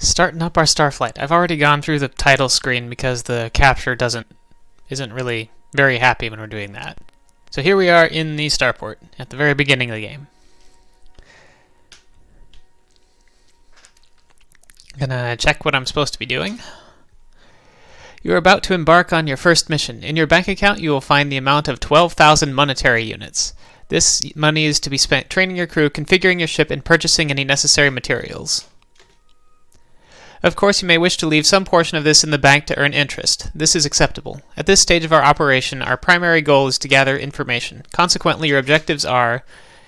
Starting up our Starflight. I've already gone through the title screen because the capture isn't really very happy when we're doing that. So here we are in the starport at the very beginning of the game. I'm gonna check what I'm supposed to be doing. You are about to embark on your first mission. In your bank account, you will find the amount of 12,000 monetary units. This money is to be spent training your crew, configuring your ship, and purchasing any necessary materials. Of course, you may wish to leave some portion of this in the bank to earn interest. This is acceptable. At this stage of our operation, our primary goal is to gather information. Consequently, your objectives are: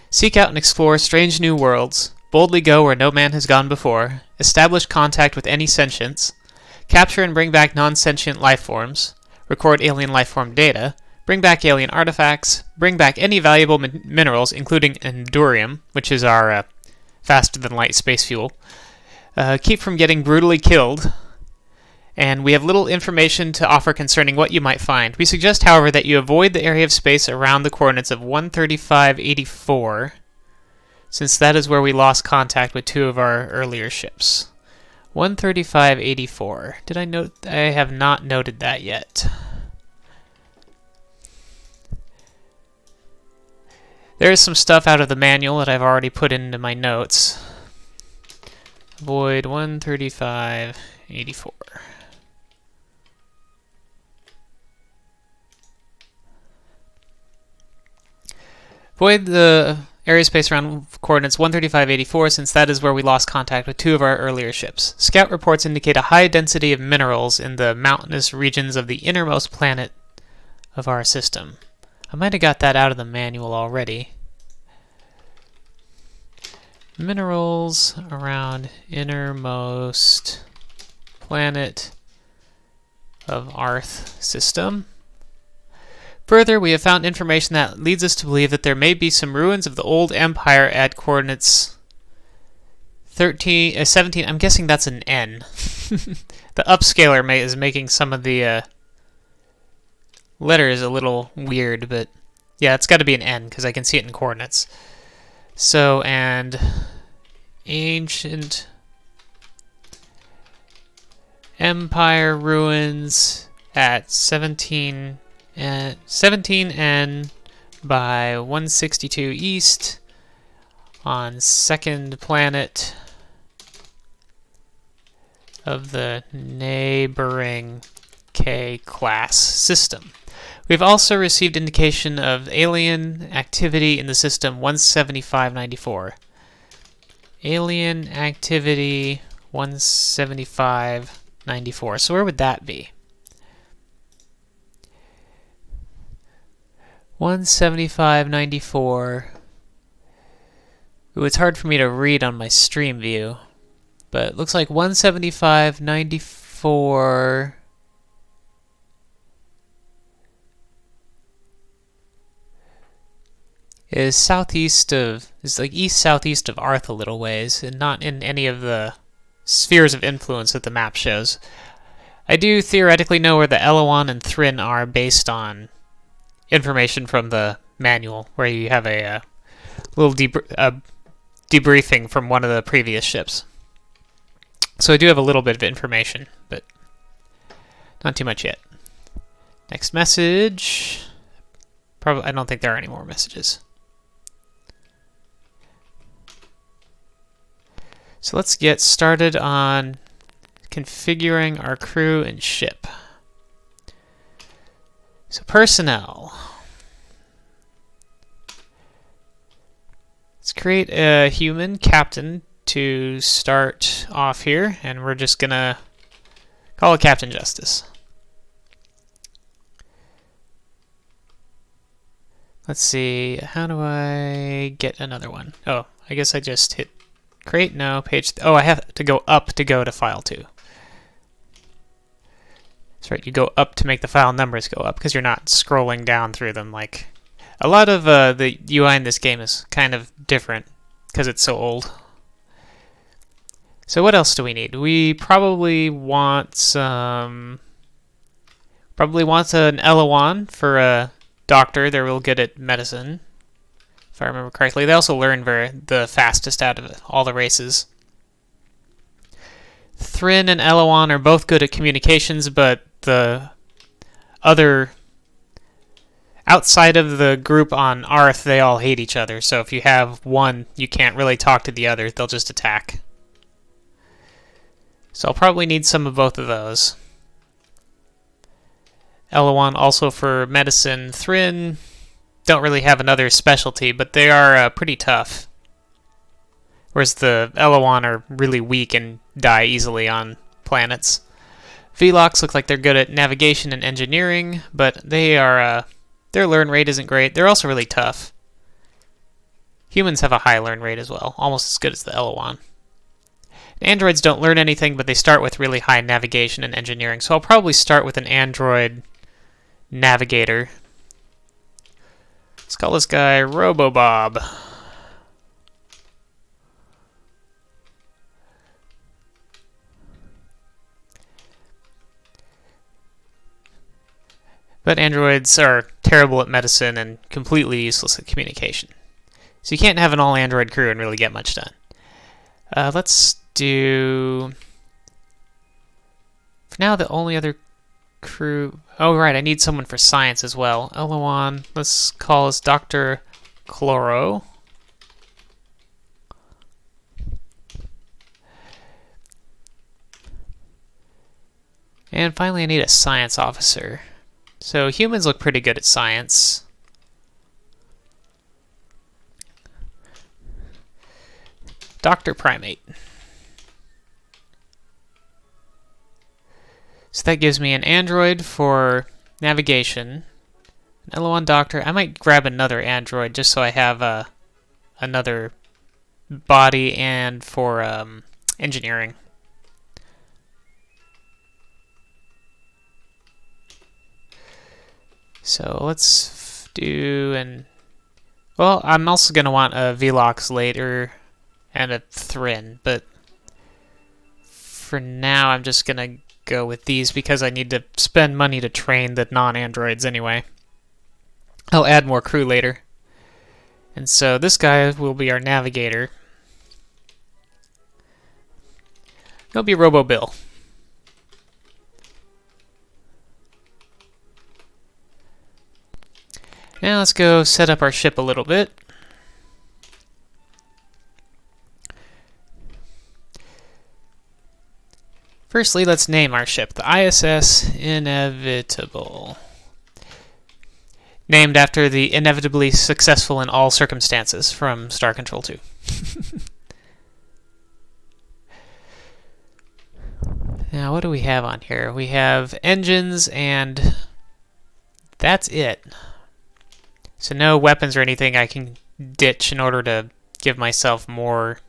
seek out and explore strange new worlds, boldly go where no man has gone before, establish contact with any sentients, capture and bring back non-sentient life forms, record alien life form data, bring back alien artifacts, bring back any valuable minerals, including endurium, which is our faster-than-light space fuel, keep from getting brutally killed, and we have little information to offer concerning what you might find. We suggest, however, that you avoid the area of space around the coordinates of 13584, since that is where we lost contact with two of our earlier ships. 13584. Did I note? I have not noted that yet. There is some stuff out of the manual that I've already put into my notes. Avoid 13584. Avoid the area space around coordinates 13584, since that is where we lost contact with two of our earlier ships. Scout reports indicate a high density of minerals in the mountainous regions of the innermost planet of our system. I might have got that out of the manual already. Minerals around innermost planet of Arth system. Further, we have found information that leads us to believe that there may be some ruins of the old empire at coordinates 17. I'm guessing that's an N. The upscaler is making some of the letters a little weird, but yeah, it's got to be an N because I can see it in coordinates. So, and ancient empire ruins at 17N by 162 east on second planet of the neighboring K-class system. We've also received indication of alien activity in the system 17594. Alien activity 17594. So where would that be? 17594. Ooh, it's hard for me to read on my stream view, but it looks like 17594 is like east-southeast of Arth a little ways, and not in any of the spheres of influence that the map shows. I do theoretically know where the Elowann and Thrynn are based on information from the manual, where you have a little debriefing from one of the previous ships. So I do have a little bit of information, but not too much yet. Next message. I don't think there are any more messages. So let's get started on configuring our crew and ship. So personnel. Let's create a human captain to start off here, and we're just gonna call it Captain Justice. Let's see, how do I get another one? Oh, I guess I just hit create, no, page, I have to go up to go to file 2. That's right, you go up to make the file numbers go up, because you're not scrolling down through them. Like, a lot of the UI in this game is kind of different, because it's so old. So what else do we need? We probably want an Elowann for a doctor. They're real good at medicine, if I remember correctly. They also learn the fastest out of all the races. Thrynn and Elowann are both good at communications, but the other outside of the group on Arth, they all hate each other. So if you have one, you can't really talk to the other. They'll just attack. So I'll probably need some of both of those. Elowann also for medicine. Thrynn don't really have another specialty, but they are pretty tough. Whereas the Elowann are really weak and die easily on planets. Velox look like they're good at navigation and engineering, but they are their learn rate isn't great. They're also really tough. Humans have a high learn rate as well, almost as good as the Elowann. Androids don't learn anything, but they start with really high navigation and engineering. So I'll probably start with an android navigator. Let's call this guy Robobob. But androids are terrible at medicine and completely useless at communication. So you can't have an all-android crew and really get much done. Let's do... For now, the only other crew... Oh, right, I need someone for science as well. Elowann, let's call this Dr. Chloro. And finally, I need a science officer. So humans look pretty good at science. Dr. Primate. So that gives me an android for navigation. An Elowann doctor. I might grab another android just so I have another body and for engineering. So let's do an... Well, I'm also going to want a Velox later and a Thrynn, but for now I'm just going to go with these because I need to spend money to train the non-androids anyway. I'll add more crew later. And so this guy will be our navigator. He'll be Robo-Bill. Now let's go set up our ship a little bit. Firstly, let's name our ship the ISS Inevitable. Named after the inevitably successful in all circumstances from Star Control 2. Now, what do we have on here? We have engines, and that's it. So no weapons or anything I can ditch in order to give myself more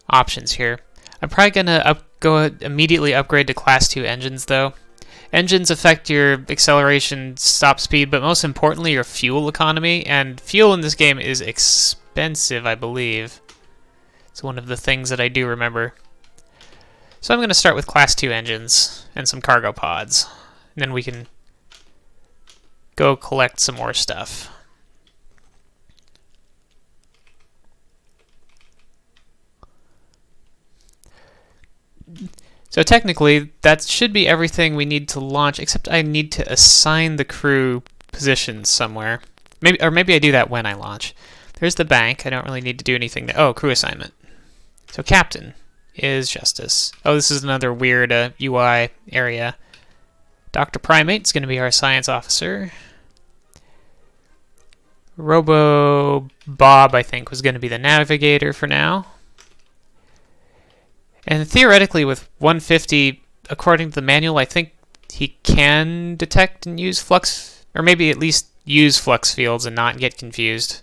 options here. I'm probably going to go immediately upgrade to Class 2 engines, though. Engines affect your acceleration, stop speed, but most importantly, your fuel economy. And fuel in this game is expensive, I believe. It's one of the things that I do remember. So I'm going to start with Class 2 engines and some cargo pods. And then we can go collect some more stuff. So technically, that should be everything we need to launch, except I need to assign the crew positions somewhere. Maybe I do that when I launch. There's the bank. I don't really need to do anything there. Oh, crew assignment. So captain is Justice. Oh, this is another weird UI area. Dr. Primate's going to be our science officer. Robo Bob, I think, was going to be the navigator for now. And theoretically, with 150, according to the manual, I think he can detect and use flux, or maybe at least use flux fields and not get confused.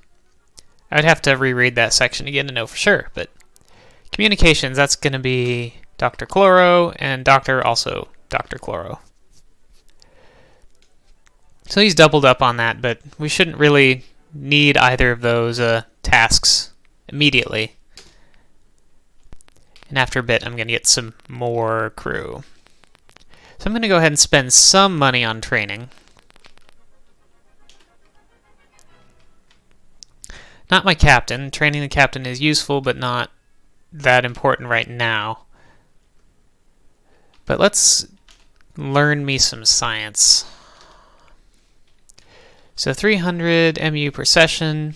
I'd have to reread that section again to know for sure, but communications, that's going to be Dr. Chloro, and Dr. also Dr. Chloro. So he's doubled up on that, but we shouldn't really need either of those tasks immediately. And after a bit, I'm going to get some more crew. So I'm going to go ahead and spend some money on training. Not my captain. Training the captain is useful, but not that important right now. But let's learn me some science. So 300 MU per session.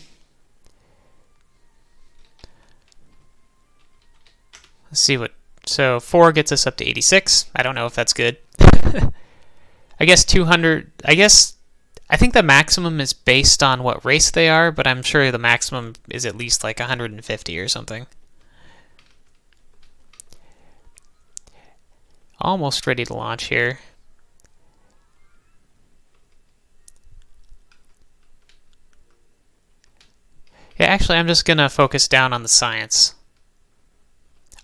Let's see what... So 4 gets us up to 86. I don't know if that's good. I guess 200... I think the maximum is based on what race they are, but I'm sure the maximum is at least like 150 or something. Almost ready to launch here. Yeah, actually, I'm just going to focus down on the science.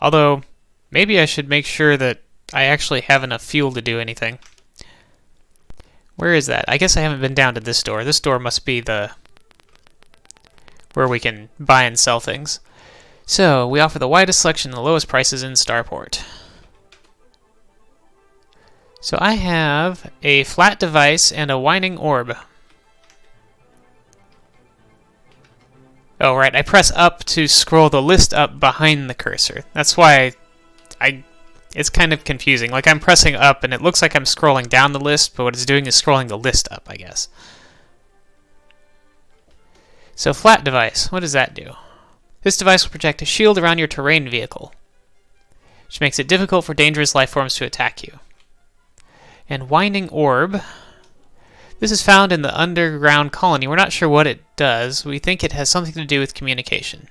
Although, maybe I should make sure that I actually have enough fuel to do anything. Where is that? I guess I haven't been down to this door. This door must be the... where we can buy and sell things. So, we offer the widest selection and the lowest prices in Starport. So I have a flat device and a winding orb. Oh, right, I press up to scroll the list up behind the cursor. That's why it's kind of confusing. Like, I'm pressing up, and it looks like I'm scrolling down the list, but what it's doing is scrolling the list up, I guess. So, flat device, what does that do? This device will project a shield around your terrain vehicle, which makes it difficult for dangerous life forms to attack you. And winding orb. This is found in the underground colony. We're not sure what it does. We think it has something to do with communication.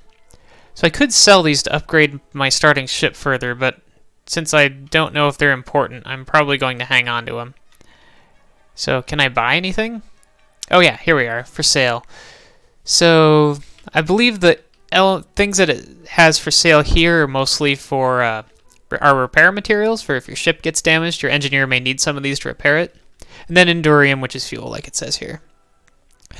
So I could sell these to upgrade my starting ship further, but since I don't know if they're important, I'm probably going to hang on to them. So can I buy anything? Oh yeah, here we are, for sale. So I believe the things that it has for sale here are mostly for our repair materials, for if your ship gets damaged, your engineer may need some of these to repair it. And then Endurium, which is fuel, like it says here.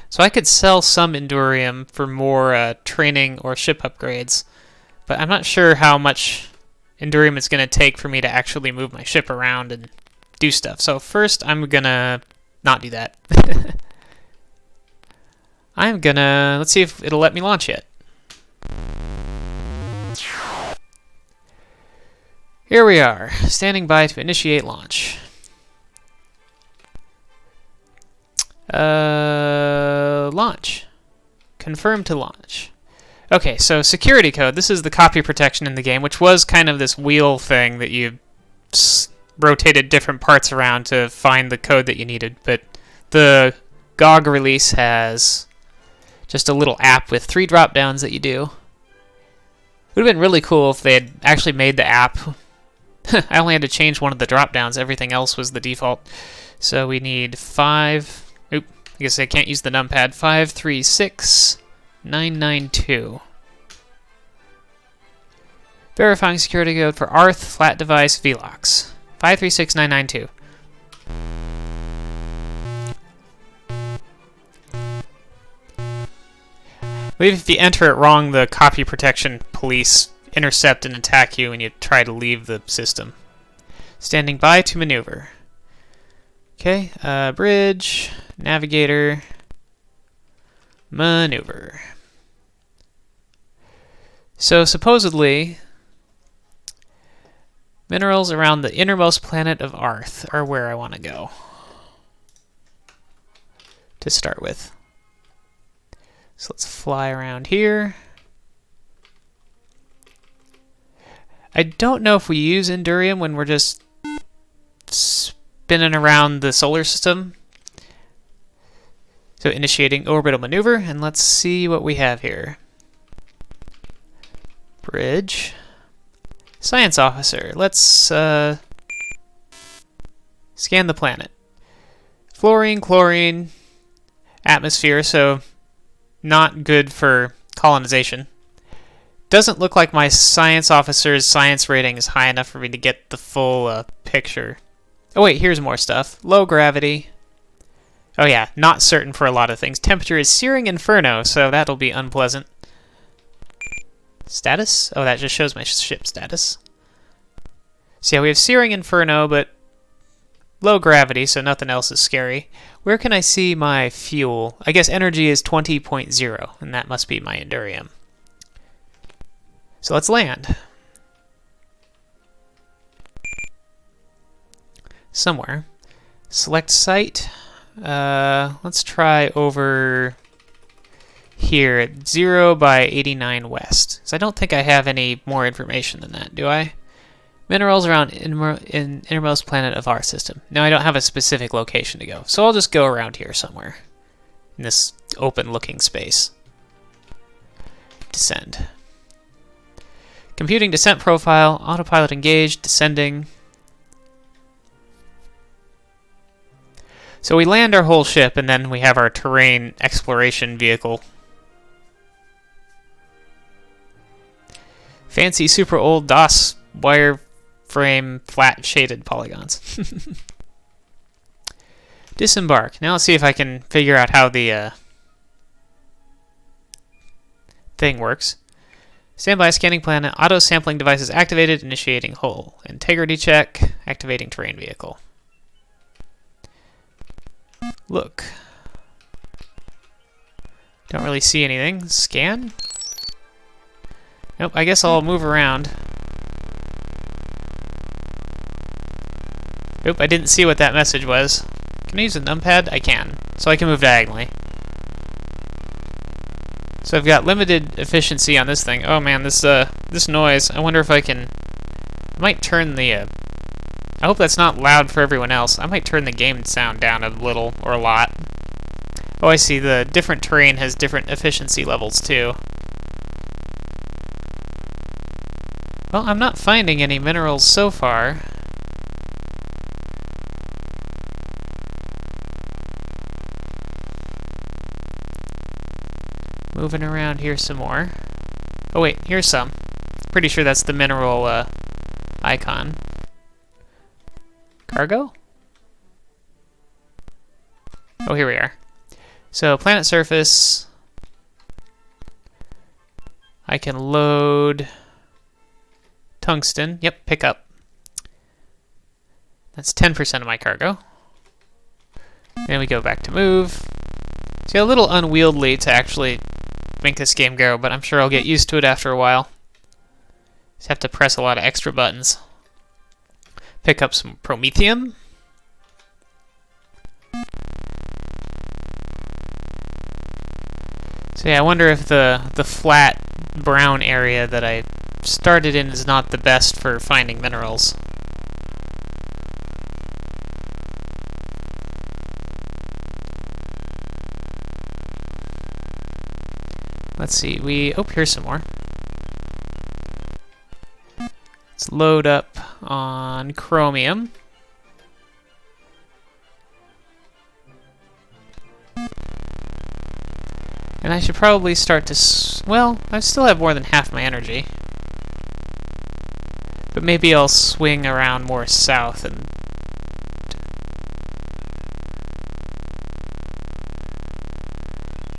So I could sell some Endurium for more training or ship upgrades, but I'm not sure how much Endurium it's going to take for me to actually move my ship around and do stuff. So first, I'm going to not do that. I'm going to... Let's see if it'll let me launch yet. Here we are, standing by to initiate launch. Launch. Confirm to launch. Okay, so security code. This is the copy protection in the game, which was kind of this wheel thing that you rotated different parts around to find the code that you needed. But the GOG release has just a little app with 3 drop-downs that you do. It would have been really cool if they had actually made the app. I only had to change one of the drop-downs. Everything else was the default. So we need 5... Oop, I guess I can't use the numpad. 536992. Verifying security code for Arth flat device VLOX. 536992. I believe if you enter it wrong, the copy protection police intercept and attack you when you try to leave the system. Standing by to maneuver. Okay, bridge, navigator, maneuver. So supposedly, minerals around the innermost planet of Arth are where I want to go to start with. So let's fly around here. I don't know if we use Endurium when we're just spinning around the solar system. So initiating orbital maneuver, and let's see what we have here. Bridge. Science officer. Let's scan the planet. Fluorine, chlorine, atmosphere, so not good for colonization. Doesn't look like my science officer's science rating is high enough for me to get the full picture. Oh wait, here's more stuff. Low gravity. Oh yeah, not certain for a lot of things. Temperature is searing inferno, so that'll be unpleasant. Status? Oh, that just shows my ship status. So yeah, we have searing inferno, but low gravity, so nothing else is scary. Where can I see my fuel? I guess energy is 20.0, and that must be my Endurium. So let's land. somewhere. Select site. Let's try over here at 0 by 89 west. So I don't think I have any more information than that, do I? Minerals around innermost planet of our system. Now I don't have a specific location to go, so I'll just go around here somewhere in this open-looking space. Descend. Computing descent profile, autopilot engaged, descending. So we land our whole ship, and then we have our terrain exploration vehicle. Fancy super old DOS wireframe flat shaded polygons. Disembark. Now let's see if I can figure out how the thing works. Standby scanning planet. Auto sampling devices activated. Initiating hull. Integrity check. Activating terrain vehicle. Look. Don't really see anything. Scan? Nope, I guess I'll move around. Oop, I didn't see what that message was. Can I use a numpad? I can. So I can move diagonally. So I've got limited efficiency on this thing. Oh man, this noise. I wonder if I can... I might turn the... I hope that's not loud for everyone else. I might turn the game sound down a little, or a lot. Oh, I see. The different terrain has different efficiency levels, too. Well, I'm not finding any minerals so far. Moving around here some more. Oh wait, here's some. Pretty sure that's the mineral icon. Cargo? Oh, here we are. So, planet surface. I can load tungsten. Yep, pick up. That's 10% of my cargo. Then we go back to move. It's a little unwieldy to actually make this game go, but I'm sure I'll get used to it after a while. Just have to press a lot of extra buttons. Pick up some promethium. So yeah, I wonder if the flat brown area that I started in is not the best for finding minerals. Let's see, oh, here's some more. Let's load up on chromium. And I should probably start to... well, I still have more than half my energy. But maybe I'll swing around more south and...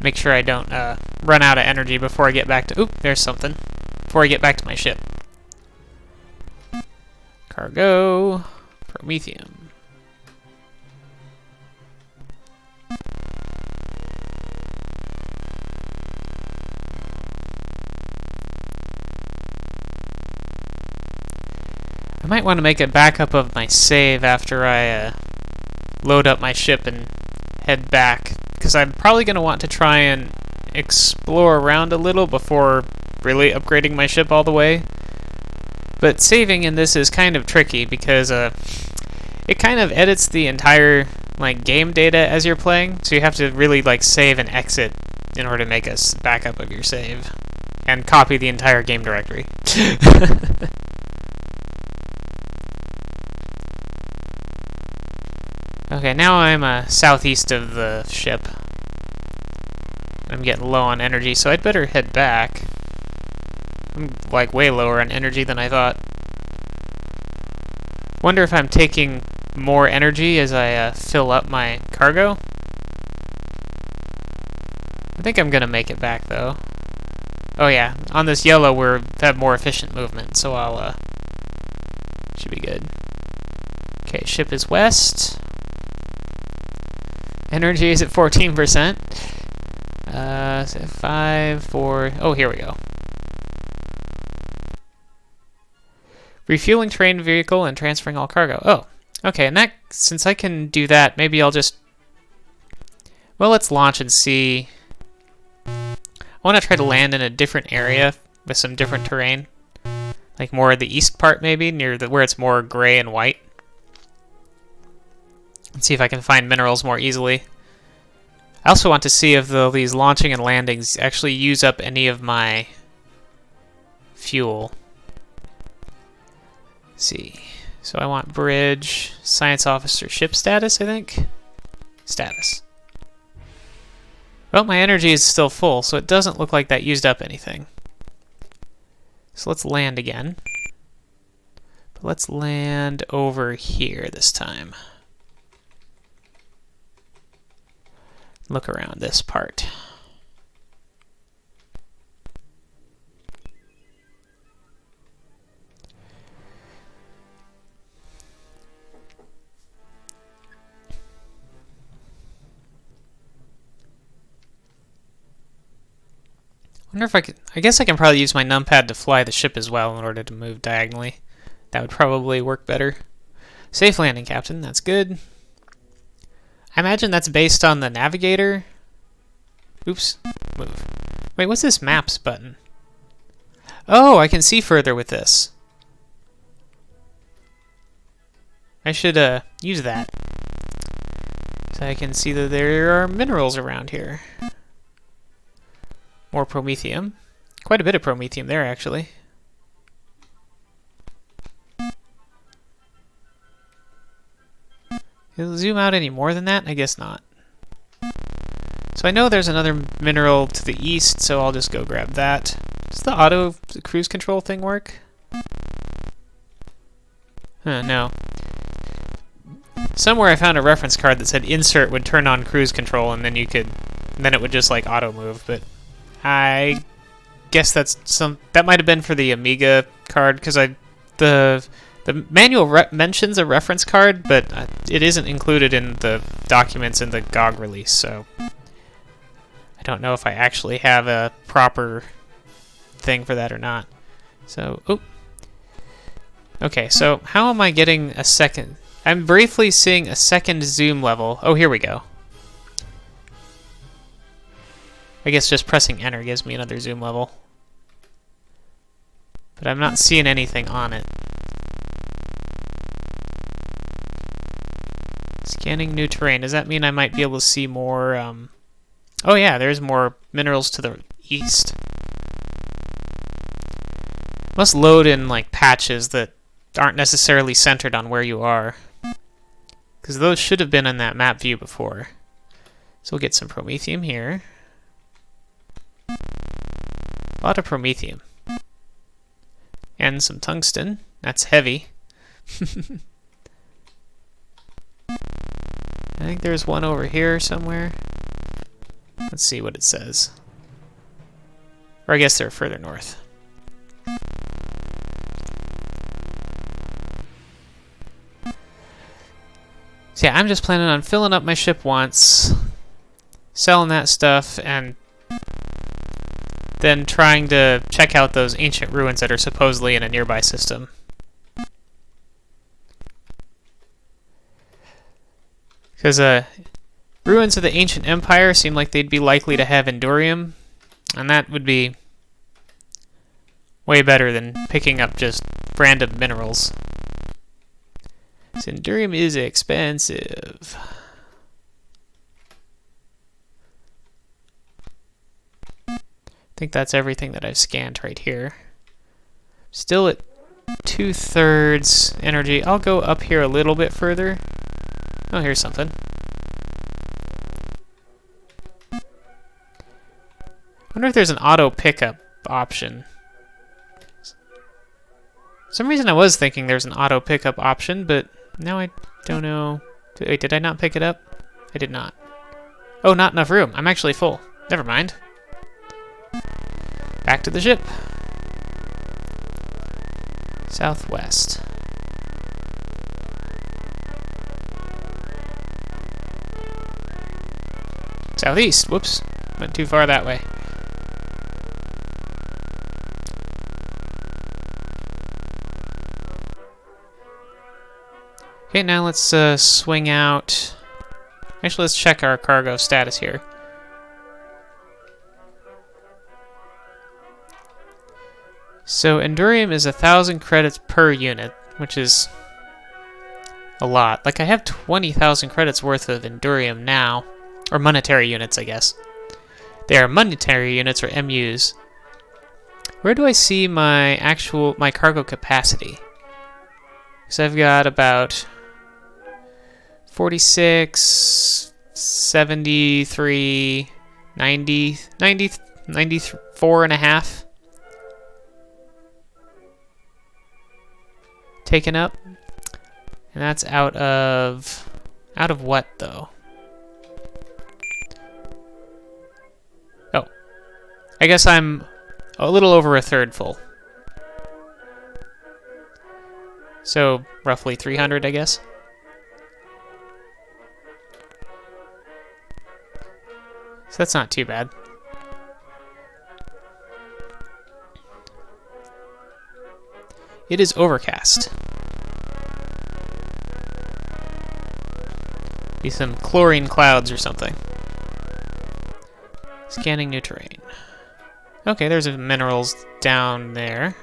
make sure I don't run out of energy before I get back to... oop, there's something. Before I get back to my ship. Cargo. Promethium. I might want to make a backup of my save after I load up my ship and head back, because I'm probably going to want to try and explore around a little before really upgrading my ship all the way. But saving in this is kind of tricky because it kind of edits the entire game data as you're playing, so you have to really save and exit in order to make a backup of your save and copy the entire game directory. Okay, now I'm southeast of the ship. I'm getting low on energy, so I'd better head back. I'm way lower on energy than I thought. Wonder if I'm taking more energy as I fill up my cargo. I think I'm gonna make it back though. Oh yeah, on this yellow we have more efficient movement, so I'll should be good. Okay, ship is west. Energy is at 14%. 5, 4... oh, here we go. Refueling terrain vehicle and transferring all cargo. Oh, Okay, and that, since I can do that, maybe I'll just... Well, let's launch and see. I want to try to land in a different area with some different terrain. Like more of the east part, maybe, near where it's more gray and white. And see if I can find minerals more easily. I also want to see if these launching and landings actually use up any of my fuel. Let's see. So I want bridge, science officer, ship status, I think. Status. Well, my energy is still full, so it doesn't look like that used up anything. So let's land again. But let's land over here this time. Look around this part. Wonder if I could... I guess I can probably use my numpad to fly the ship as well in order to move diagonally. That would probably work better. Safe landing, Captain. That's good. I imagine that's based on the navigator. Oops. Move. Wait, what's this maps button? Oh, I can see further with this. I should use that. So I can see that there are minerals around here. More promethium. Quite a bit of promethium there, actually. It'll zoom out any more than that? I guess not. So I know there's another mineral to the east, so I'll just go grab that. Does the auto cruise control thing work? No. Somewhere I found a reference card that said insert would turn on cruise control, and then then it would just like auto move, but I guess that might have been for the Amiga card, because the manual mentions a reference card, but it isn't included in the documents in the GOG release, so I don't know if I actually have a proper thing for that or not. So, okay, so how am I getting a second? I'm briefly seeing a second zoom level. Oh, here we go. I guess just pressing enter gives me another zoom level. But I'm not seeing anything on it. Scanning new terrain. Does that mean I might be able to see more... Oh yeah, there's more minerals to the east. Must load in like patches that aren't necessarily centered on where you are. Because those should have been in that map view before. So we'll get some promethium here. A lot of promethium. And some tungsten. That's heavy. I think there's one over here somewhere. Let's see what it says. Or I guess they're further north. So yeah, I'm just planning on filling up my ship once, selling that stuff, and then trying to check out those ancient ruins that are supposedly in a nearby system. Because ruins of the ancient empire seem like they'd be likely to have Endurium, and that would be way better than picking up just random minerals. So Endurium is expensive. I think that's everything that I've scanned right here. Still at 2/3 energy. I'll go up here a little bit further. Oh, here's something. I wonder if there's an auto pickup option. For some reason I was thinking there's an auto pickup option, but now I don't know. Wait, did I not pick it up? I did not. Oh, not enough room. I'm actually full. Never mind. Back to the ship. Southwest. Southeast. Whoops. Went too far that way. Okay, now let's swing out. Actually, let's check our cargo status here. So Endurium is 1,000 credits per unit, which is a lot. Like, I have 20,000 credits worth of Endurium now. Or monetary units, I guess. They are monetary units, or MUs. Where do I see my cargo capacity? So I've got about 46, 73, 90, 94 and a half. Taken up. And that's out of what, though? Oh. I guess I'm a little over a third full. So, roughly 300, I guess. So that's not too bad. It is overcast. Be some chlorine clouds or something. Scanning new terrain. Okay, there's minerals down there.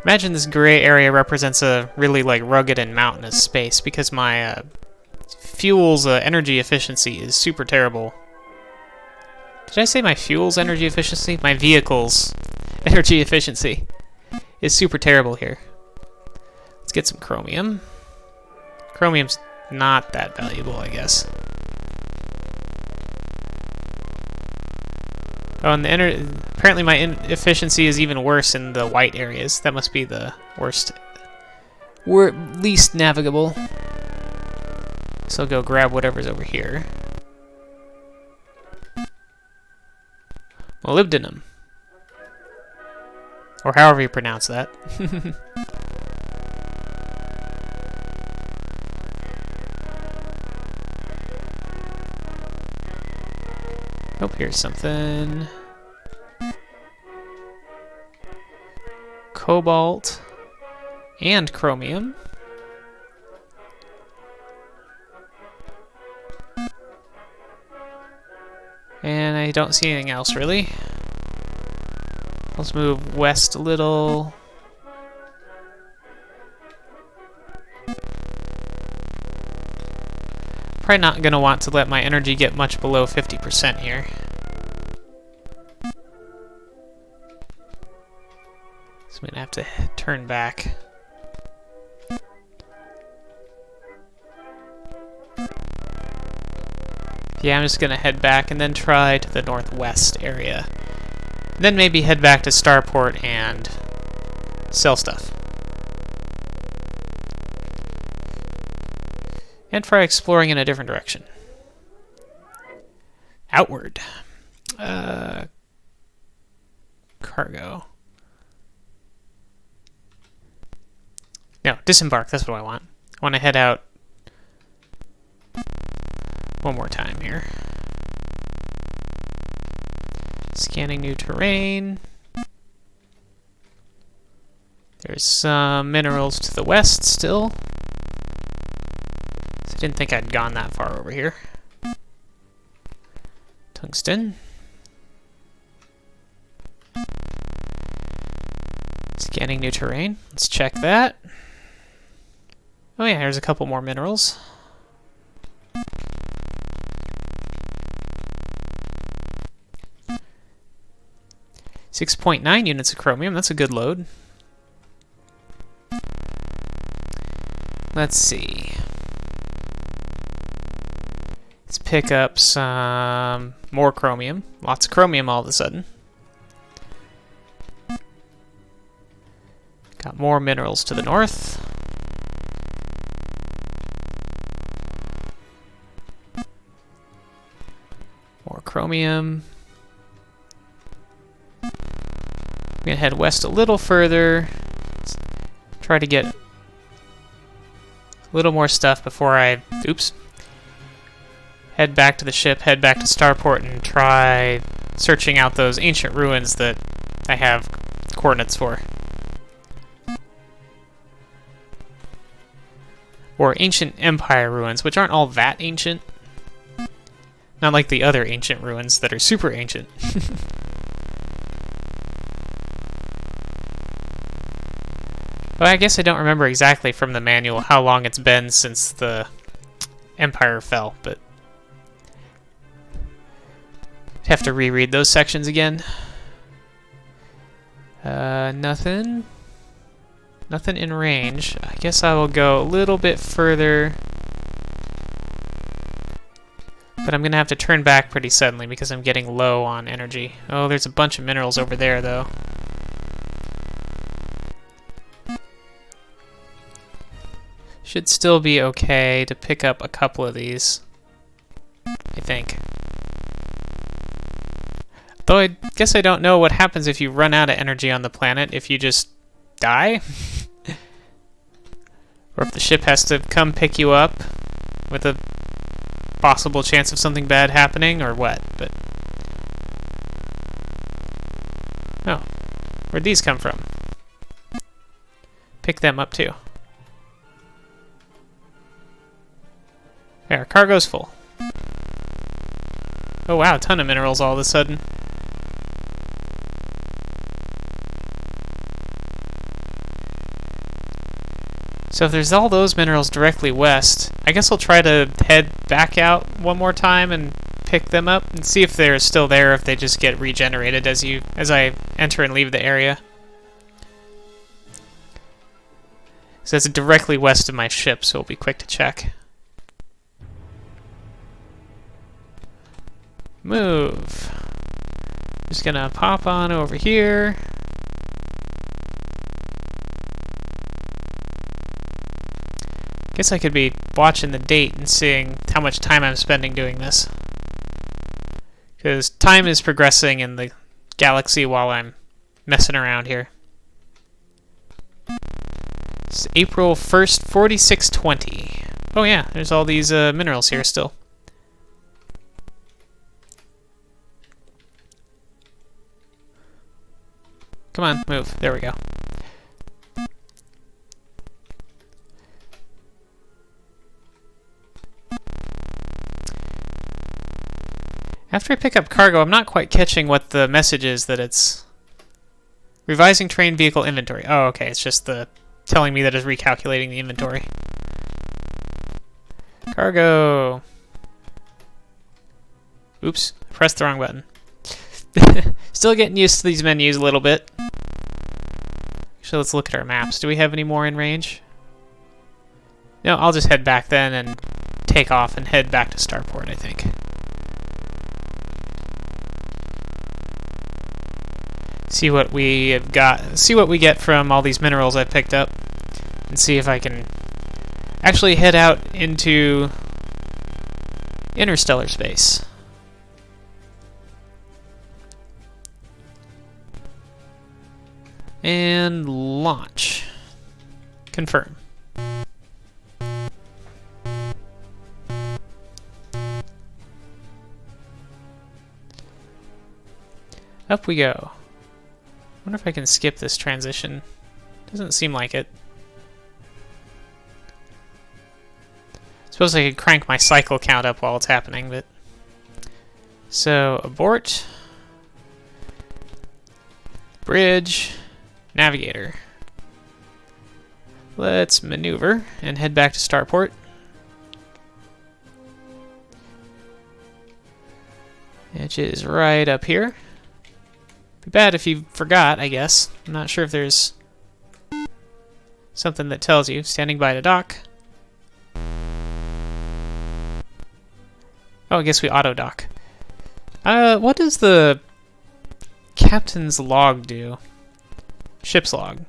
Imagine this gray area represents a really like rugged and mountainous space because my fuel's energy efficiency is super terrible. Did I say my fuel's energy efficiency? My vehicle's energy efficiency is super terrible here. Let's get some chromium. Chromium's not that valuable, I guess. Oh, and apparently my efficiency is even worse in the white areas. That must be the worst. We're least navigable. So I'll go grab whatever's over here. Molybdenum. Or however you pronounce that. Oh, here's something. Cobalt and chromium. And I don't see anything else really. Let's move west a little. Probably not going to want to let my energy get much below 50% here. So I'm going to have to turn back. Yeah, I'm just going to head back and then try to the northwest area. Then maybe head back to Starport and sell stuff. And try exploring in a different direction. Outward. Cargo. No, disembark, that's what I want. I want to head out one more time here. Scanning new terrain. There's some minerals to the west still. So I didn't think I'd gone that far over here. Tungsten. Scanning new terrain. Let's check that. Oh yeah, there's a couple more minerals. .9 units of chromium. That's a good load. Let's see. Let's pick up some more chromium. Lots of chromium all of a sudden. Got more minerals to the north. More chromium. I'm going to head west a little further. Try to get a little more stuff before I... Oops. Head back to the ship, head back to Starport, and try searching out those ancient ruins that I have coordinates for. Or ancient empire ruins, which aren't all that ancient. Not like the other ancient ruins that are super ancient. Well, I guess I don't remember exactly from the manual how long it's been since the Empire fell, but I'd have to reread those sections again. Nothing. Nothing in range. I guess I will go a little bit further. But I'm going to have to turn back pretty suddenly because I'm getting low on energy. Oh, there's a bunch of minerals over there, though. Should still be okay to pick up a couple of these, I think. Though I guess I don't know what happens if you run out of energy on the planet, if you just die? Or if the ship has to come pick you up with a possible chance of something bad happening, or what, but... Oh, where'd these come from? Pick them up too. There, cargo's full. Oh wow, a ton of minerals all of a sudden. So if there's all those minerals directly west, I guess I'll try to head back out one more time and pick them up and see if they're still there, if they just get regenerated as I enter and leave the area. So that's directly west of my ship, so it'll be quick to check. Move. Just gonna pop on over here. Guess I could be watching the date and seeing how much time I'm spending doing this. Because time is progressing in the galaxy while I'm messing around here. It's April 1st, 4620. Oh yeah, there's all these minerals here still. Come on, move. There we go. After I pick up cargo, I'm not quite catching what the message is that it's... Revising train vehicle inventory. Oh, okay, it's just the telling me that it's recalculating the inventory. Cargo! Oops, pressed the wrong button. Still getting used to these menus a little bit. Actually, let's look at our maps. Do we have any more in range? No, I'll just head back then and take off and head back to Starport, I think. See what we have got. See what we get from all these minerals I picked up, and see if I can actually head out into interstellar space. And launch. Confirm. Up we go. Wonder if I can skip this transition. Doesn't seem like it. Suppose I could crank my cycle count up while it's happening, but... So, abort. Bridge. Navigator. Let's maneuver and head back to Starport. Which is right up here. Be bad if you forgot, I guess. I'm not sure if there's something that tells you. Standing by to dock. Oh, I guess we auto-dock. What does the captain's log do? Ship's log.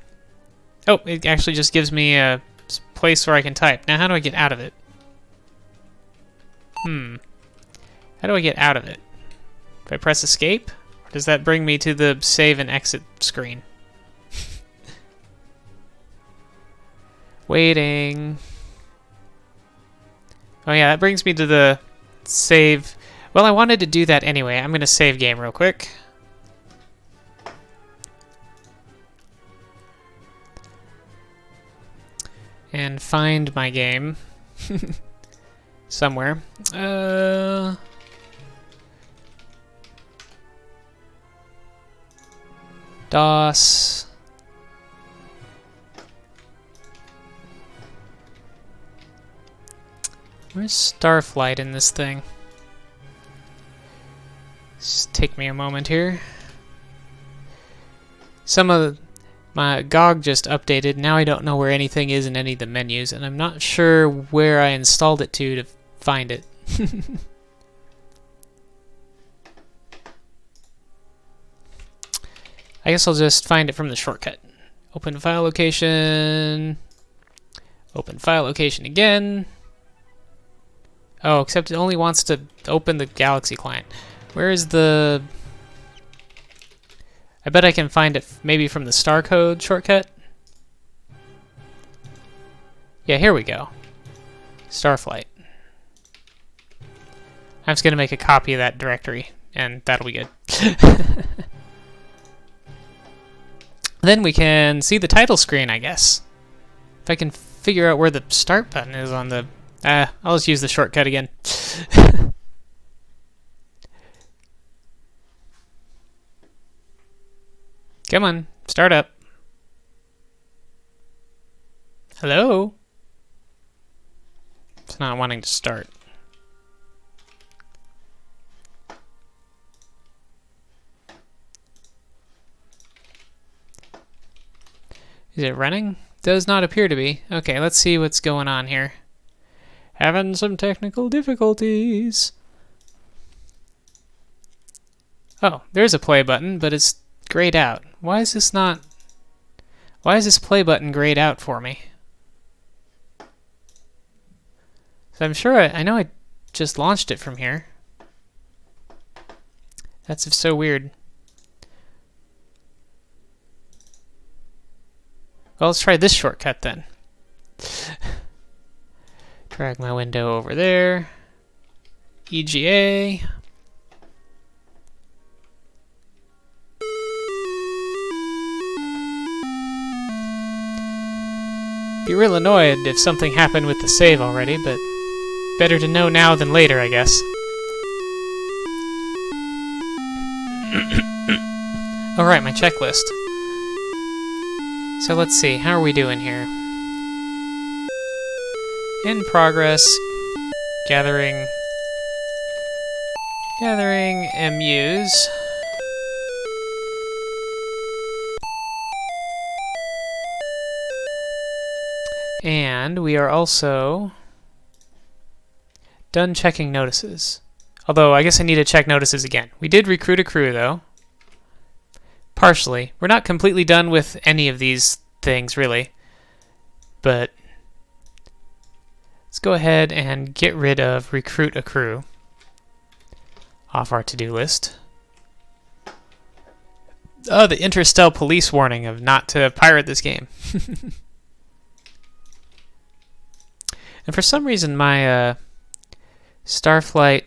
Oh, it actually just gives me a place where I can type. Now, how do I get out of it? How do I get out of it? If I press escape? Or does that bring me to the save and exit screen? Waiting. Oh yeah, that brings me to the save. Well, I wanted to do that anyway. I'm going to save game real quick. and find my game somewhere. DOS. Where's Starflight in this thing? Just take me a moment here. Some of my GOG just updated. Now I don't know where anything is in any of the menus, and I'm not sure where I installed it to find it. I guess I'll just find it from the shortcut. Open file location. Open file location again. Oh, except it only wants to open the Galaxy client. Where is the... I bet I can find it maybe from the star code shortcut. Yeah, here we go. Starflight. I'm just going to make a copy of that directory, and that'll be good. Then we can see the title screen, I guess. If I can figure out where the start button is on the... I'll just use the shortcut again. Come on, start up. Hello? It's not wanting to start. Is it running? Does not appear to be. Okay, let's see what's going on here. Having some technical difficulties. Oh, there's a play button, but it's grayed out. Why is this not... Why is this play button grayed out for me? So I'm sure I know I just launched it from here. That's so weird. Well, let's try this shortcut then. Drag my window over there. EGA. Be real annoyed if something happened with the save already, but better to know now than later, I guess. Alright, my checklist. So let's see, how are we doing here? In progress, gathering MUs. And we are also done checking notices. Although, I guess I need to check notices again. We did recruit a crew, though. Partially. We're not completely done with any of these things, really. But let's go ahead and get rid of recruit a crew off our to-do list. Oh, the Interstellar police warning of not to pirate this game. And for some reason, my Starflight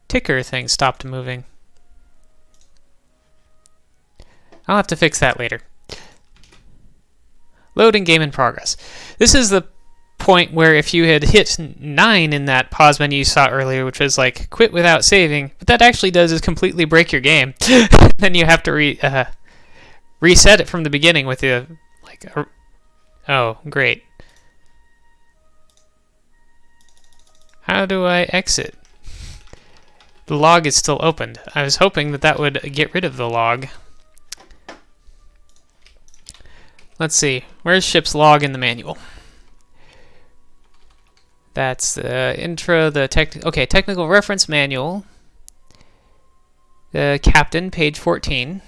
ticker thing stopped moving. I'll have to fix that later. Loading game in progress. This is the point where if you had hit 9 in that pause menu you saw earlier, which was like quit without saving, what that actually does is completely break your game. Then you have to reset it from the beginning with the oh, great. How do I exit? The log is still opened. I was hoping that that would get rid of the log. Let's see. Where's ship's log in the manual? That's the intro, the technical reference manual. The captain, page 14.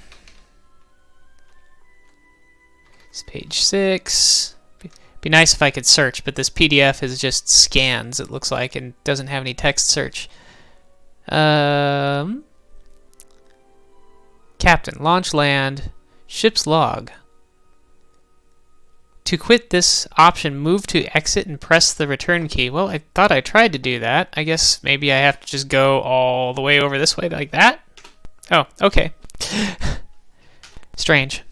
It's page 6. Be nice if I could search, but this PDF is just scans, it looks like, and doesn't have any text search. Captain, launch land, ship's log. To quit this option, move to exit and press the return key. Well, I thought I tried to do that. I guess maybe I have to just go all the way over this way like that? Oh, okay. Strange.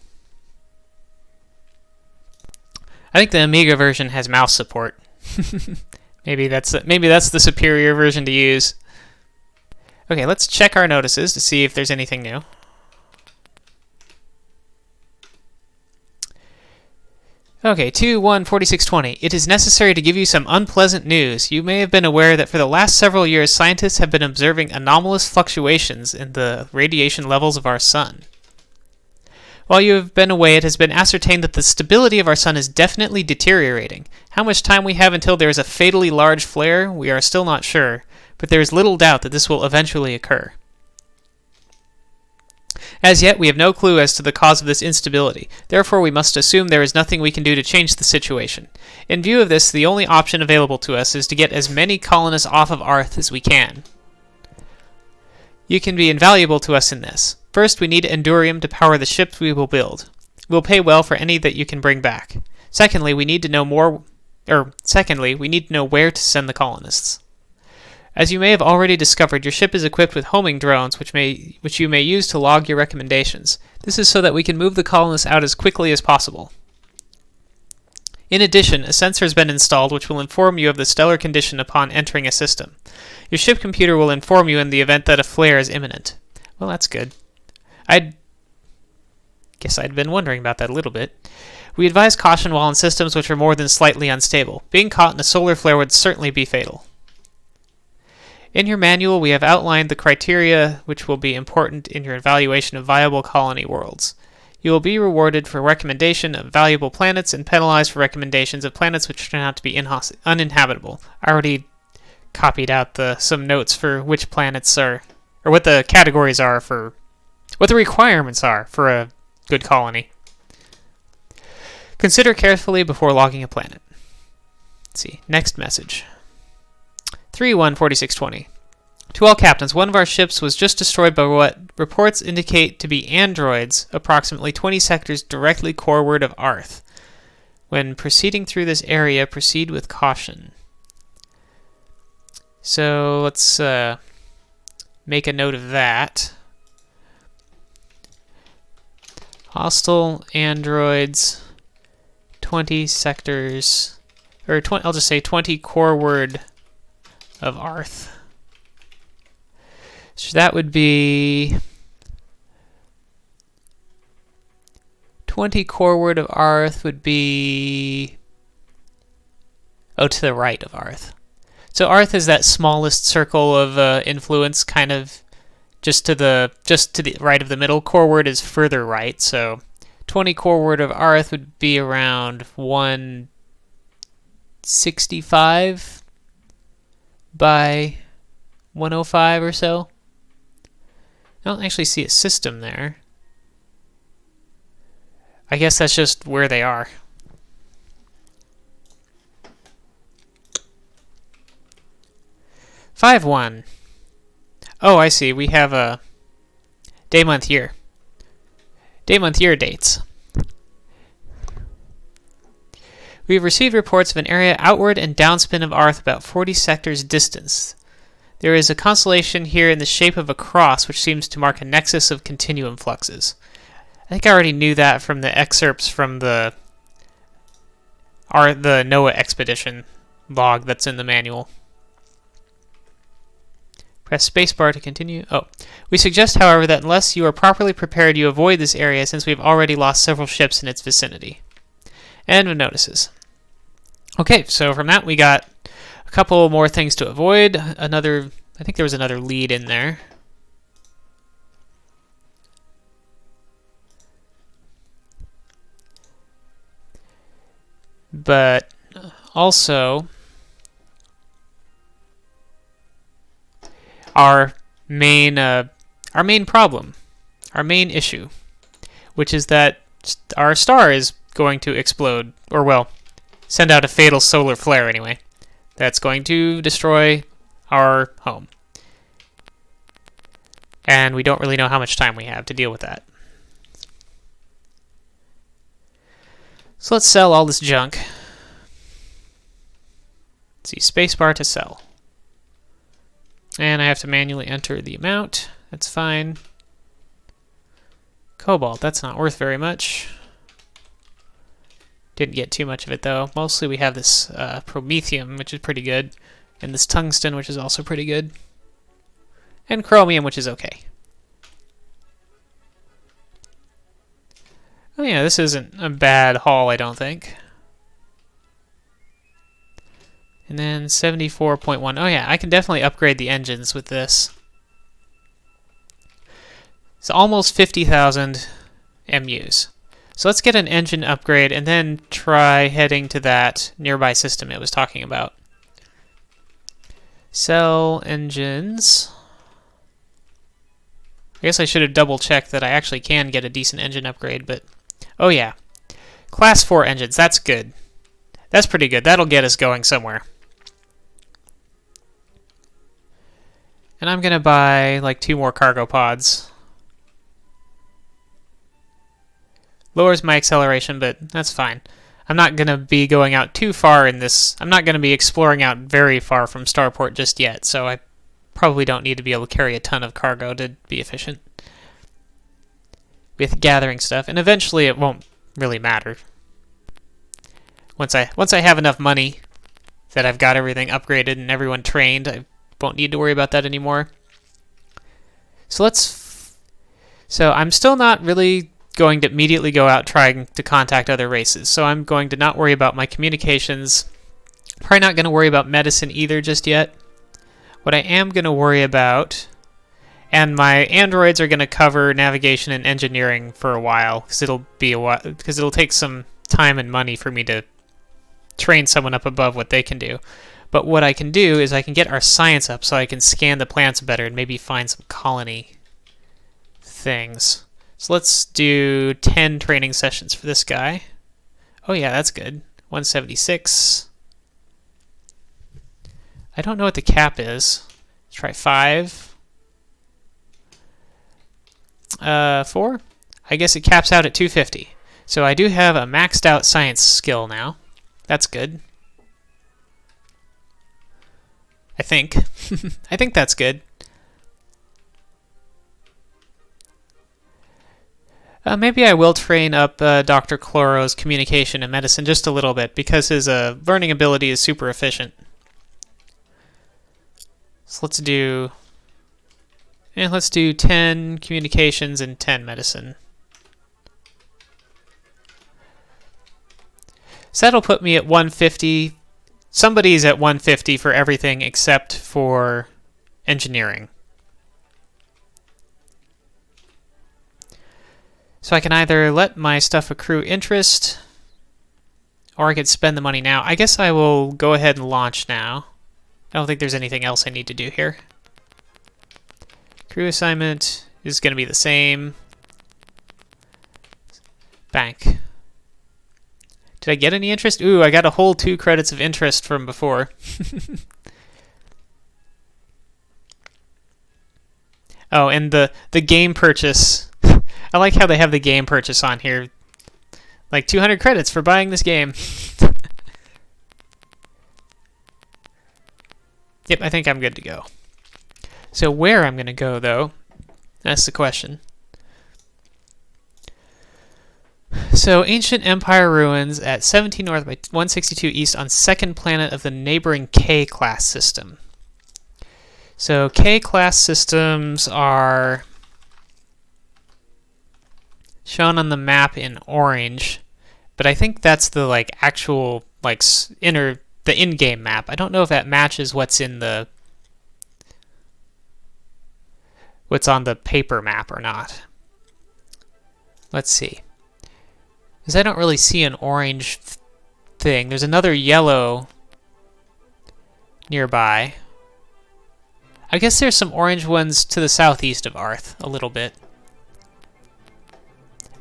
I think the Amiga version has mouse support. Maybe that's the superior version to use. Okay, let's check our notices to see if there's anything new. Okay, 2-1-4620. It is necessary to give you some unpleasant news. You may have been aware that for the last several years, scientists have been observing anomalous fluctuations in the radiation levels of our sun. While you have been away, it has been ascertained that the stability of our sun is definitely deteriorating. How much time we have until there is a fatally large flare, we are still not sure, but there is little doubt that this will eventually occur. As yet, we have no clue as to the cause of this instability. Therefore, we must assume there is nothing we can do to change the situation. In view of this, the only option available to us is to get as many colonists off of Earth as we can. You can be invaluable to us in this. First, we need Endurium to power the ships we will build. We'll pay well for any that you can bring back. Secondly, we need to know where to send the colonists. As you may have already discovered, your ship is equipped with homing drones, which you may use to log your recommendations. This is so that we can move the colonists out as quickly as possible. In addition, a sensor has been installed which will inform you of the stellar condition upon entering a system. Your ship computer will inform you in the event that a flare is imminent. Well, that's good. I guess I'd been wondering about that a little bit. We advise caution while in systems which are more than slightly unstable. Being caught in a solar flare would certainly be fatal. In your manual, we have outlined the criteria which will be important in your evaluation of viable colony worlds. You will be rewarded for recommendation of valuable planets and penalized for recommendations of planets which turn out to be uninhabitable. I already copied out some notes for which planets are, or what the categories are for, what the requirements are for a good colony. Consider carefully before logging a planet. Let's see, next message. 3-1-4620. To all captains, one of our ships was just destroyed by what reports indicate to be androids approximately 20 sectors directly coreward of Earth. When proceeding through this area, proceed with caution. So let's make a note of that. Hostile androids, 20 sectors, or I'll just say 20 coreward of Earth. So that would be 20 coreward of Earth would be to the right of Earth. So Earth is that smallest circle of influence, kind of just to the right of the middle. Coreward is further right, so 20 coreward of Earth would be around 165 by 105 or so. I don't actually see a system there. I guess that's just where they are. Five one. Oh, I see. We have a day, month, year. Day, month, year dates. We have received reports of an area outward and downspin of Earth about 40 sectors distance. There is a constellation here in the shape of a cross which seems to mark a nexus of continuum fluxes. I think I already knew that from the excerpts from the NOAA expedition log that's in the manual. Press spacebar to continue. Oh, we suggest, however, that unless you are properly prepared, you avoid this area since we've already lost several ships in its vicinity. End of notices. Okay, so from that we got a couple more things to avoid. I think there was another lead in there. But also our main problem, our main issue, which is that our star is going to explode, or well, send out a fatal solar flare anyway. That's going to destroy our home. And we don't really know how much time we have to deal with that. So let's sell all this junk. Let's see, spacebar to sell. And I have to manually enter the amount. That's fine. Cobalt, that's not worth very much. Didn't get too much of it though. Mostly we have this promethium, which is pretty good, and this tungsten, which is also pretty good, and chromium, which is okay. Oh yeah, this isn't a bad haul, I don't think. And then 74.1. Oh yeah, I can definitely upgrade the engines with this. It's almost 50,000 MUs. So let's get an engine upgrade and then try heading to that nearby system it was talking about. Sell engines. I guess I should have double checked that I actually can get a decent engine upgrade, but oh yeah. Class 4 engines, that's good. That's pretty good. That'll get us going somewhere. And I'm gonna buy like 2 more cargo pods. Lowers my acceleration, but that's fine. I'm not going to be going out too far in this. I'm not going to be exploring out very far from Starport just yet, so I probably don't need to be able to carry a ton of cargo to be efficient with gathering stuff, and eventually it won't really matter. Once I have enough money that I've got everything upgraded and everyone trained, I won't need to worry about that anymore. So I'm still not really going to immediately go out trying to contact other races. So I'm going to not worry about my communications. Probably not going to worry about medicine either just yet. What I am going to worry about, and my androids are going to cover navigation and engineering for a while, because it'll take some time and money for me to train someone up above what they can do. But what I can do is I can get our science up so I can scan the plants better and maybe find some colony things. So let's do 10 training sessions for this guy. Oh yeah, that's good. 176. I don't know what the cap is. Let's try 5. 4? I guess it caps out at 250. So I do have a maxed out science skill now. That's good. I think. I think that's good. Maybe I will train up Dr. Chloro's communication and medicine just a little bit, because his learning ability is super efficient. So let's do 10 communications and 10 medicine. So that'll put me at 150. Somebody's at 150 for everything except for engineering. So I can either let my stuff accrue interest, or I could spend the money now. I guess I will go ahead and launch now. I don't think there's anything else I need to do here. Crew assignment is going to be the same. Bank. Did I get any interest? Ooh, I got a whole 2 credits of interest from before. Oh, and the game purchase. I like how they have the game purchase on here. Like 200 credits for buying this game. Yep, I think I'm good to go. So where I'm going to go, though, that's the question. So Ancient Empire Ruins at 17 North by 162 East on 2nd planet of the neighboring K-class system. So K-class systems are shown on the map in orange, but I think that's the actual the in-game map. I don't know if that matches what's on the paper map or not. Let's see. Because I don't really see an orange thing. There's another yellow nearby. I guess there's some orange ones to the southeast of Arth, a little bit.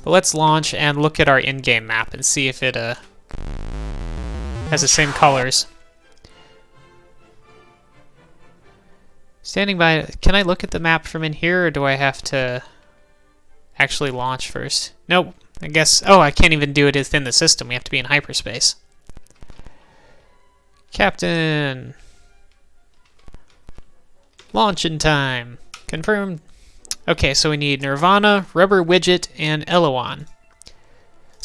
But let's launch and look at our in-game map and see if it has the same colors. Standing by, can I look at the map from in here, or do I have to actually launch first? Nope, I guess, oh, I can't even do it within the system. We have to be in hyperspace. Captain! Launching time. Confirmed. Okay, so we need Nirvana, Rubber Widget, and Elowann.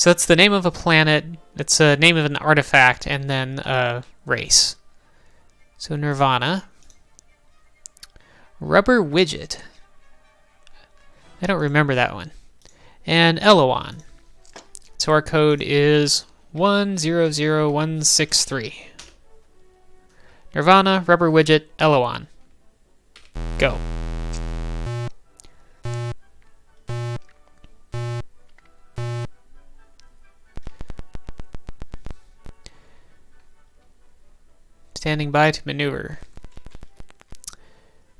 So that's the name of a planet, it's a name of an artifact, and then a race. So Nirvana. Rubber Widget. I don't remember that one. And Elowann. So our code is 100163. Nirvana, Rubber Widget, Elowann. Go. Standing by to maneuver.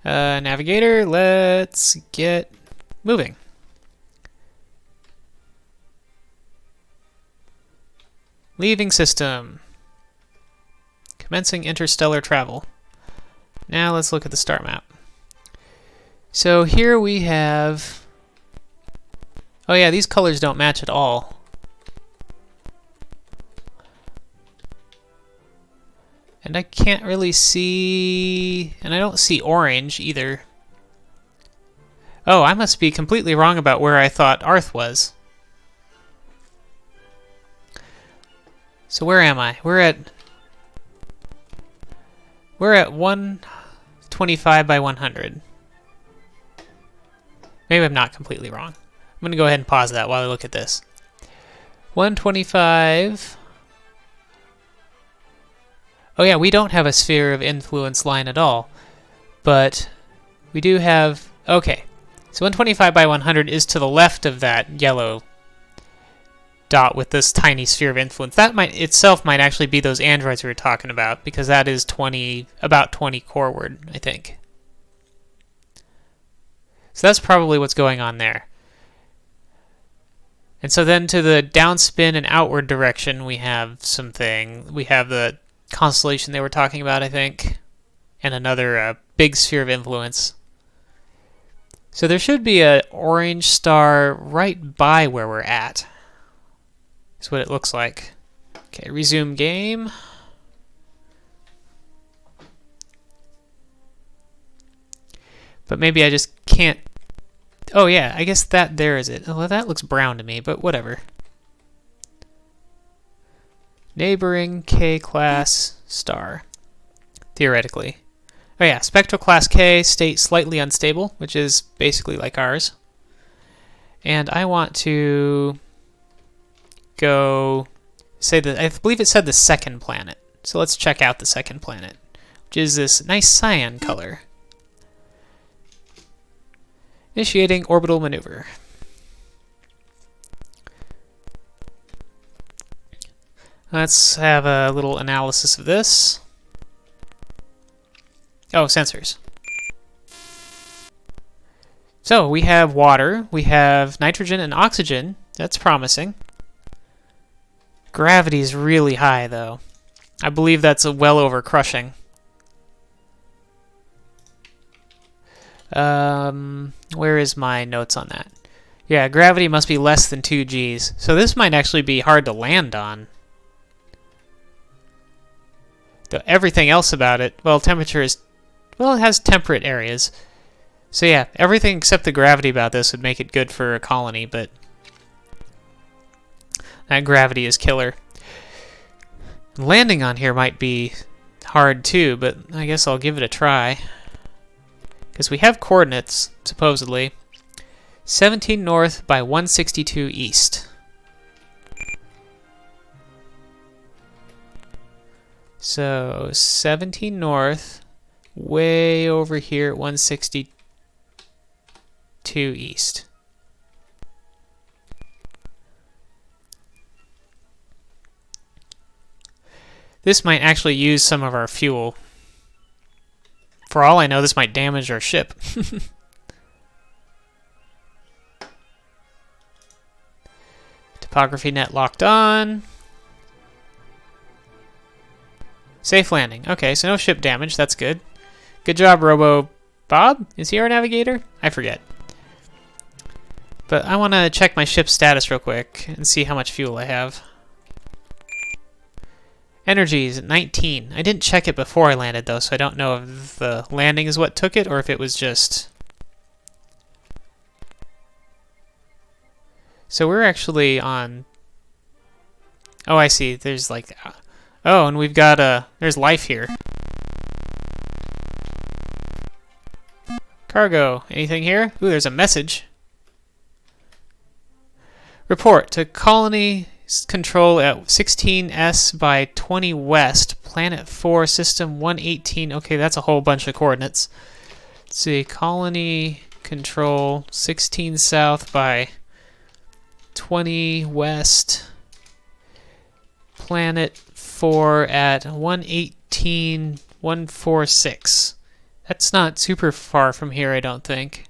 Navigator, let's get moving. Leaving system. Commencing interstellar travel. Now let's look at the star map. So here we have... Oh yeah, these colors don't match at all. And I can't really see... And I don't see orange either. Oh, I must be completely wrong about where I thought Arth was. So where am I? We're at 125 by 100. Maybe I'm not completely wrong. I'm going to go ahead and pause that while I look at this. 125... Oh yeah, we don't have a sphere of influence line at all, but we do have, okay, so 125 by 100 is to the left of that yellow dot with this tiny sphere of influence. That might itself might actually be those androids we were talking about, because that is about 20 coreward, I think. So that's probably what's going on there. And so then to the downspin and outward direction, we have the constellation they were talking about, I think, and another big sphere of influence. So there should be an orange star right by where we're at. Is what it looks like. Okay, resume game. But maybe I just can't... Oh yeah, I guess that there is it. Oh, well, that looks brown to me, but whatever. Neighboring K-class star, theoretically. Oh yeah, spectral class K, state slightly unstable, which is basically like ours. And I want to go say that I believe it said the second planet. So let's check out the second planet, which is this nice cyan color. Initiating orbital maneuver. Let's have a little analysis of this. Oh, sensors. So we have water, we have nitrogen and oxygen. That's promising. Gravity is really high, though. I believe that's well over crushing. Where is my notes on that? Yeah, gravity must be less than 2 Gs. So this might actually be hard to land on. Though everything else about it, well, temperature is, well, it has temperate areas. So yeah, everything except the gravity about this would make it good for a colony, but that gravity is killer. Landing on here might be hard too, but I guess I'll give it a try. Because we have coordinates, supposedly. 17 north by 162 east. So 17 north, way over here at 162 east. This might actually use some of our fuel. For all I know, this might damage our ship. Topography net locked on. Safe landing. Okay, so no ship damage. That's good. Good job, Robo Bob. Is he our navigator? I forget. But I want to check my ship's status real quick and see how much fuel I have. Energy is at 19. I didn't check it before I landed, though, so I don't know if the landing is what took it or if it was just... So we're actually on Oh, I see. There's like... Oh, and we've got there's life here. Cargo. Anything here? Ooh, there's a message. Report to colony control at 16S by 20 West, Planet 4, System 118. Okay, that's a whole bunch of coordinates. Let's see, colony control 16 South by 20 West, Planet 4 at 118, 146. That's not super far from here, I don't think.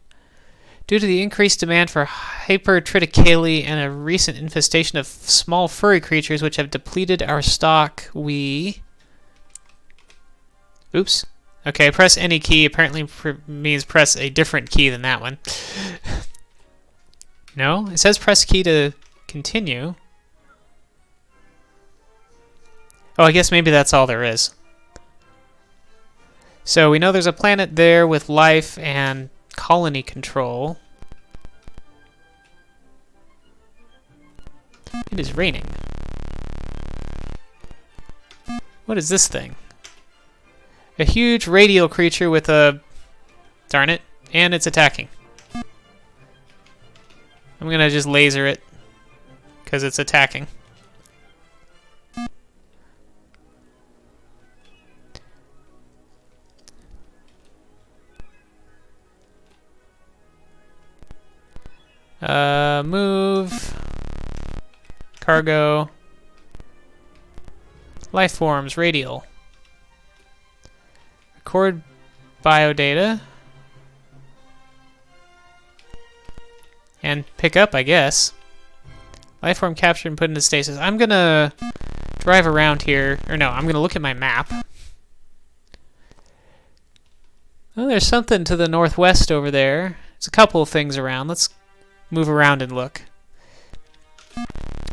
Due to the increased demand for hypertriticale and a recent infestation of small furry creatures which have depleted our stock, we... Oops. Okay, press any key apparently means press a different key than that one. No? It says press key to continue. Oh, I guess maybe that's all there is. So we know there's a planet there with life and colony control. It is raining. What is this thing? A huge radial creature with a... Darn it. And it's attacking. I'm gonna just laser it, because it's attacking. Move. Cargo. Life forms, radial. Record biodata. And pick up, I guess. Lifeform captured and put into stasis. I'm gonna drive around here. Or no, I'm gonna look at my map. Oh, there's something to the northwest over there. There's a couple of things around. Let's move around and look.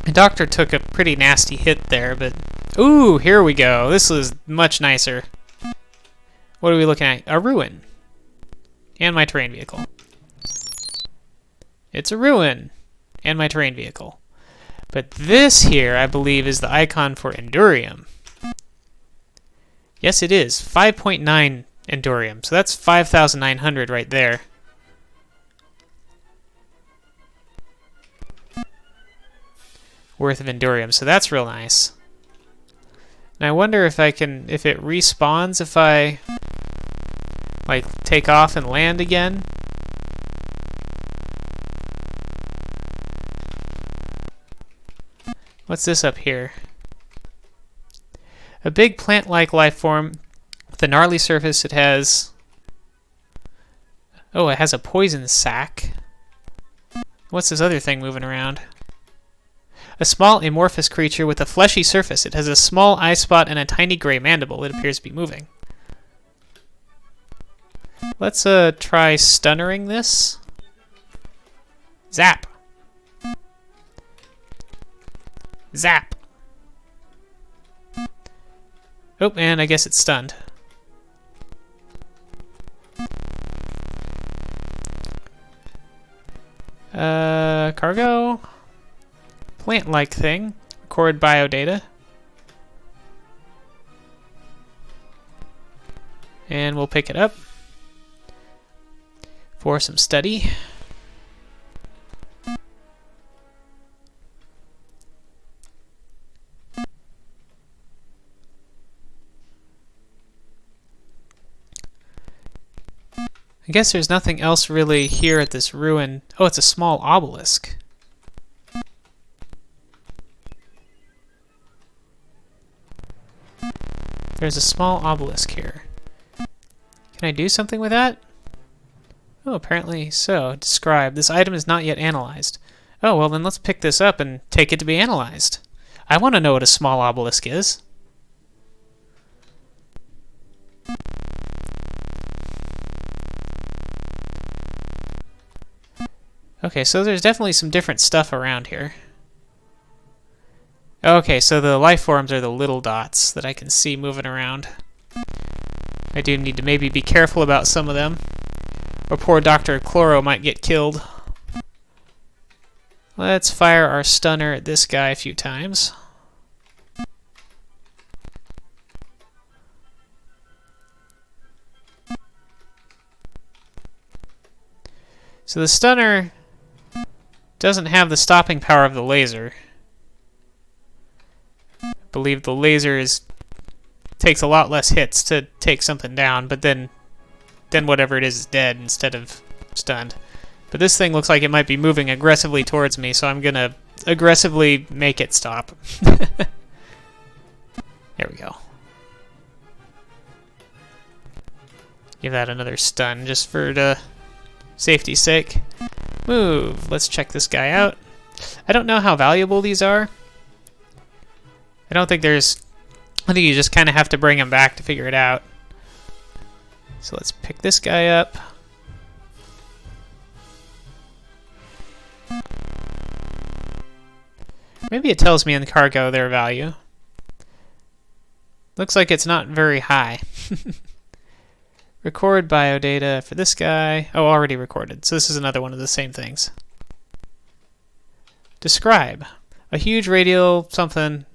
The doctor took a pretty nasty hit there, but... Ooh, here we go. This is much nicer. What are we looking at? A ruin. And my terrain vehicle. It's a ruin. And my terrain vehicle. But this here, I believe, is the icon for Endurium. Yes, it is. 5.9 Endurium. So that's 5,900 right there. Worth of Endurium. So that's real nice. And I wonder if I can, if it respawns if I, like, take off and land again. What's this up here? A big plant-like life form with a gnarly surface. It has... Oh, it has a poison sac. What's this other thing moving around? A small amorphous creature with a fleshy surface. It has a small eye spot and a tiny gray mandible. It appears to be moving. Let's try stunnering this. Zap. Zap. Oh, and I guess it's stunned. Cargo. Plant-like thing. Record biodata. And we'll pick it up for some study. I guess there's nothing else really here at this ruin. Oh, it's a small obelisk. There's a small obelisk here. Can I do something with that? Oh, apparently so. Describe. This item is not yet analyzed. Oh, well then let's pick this up and take it to be analyzed. I want to know what a small obelisk is. Okay, so there's definitely some different stuff around here. Okay, so the life forms are the little dots that I can see moving around. I do need to maybe be careful about some of them, or poor Dr. Chloro might get killed. Let's fire our stunner at this guy a few times. So the stunner doesn't have the stopping power of the laser. I believe the laser takes a lot less hits to take something down, but then whatever it is dead instead of stunned. But this thing looks like it might be moving aggressively towards me, so I'm gonna aggressively make it stop. There we go. Give that another stun just for the safety's sake. Move. Let's check this guy out. I don't know how valuable these are. I think you just kind of have to bring him back to figure it out. So let's pick this guy up. Maybe it tells me in the cargo their value. Looks like it's not very high. Record biodata for this guy. Oh, already recorded. So this is another one of the same things. Describe. A huge radial something.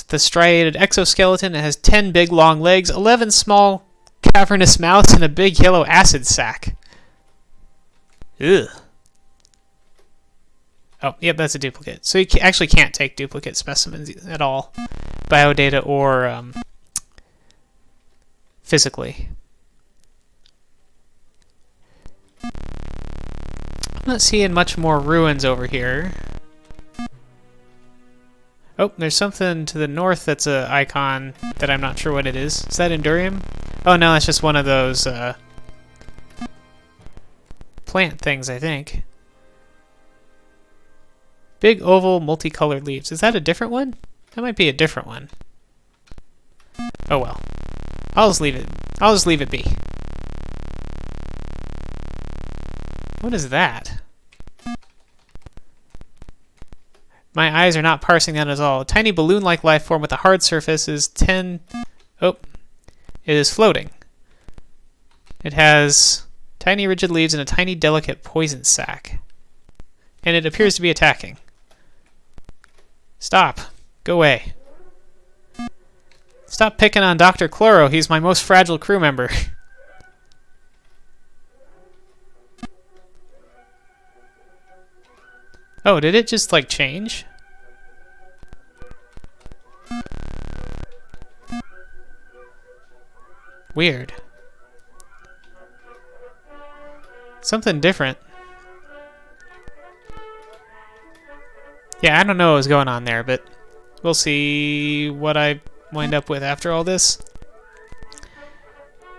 The striated exoskeleton. It has 10 big long legs, 11 small cavernous mouths, and a big yellow acid sac. Ugh. Oh, yep, that's a duplicate. So you actually can't take duplicate specimens at all. Biodata or physically. I'm not seeing much more ruins over here. Oh, there's something to the north that's an icon that I'm not sure what it is. Is that Endurium? Oh no, that's just one of those plant things, I think. Big oval multicolored leaves. Is that a different one? That might be a different one. Oh well. I'll just leave it be. What is that? My eyes are not parsing that at all. A tiny balloon-like life form with a hard surface is 10... Oh. It is floating. It has tiny rigid leaves and a tiny delicate poison sac. And it appears to be attacking. Stop. Go away. Stop picking on Dr. Chloro. He's my most fragile crew member. Oh, did it just, like, change? Weird. Something different. Yeah, I don't know what was going on there, but we'll see what I wind up with after all this.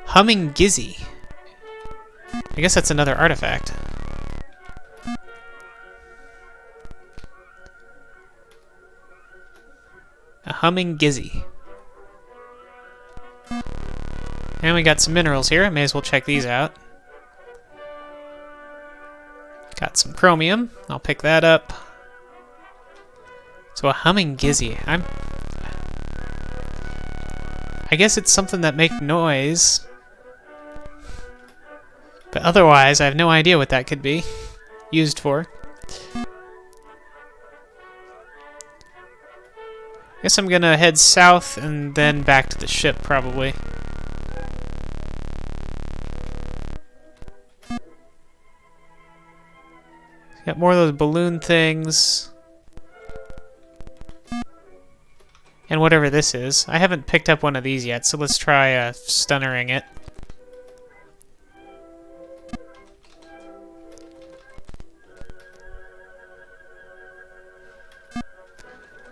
Humming Gizzy. I guess that's another artifact. A humming Gizzy. And we got some minerals here. I may as well check these out. Got some chromium. I'll pick that up. So a humming Gizzy. I guess it's something that makes noise. But otherwise, I have no idea what that could be used for. Guess I'm gonna head south and then back to the ship, probably. Got more of those balloon things. And whatever this is. I haven't picked up one of these yet, so let's try stunnering it.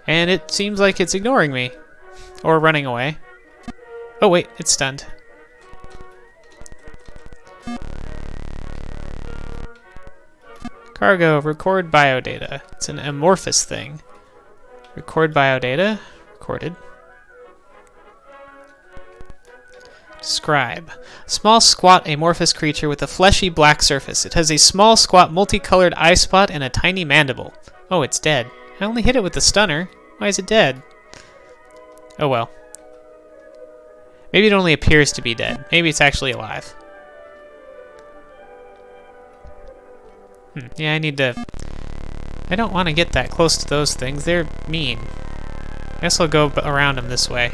And it seems like it's ignoring me. Or running away. Oh wait, it's stunned. Cargo, record biodata. It's an amorphous thing. Record biodata. Recorded. Describe. Small, squat, amorphous creature with a fleshy black surface. It has a small, squat, multicolored eye spot and a tiny mandible. Oh, it's dead. I only hit it with the stunner. Why is it dead? Oh well. Maybe it only appears to be dead. Maybe it's actually alive. Yeah, I don't want to get that close to those things. They're mean. I guess I'll go around them this way.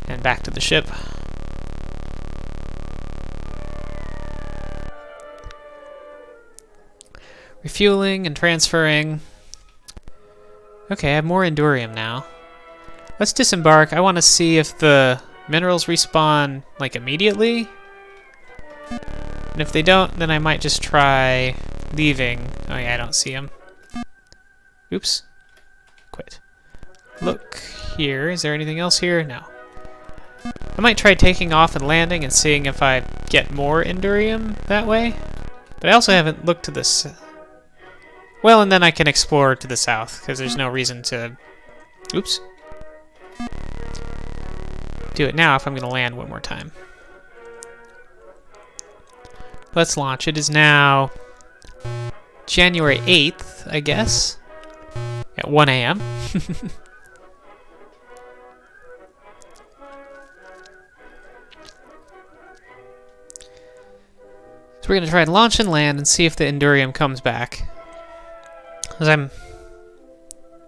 And back to the ship. Refueling and transferring. Okay, I have more Endurium now. Let's disembark. I want to see if the minerals respawn, like, immediately. And if they don't, then I might just try leaving. Oh yeah, I don't see them. Oops. Quit. Look here. Is there anything else here? No. I might try taking off and landing and seeing if I get more Endurium that way. But I also haven't looked to this. Well, and then I can explore to the south, because there's no reason to... Oops. Do it now if I'm going to land one more time. Let's launch. It is now January 8th, I guess, at 1 a.m. So we're going to try and launch and land and see if the Endurium comes back. Because I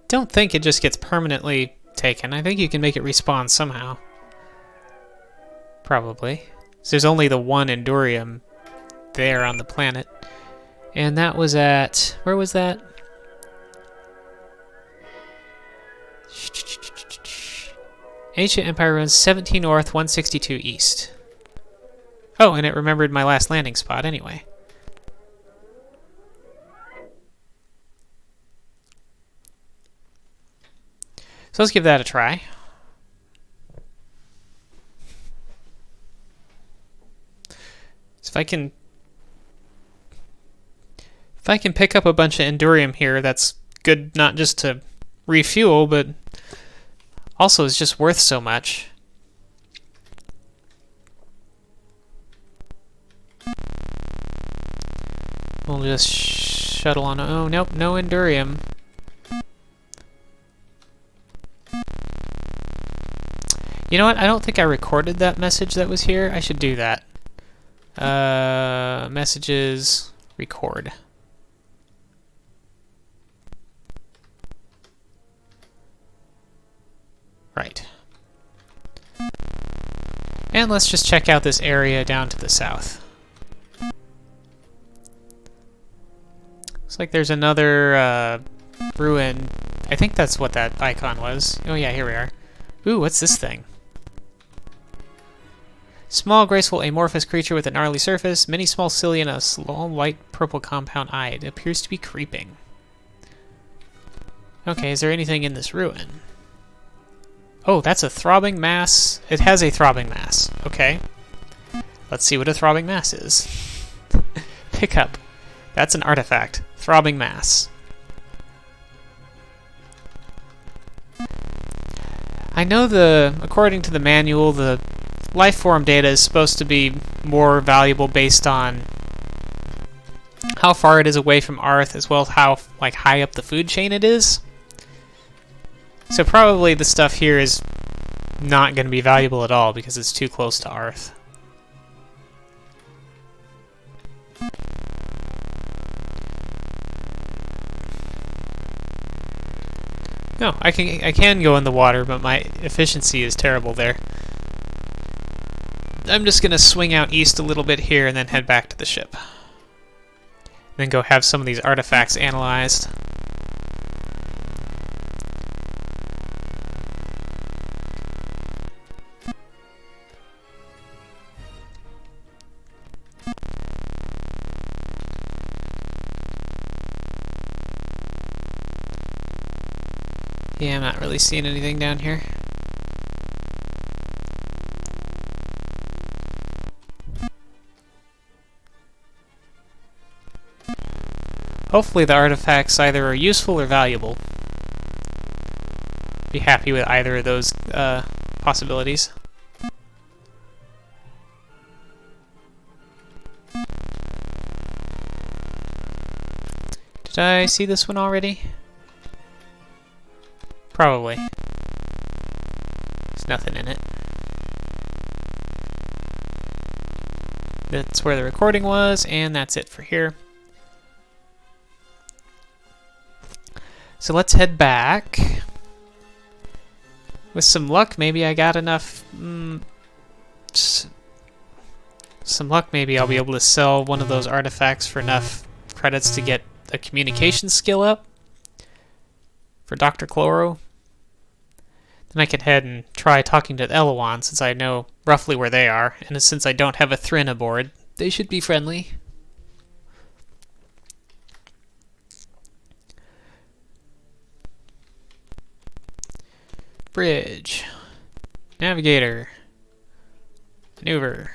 don't think it just gets permanently taken. I think you can make it respawn somehow. Probably. So there's only the one Endurium there on the planet. And that was at... Where was that? Ancient Empire runs 17 north, 162 east. Oh, and it remembered my last landing spot anyway. So let's give that a try. So if I can pick up a bunch of Endurium here, that's good not just to refuel, but also is just worth so much. We'll just shuttle on. Oh, nope, no Endurium. You know what? I don't think I recorded that message that was here. I should do that. Messages, record. Right. And let's just check out this area down to the south. Looks like there's another ruin. I think that's what that icon was. Oh yeah, here we are. Ooh, what's this thing? Small, graceful, amorphous creature with a gnarly surface, many small cilia and a small white purple compound eye. It appears to be creeping. Okay, is there anything in this ruin? Oh, that's a throbbing mass. It has a throbbing mass. Okay. Let's see what a throbbing mass is. Pick up. That's an artifact. Throbbing mass. I know according to the manual, the life form data is supposed to be more valuable based on how far it is away from Earth, as well as how high up the food chain it is. So probably the stuff here is not going to be valuable at all because it's too close to Earth. No, I can go in the water, but my efficiency is terrible there. I'm just going to swing out east a little bit here and then head back to the ship. Then go have some of these artifacts analyzed. Yeah, I'm not really seeing anything down here. Hopefully the artifacts either are useful or valuable. Be happy with either of those possibilities. Did I see this one already? Probably. There's nothing in it. That's where the recording was, and that's it for here. So let's head back. With some luck, maybe I got enough... some luck, maybe I'll be able to sell one of those artifacts for enough credits to get a communication skill up for Dr. Chloro. Then I can head and try talking to the Elowann, since I know roughly where they are, and since I don't have a Thrynn aboard, they should be friendly. Bridge. Navigator. Maneuver.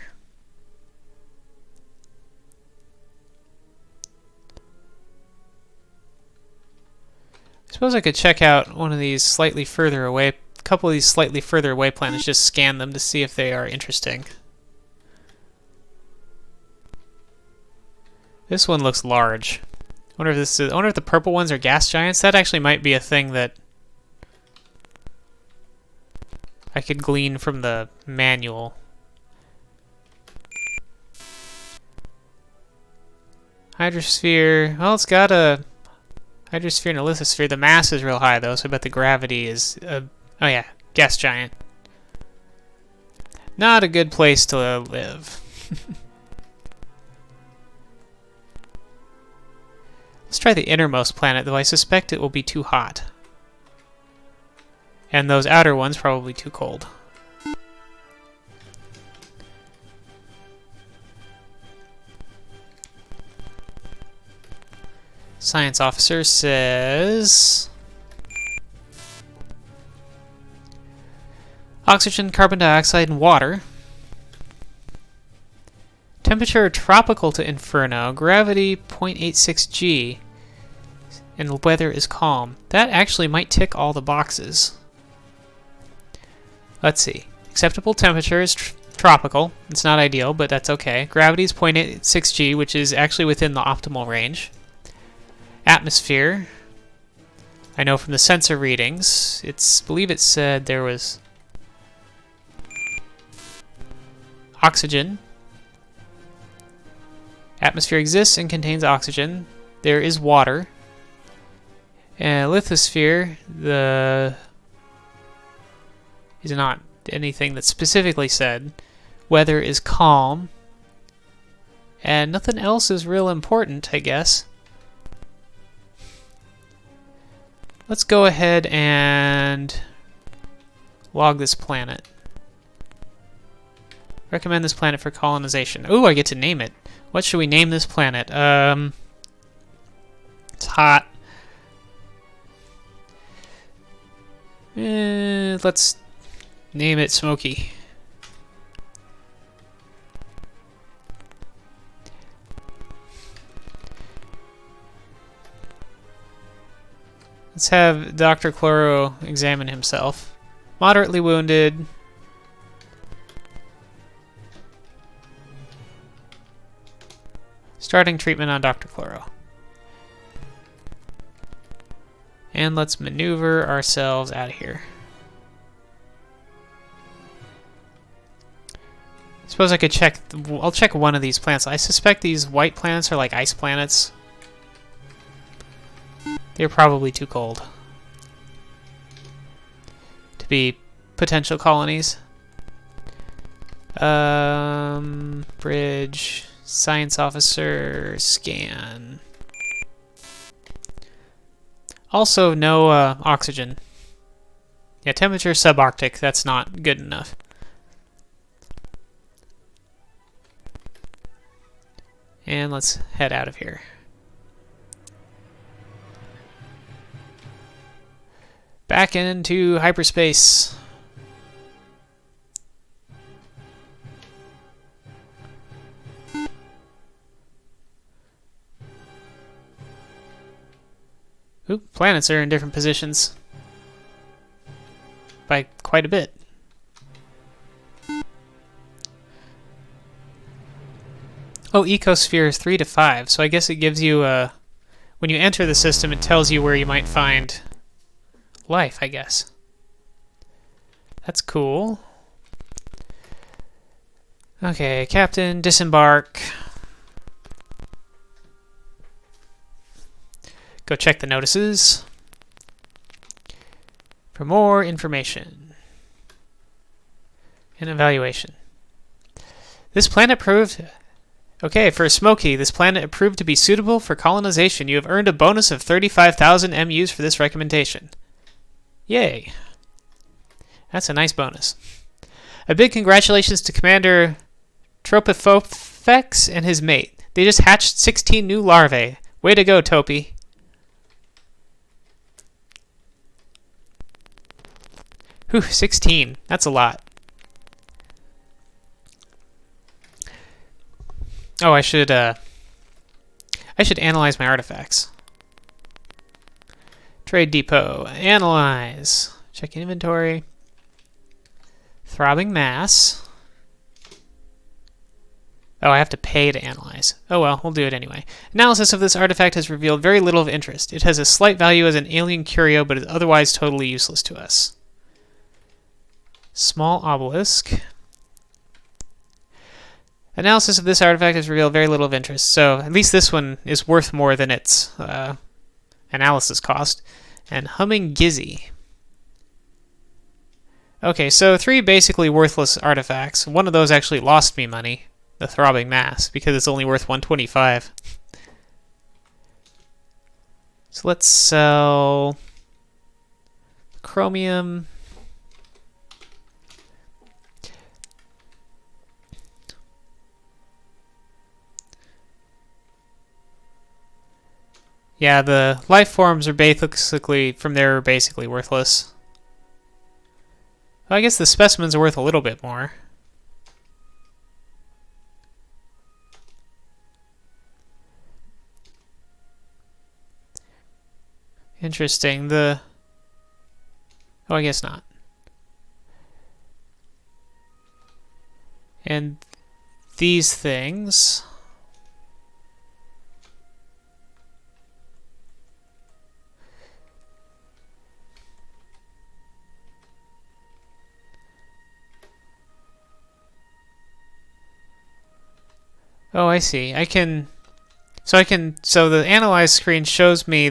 I suppose I could check out one of these slightly further away, a couple of these slightly further away planets, just scan them to see if they are interesting. This one looks large. I wonder if the purple ones are gas giants. That actually might be a thing that I could glean from the manual. Hydrosphere. Well, it's got a hydrosphere and a lithosphere. The mass is real high, though, so I bet the gravity is... oh, yeah. Gas giant. Not a good place to live. Let's try the innermost planet, though I suspect it will be too hot. And those outer ones probably too cold. Science officer says... Oxygen, carbon dioxide, and water. Temperature tropical to Inferno. Gravity 0.86 G. And the weather is calm. That actually might tick all the boxes. Let's see. Acceptable temperature is tropical. It's not ideal, but that's okay. Gravity is 0.86 G, which is actually within the optimal range. Atmosphere. I know from the sensor readings. I believe it said there was oxygen. Atmosphere exists and contains oxygen. There is water. And lithosphere, is not anything that's specifically said. Weather is calm. And nothing else is real important, I guess. Let's go ahead and log this planet. Recommend this planet for colonization. Ooh, I get to name it. What should we name this planet? It's hot. Let's name it Smoky. Let's have Dr. Chloro examine himself. Moderately wounded. Starting treatment on Dr. Chloro. And let's maneuver ourselves out of here. Suppose I could check... I'll check one of these planets. I suspect these white planets are like ice planets. They're probably too cold to be potential colonies. Bridge, science officer, scan. Also, no oxygen. Yeah, temperature subarctic. That's not good enough. And let's head out of here. Back into hyperspace. Ooh, planets are in different positions. By quite a bit. Oh, ecosphere is 3 to 5, so I guess it gives you a... When you enter the system, it tells you where you might find life, I guess. That's cool. Okay, Captain, disembark. Go check the notices for more information and evaluation. This planet proved Okay, for Smokey, this planet proved to be suitable for colonization. You have earned a bonus of 35,000 MUs for this recommendation. Yay. That's a nice bonus. A big congratulations to Commander Tropifofex and his mate. They just hatched 16 new larvae. Way to go, Topi. Whew, 16. That's a lot. Oh, I should analyze my artifacts. Trade depot. Analyze. Check inventory. Throbbing mass. Oh, I have to pay to analyze. Oh well, we'll do it anyway. Analysis of this artifact has revealed very little of interest. It has a slight value as an alien curio, but is otherwise totally useless to us. Small obelisk. Analysis of this artifact has revealed very little of interest, so at least this one is worth more than its analysis cost. And humming gizzy. Okay, so 3 basically worthless artifacts. One of those actually lost me money, the throbbing mass, because it's only worth 125. So let's sell chromium. Yeah, the life forms are basically, from there, basically worthless. Well, I guess the specimens are worth a little bit more. Interesting. Oh, I guess not. And these things. Oh, I see. So the analyze screen shows me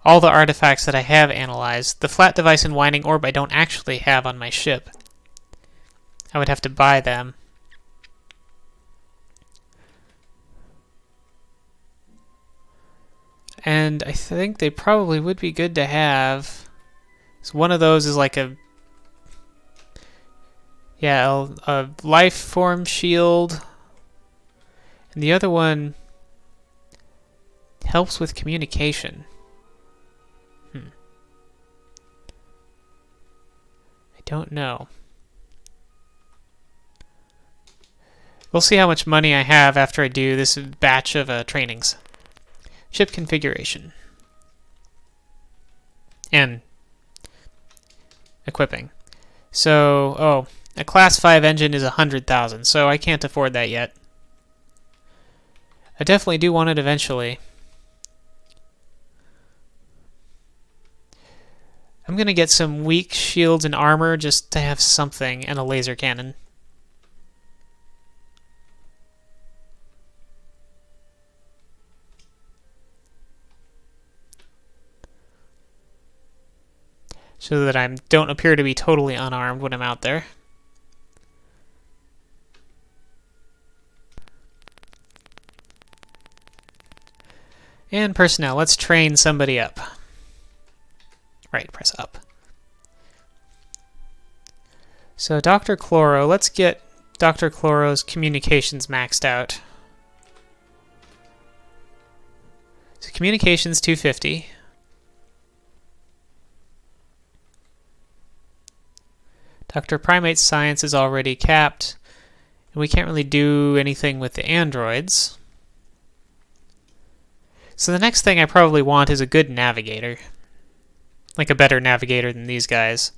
all the artifacts that I have analyzed. The flat device and winding orb I don't actually have on my ship. I would have to buy them. And I think they probably would be good to have. So one of those is like a life form shield. And the other one helps with communication. I don't know. We'll see how much money I have after I do this batch of trainings. Ship configuration. And equipping. So, a class 5 engine is 100,000, so I can't afford that yet. I definitely do want it eventually. I'm gonna get some weak shields and armor just to have something, and a laser cannon. So that I don't appear to be totally unarmed when I'm out there. And personnel, let's train somebody up. Right, press up. So Dr. Chloro, let's get Dr. Chloro's communications maxed out. So communications 250. Dr. Primate's science is already capped, and we can't really do anything with the androids. So the next thing I probably want is a good navigator. Like a better navigator than these guys.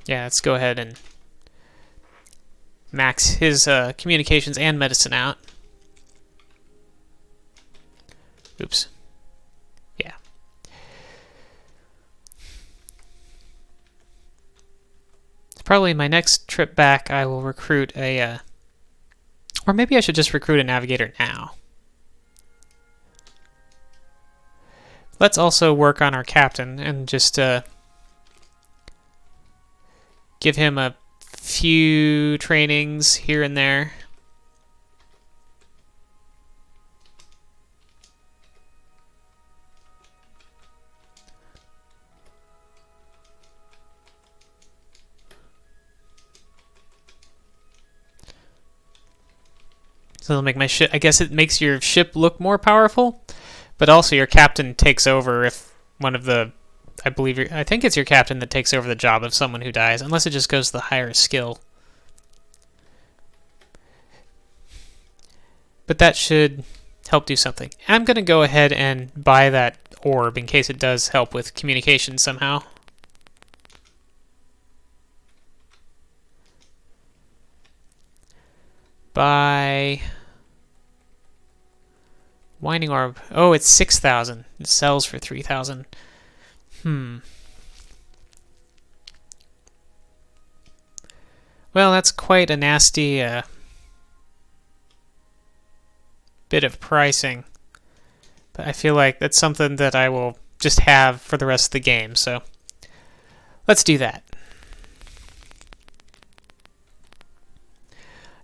Yeah, let's go ahead and max his communications and medicine out. Oops. Yeah. Probably my next trip back I will recruit a... or maybe I should just recruit a navigator now. Let's also work on our captain and just give him a few trainings here and there. So it'll make my ship, I guess it makes your ship look more powerful, but also your captain takes over if one of the, I think it's your captain that takes over the job of someone who dies, unless it just goes to the higher skill. But that should help do something. I'm going to go ahead and buy that orb in case it does help with communication somehow. Buy winding orb. Oh, it's 6,000. It sells for 3,000. Well, that's quite a nasty bit of pricing. But I feel like that's something that I will just have for the rest of the game. So let's do that.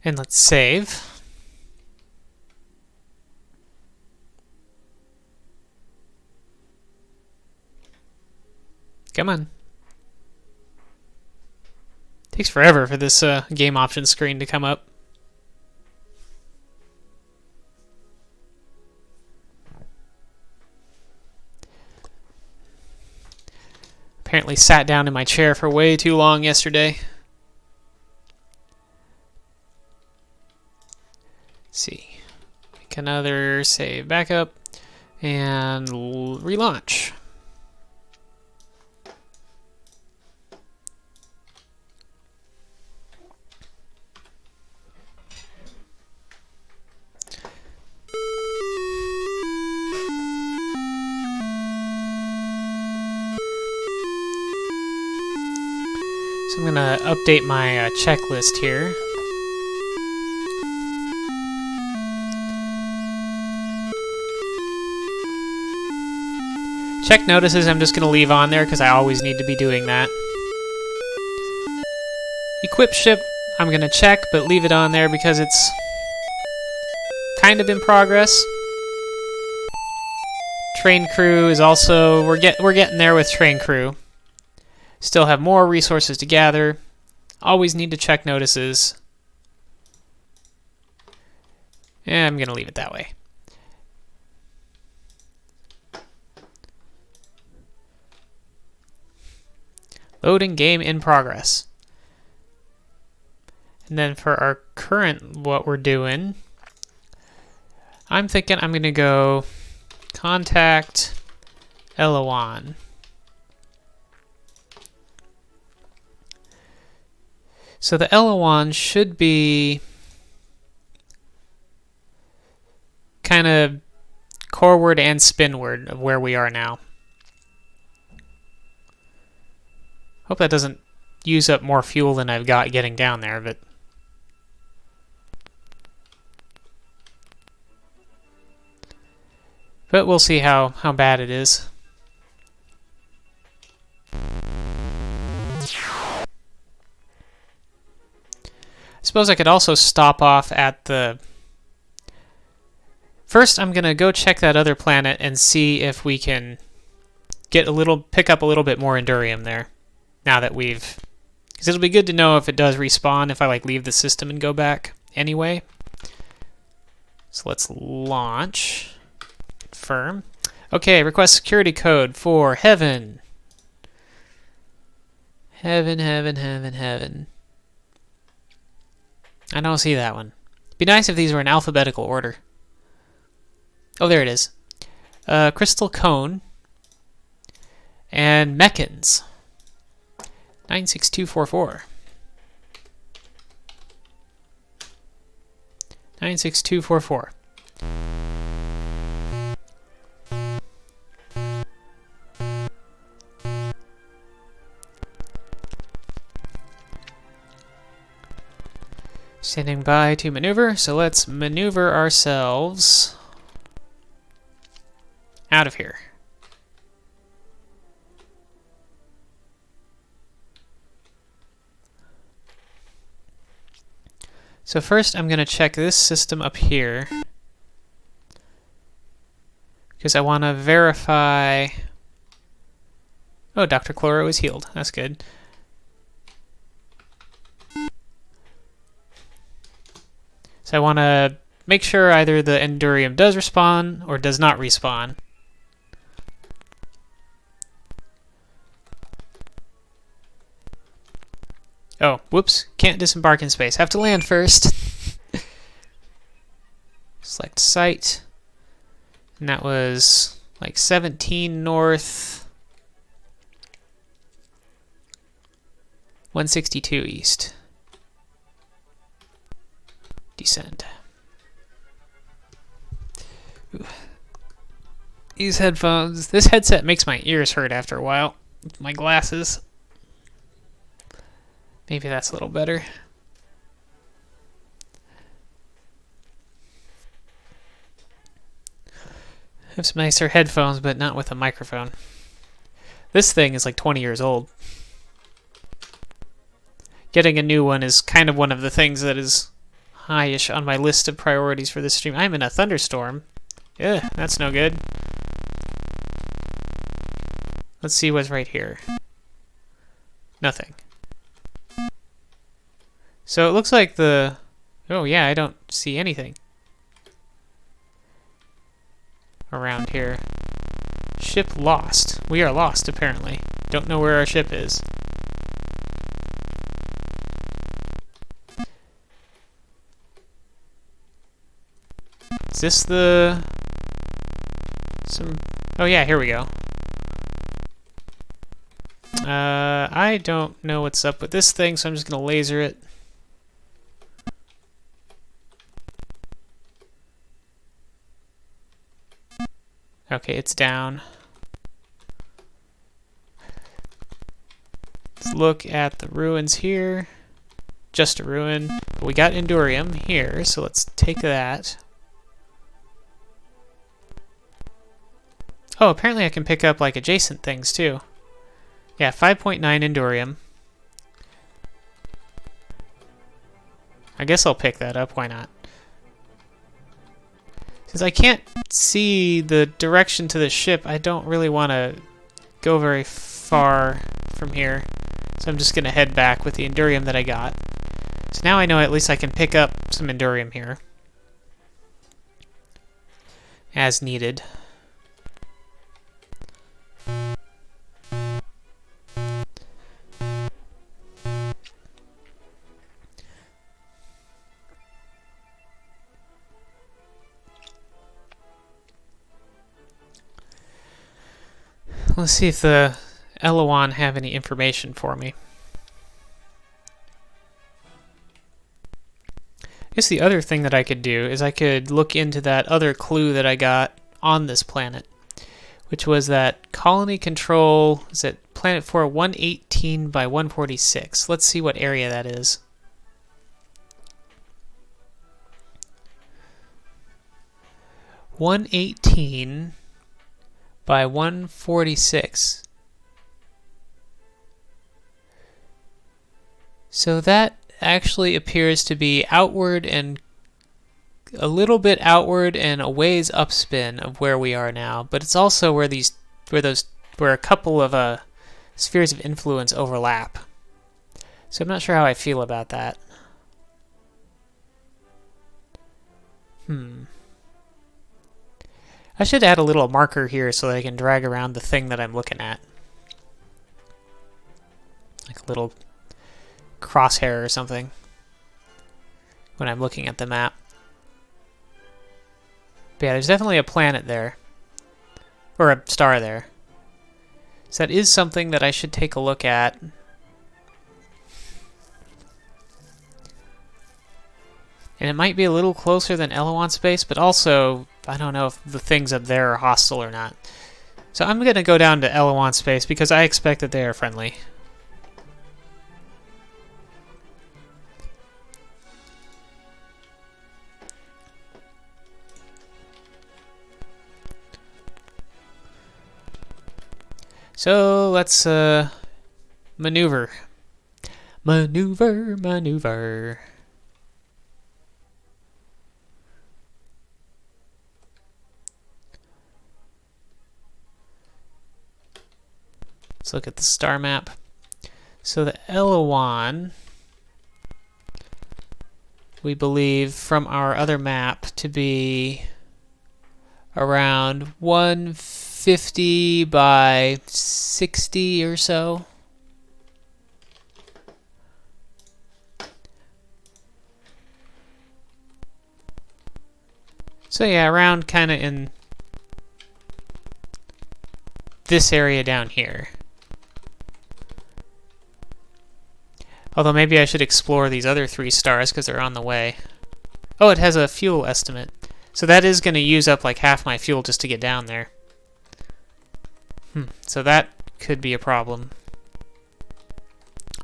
And let's save. Come on. Takes forever for this game options screen to come up. Apparently sat down in my chair for way too long yesterday. Let's see. Make another save backup and relaunch. So I'm going to update my checklist here. Check notices I'm just going to leave on there because I always need to be doing that. Equip ship I'm going to check but leave it on there because it's kind of in progress. Train crew is also, we're getting there with train crew. Still have more resources to gather. Always need to check notices. Yeah, I'm going to leave it that way. Loading game in progress. And then for our current, what we're doing, I'm thinking I'm going to go contact Elowann. So the Elowann should be kind of coreward and spinward of where we are now. Hope that doesn't use up more fuel than I've got getting down there, but we'll see how bad it is. I suppose I could also stop off at the... First, I'm going to go check that other planet and see if we can pick up a little bit more Endurium there. Now that we've... Because it'll be good to know if it does respawn if I leave the system and go back anyway. So let's launch. Confirm. Okay, request security code for heaven. Heaven. I don't see that one. Be nice if these were in alphabetical order. Oh, there it is. Crystal Cone. And Mechans. 96244. 96244. Standing by to maneuver, so let's maneuver ourselves out of here. So first I'm going to check this system up here, because I want to verify... Oh, Dr. Chloro is healed. That's good. So I want to make sure either the Endurium does respawn or does not respawn. Oh, whoops. Can't disembark in space. Have to land first. Select site. And that was like 17 north, 162 east. Descend. Ooh. These headphones, this headset makes my ears hurt after a while with my glasses. Maybe that's a little better. I have some nicer headphones, but not with a microphone. This thing is like 20 years old. Getting a new one is kind of one of the things that is high-ish on my list of priorities for this stream. I'm in a thunderstorm. Ugh, that's no good. Let's see what's right here. Nothing. So it looks like the... Oh yeah, I don't see anything around here. Ship lost. We are lost, apparently. Don't know where our ship is. Is this the... Oh yeah, here we go. I don't know what's up with this thing, so I'm just gonna laser it. Okay, it's down. Let's look at the ruins here. Just a ruin. But we got Endurium here, so let's take that. Oh, apparently I can pick up like adjacent things too. Yeah, 5.9 Endurium. I guess I'll pick that up, why not? Since I can't see the direction to the ship, I don't really want to go very far from here. So I'm just going to head back with the Endurium that I got. So now I know at least I can pick up some Endurium here. As needed. Let's see if the Elowann have any information for me. I guess the other thing that I could do is I could look into that other clue that I got on this planet, which was that colony control is at planet 4 118 by 146. Let's see what area that is. (118) by 146. So that actually appears to be outward and a little bit outward and a ways upspin of where we are now, but it's also where a couple of spheres of influence overlap. So I'm not sure how I feel about that. I should add a little marker here so that I can drag around the thing that I'm looking at. Like a little crosshair or something when I'm looking at the map. But yeah, there's definitely a planet there. Or a star there. So that is something that I should take a look at. And it might be a little closer than Elowann space, but also, I don't know if the things up there are hostile or not. So I'm going to go down to Elowann space because I expect that they are friendly. So let's maneuver. Maneuver, maneuver. Let's look at the star map. So the Elowann, we believe from our other map to be around 150 by 60 or so. So yeah, around kind of in this area down here. Although maybe I should explore these other 3 stars because they're on the way. Oh, it has a fuel estimate. So that is going to use up like half my fuel just to get down there. So that could be a problem.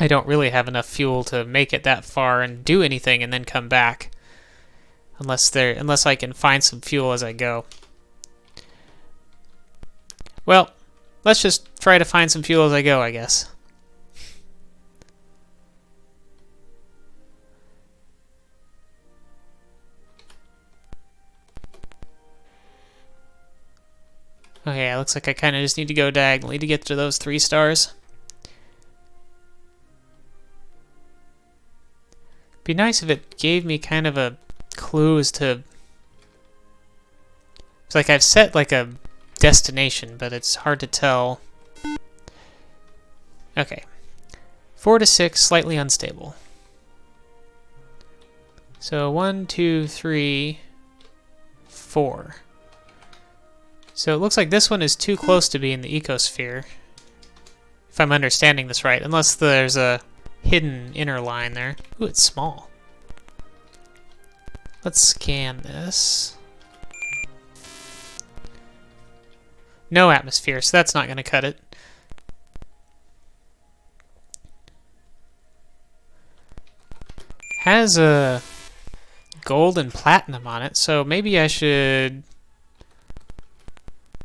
I don't really have enough fuel to make it that far and do anything and then come back. Unless I can find some fuel as I go. Well, let's just try to find some fuel as I go, I guess. Okay, it looks like I kind of just need to go diagonally to get to those 3 stars. Be nice if it gave me kind of a clue as to... It's like I've set like a destination, but it's hard to tell. Okay. 4 to 6, slightly unstable. So 1, 2, 3, 4. So it looks like this one is too close to be in the ecosphere, if I'm understanding this right, unless there's a hidden inner line there. Ooh, it's small. Let's scan this. No atmosphere, so that's not going to cut it. Has a gold and platinum on it, so maybe I should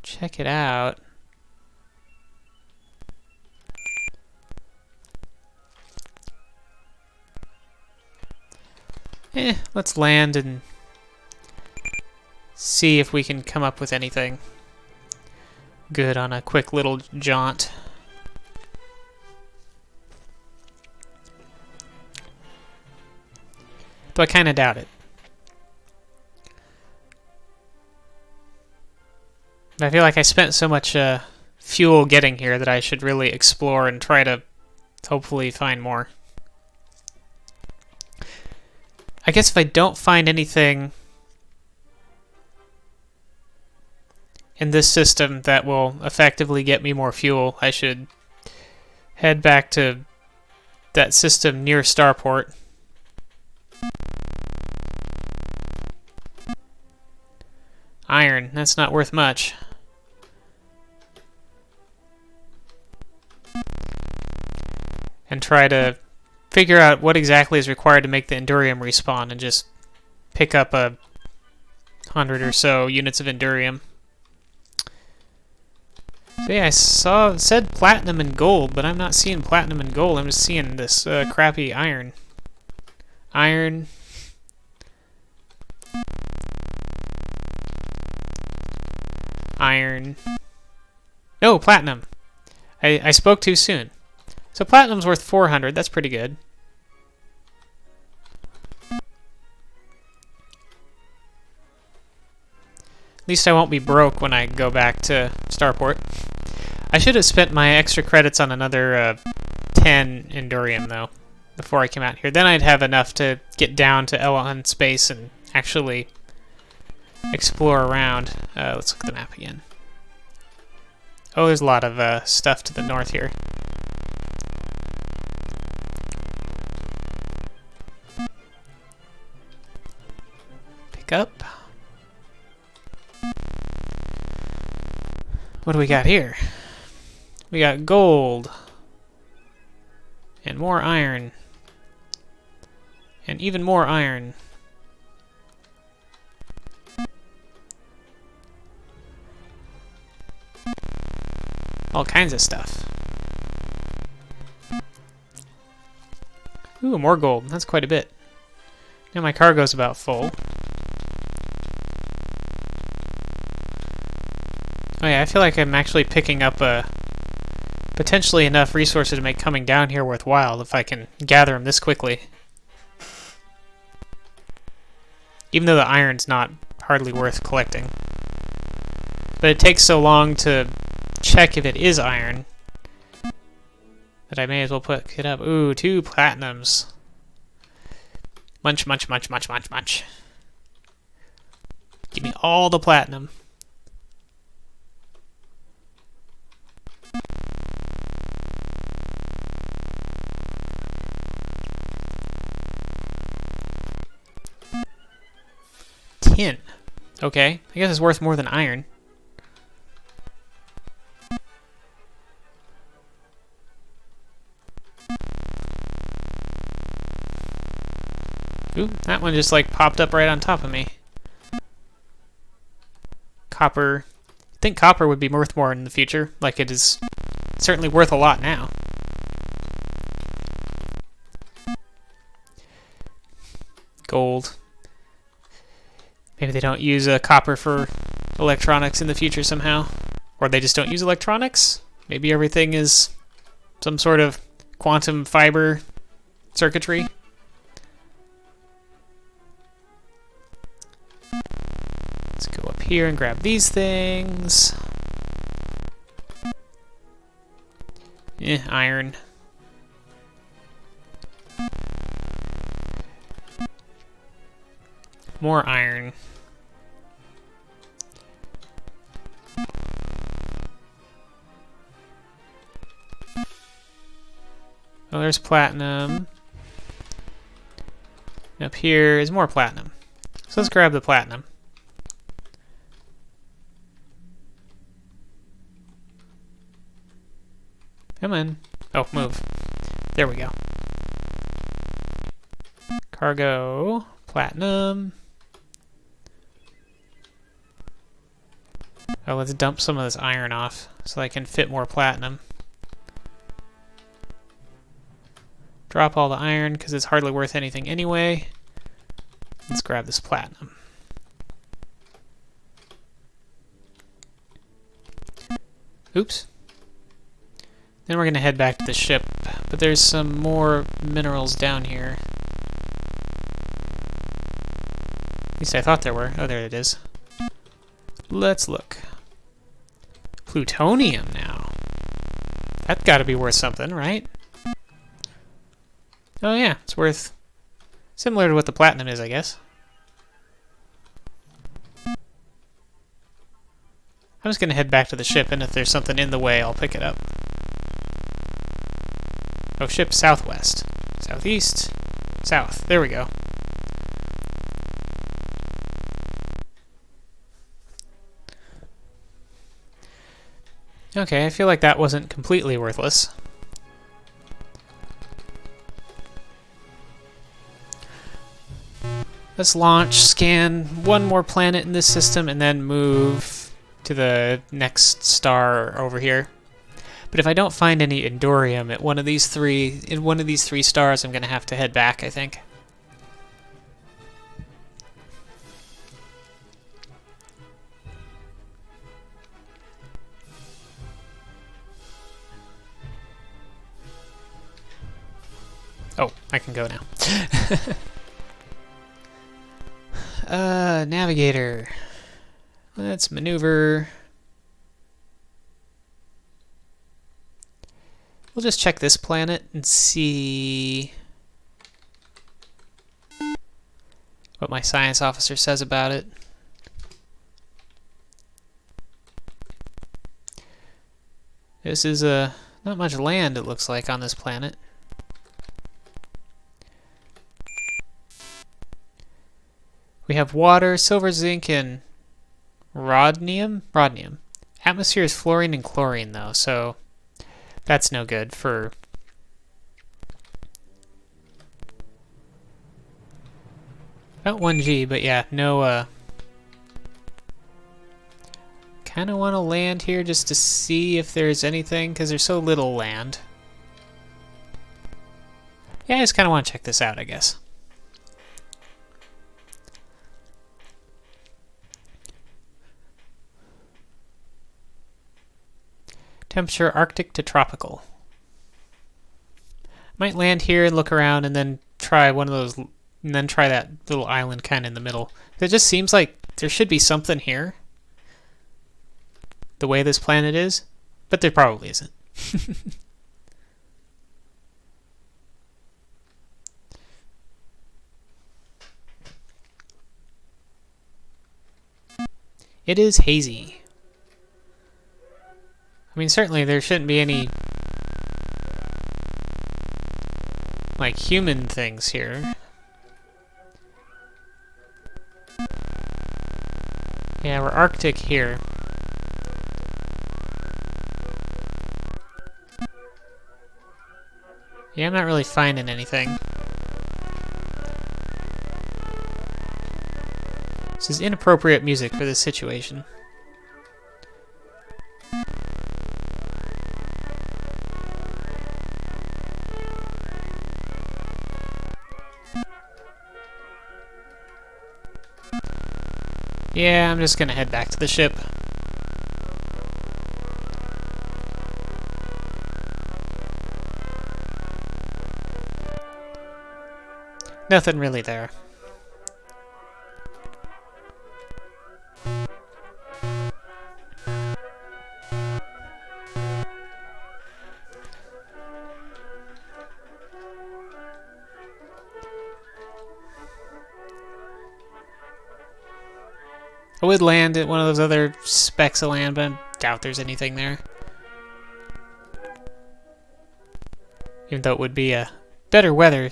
check it out. Let's land and see if we can come up with anything good on a quick little jaunt. Though I kind of doubt it. I feel like I spent so much fuel getting here that I should really explore and try to hopefully find more. I guess if I don't find anything in this system that will effectively get me more fuel, I should head back to that system near Starport. Iron, that's not worth much. And try to figure out what exactly is required to make the Endurium respawn and just pick up 100 or so units of Endurium. So yeah, I said platinum and gold, but I'm not seeing platinum and gold. I'm just seeing this crappy iron. Iron. Iron. No, platinum. I spoke too soon. So platinum's worth 400. That's pretty good. At least I won't be broke when I go back to Starport. I should have spent my extra credits on another 10 Endurium, though, before I came out here. Then I'd have enough to get down to Elowann space and actually explore around. Let's look at the map again. Oh, there's a lot of stuff to the north here. Pick up. What do we got here? We got gold. And more iron. And even more iron. All kinds of stuff. Ooh, more gold. That's quite a bit. Now my cargo's about full. Oh yeah, I feel like I'm actually picking up potentially enough resources to make coming down here worthwhile if I can gather them this quickly. Even though the iron's not hardly worth collecting. But it takes so long to check if it is iron that I may as well pick it up. Ooh, 2 platinums. Munch, munch, munch, munch, munch, munch. Give me all the platinum. Tin. Okay, I guess it's worth more than iron. Ooh, that one just like popped up right on top of me. Copper. I think copper would be worth more in the future, like it is certainly worth a lot now. Gold. Maybe they don't use copper for electronics in the future somehow. Or they just don't use electronics? Maybe everything is some sort of quantum fiber circuitry? Let's go up here and grab these things. Iron. More iron. Oh, there's platinum. And up here is more platinum. So let's grab the platinum. Come on. Oh, move. There we go. Cargo. Platinum. Oh, let's dump some of this iron off so I can fit more platinum. Drop all the iron because it's hardly worth anything anyway. Let's grab this platinum. Oops. Then we're going to head back to the ship, but there's some more minerals down here. At least I thought there were. Oh, there it is. Let's look. Plutonium now. That's got to be worth something, right? Oh yeah, it's worth similar to what the platinum is, I guess. I'm just going to head back to the ship, and if there's something in the way, I'll pick it up. Oh, ship southwest. Southeast. South. There we go. Okay, I feel like that wasn't completely worthless. Let's launch, scan one more planet in this system, and then move to the next star over here. But if I don't find any Endorium at one of these three, in one of these 3 stars, I'm going to have to head back, I think. Oh, I can go now. Navigator. Let's maneuver. We'll just check this planet and see what my science officer says about it. This is not much land, it looks like, on this planet. We have water, silver, zinc, and rhodnium? Rhodnium. Atmosphere is fluorine and chlorine, though, so that's no good for... About 1G, but yeah, no, kind of want to land here just to see if there's anything, because there's so little land. Yeah, I just kind of want to check this out, I guess. Temperature Arctic to tropical. Might land here and look around and then try one of those, and then try that little island kind of in the middle. It just seems like there should be something here, the way this planet is, but there probably isn't. It is hazy. I mean, certainly there shouldn't be any like human things here. Yeah, we're Arctic here. Yeah, I'm not really finding anything. This is inappropriate music for this situation. Yeah, I'm just gonna head back to the ship. Nothing really there. I would land at one of those other specks of land, but I doubt there's anything there. Even though it would be a better weather,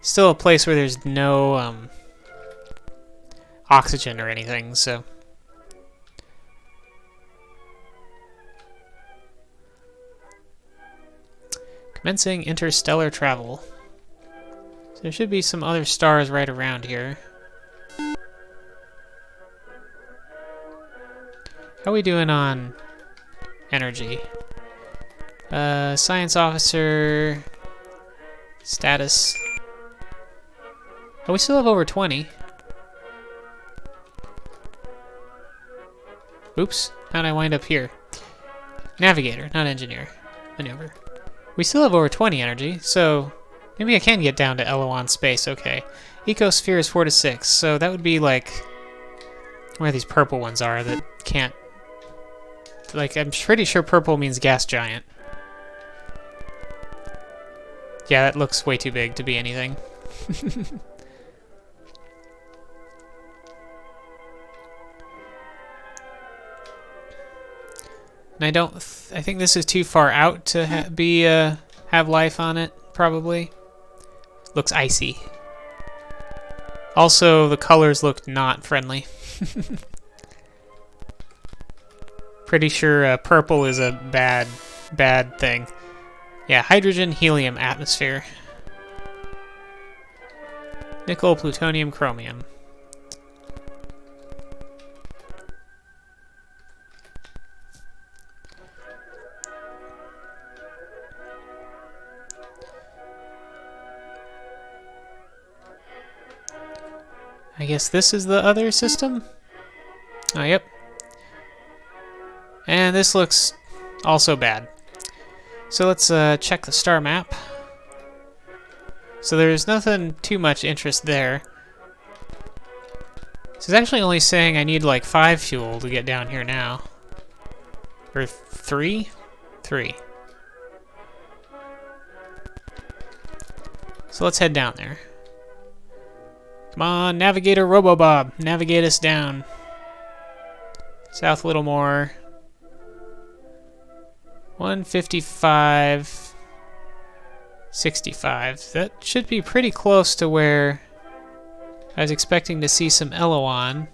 still a place where there's no oxygen or anything, so. Commencing interstellar travel. So there should be some other stars right around here. How are we doing on energy? Science officer status. Oh, we still have over 20. Oops, how'd I wind up here? Navigator, not engineer. Maneuver. We still have over 20 energy, so maybe I can get down to Elowann space, okay. Ecosphere is 4 to 6, so that would be like where these purple ones are that can't. Like, I'm pretty sure purple means gas giant. Yeah, that looks way too big to be anything. And I think this is too far out to have life on it, probably. Looks icy. Also, the colors look not friendly. Pretty sure purple is a bad thing. Yeah, hydrogen, helium, atmosphere. Nickel, plutonium, chromium. I guess this is the other system? Oh, yep. And this looks also bad. So let's check the star map. So there's nothing too much interest there. This is actually only saying I need like 5 fuel to get down here now. Or 3? 3. So let's head down there. Come on, Navigator Robobob, navigate us down. South a little more. 155, 65. That should be pretty close to where I was expecting to see some Elowann.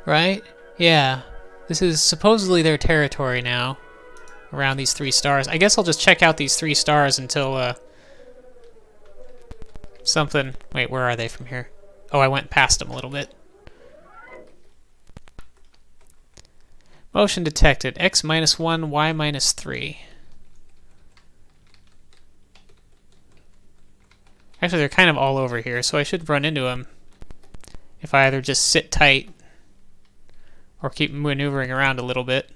Right? Yeah. This is supposedly their territory now. Around these 3 stars. I guess I'll just check out these 3 stars until something. Wait, where are they from here? Oh, I went past them a little bit. Motion detected. X minus 1, Y minus 3. Actually, they're kind of all over here, so I should run into them if I either just sit tight or keep maneuvering around a little bit.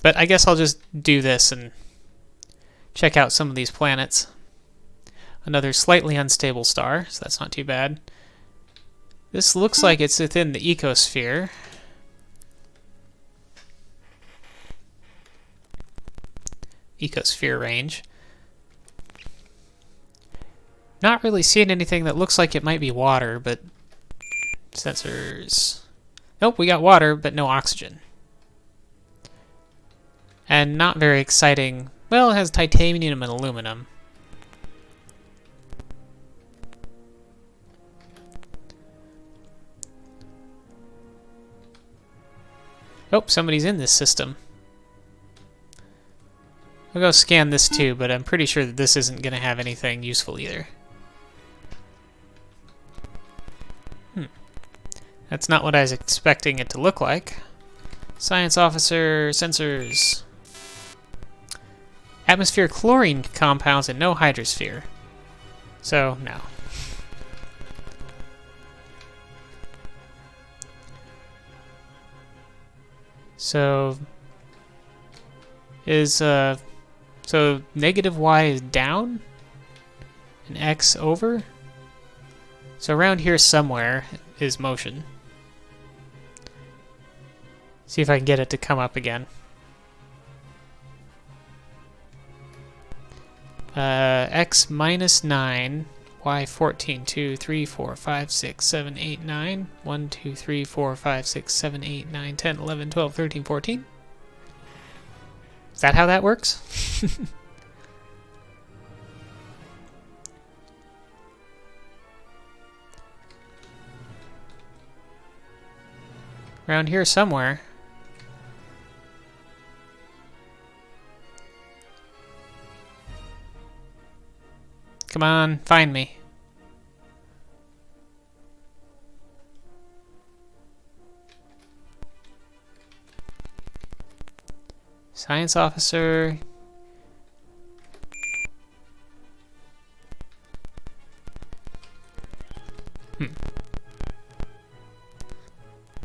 But I guess I'll just do this and check out some of these planets. Another slightly unstable star, so that's not too bad. This looks like it's within the ecosphere. Ecosphere range. Not really seeing anything that looks like it might be water, but sensors. Nope, we got water, but no oxygen. And not very exciting. Well, it has titanium and aluminum. Oh, somebody's in this system. I'll go scan this too, but I'm pretty sure that this isn't going to have anything useful either. That's not what I was expecting it to look like. Science officer, sensors. Atmosphere chlorine compounds and no hydrosphere. So, no. So, so negative y is down and x over. So around here somewhere is motion. See if I can get it to come up again. X minus 9, y 14, 2, 3, 4, 5, 6, 7, 8, 9, 1, 2, 3, 4, 5, 6, 7, 8, 9, 10, 11, 12, 13, 14. Is that how that works? Around here somewhere. Come on, find me. Science officer.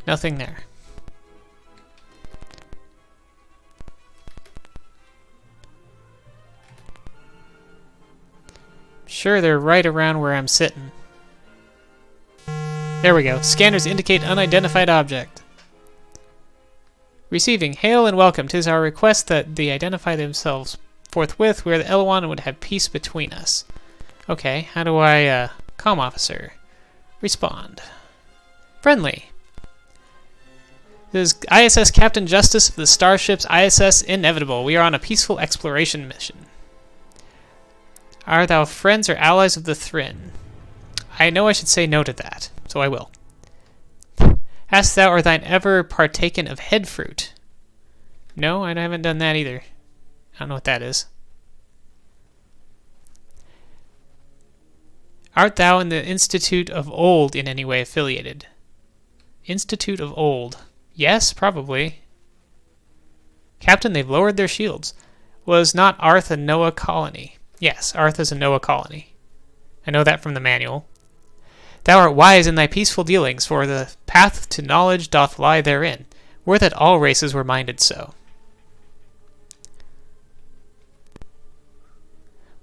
Nothing there. Sure, they're right around where I'm sitting. There we go. Scanners indicate unidentified object. Receiving. Hail and welcome. 'Tis our request that they identify themselves forthwith, where the Elowann would have peace between us. Okay, how do I, comm officer. Respond. Friendly. This is ISS Captain Justice of the starships ISS Inevitable. We are on a peaceful exploration mission. Are thou friends or allies of the Thrynn? I know I should say no to that, so I will. Hast thou or thine ever partaken of head fruit? No, I haven't done that either. I don't know what that is. Art thou in the Institute of Old in any way affiliated? Institute of Old. Yes, probably. Captain, they've lowered their shields. Was not Arth a Noah colony? Yes, Arth is a Noah colony. I know that from the manual. Thou art wise in thy peaceful dealings, for the path to knowledge doth lie therein. Were that all races were minded so.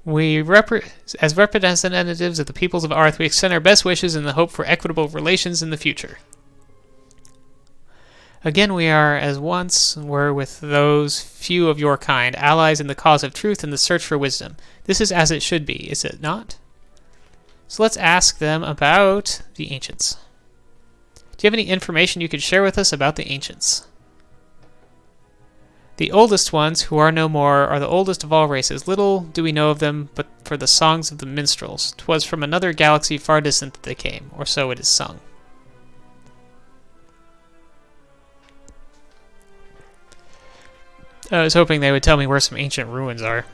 As representatives of the peoples of Arth, we extend our best wishes in the hope for equitable relations in the future. Again, we are, as once were with those few of your kind, allies in the cause of truth and the search for wisdom. This is as it should be, is it not? So let's ask them about the ancients. Do you have any information you could share with us about the ancients? The oldest ones, who are no more, are the oldest of all races. Little do we know of them, but for the songs of the minstrels. 'Twas from another galaxy far distant that they came, or so it is sung. I was hoping they would tell me where some ancient ruins are.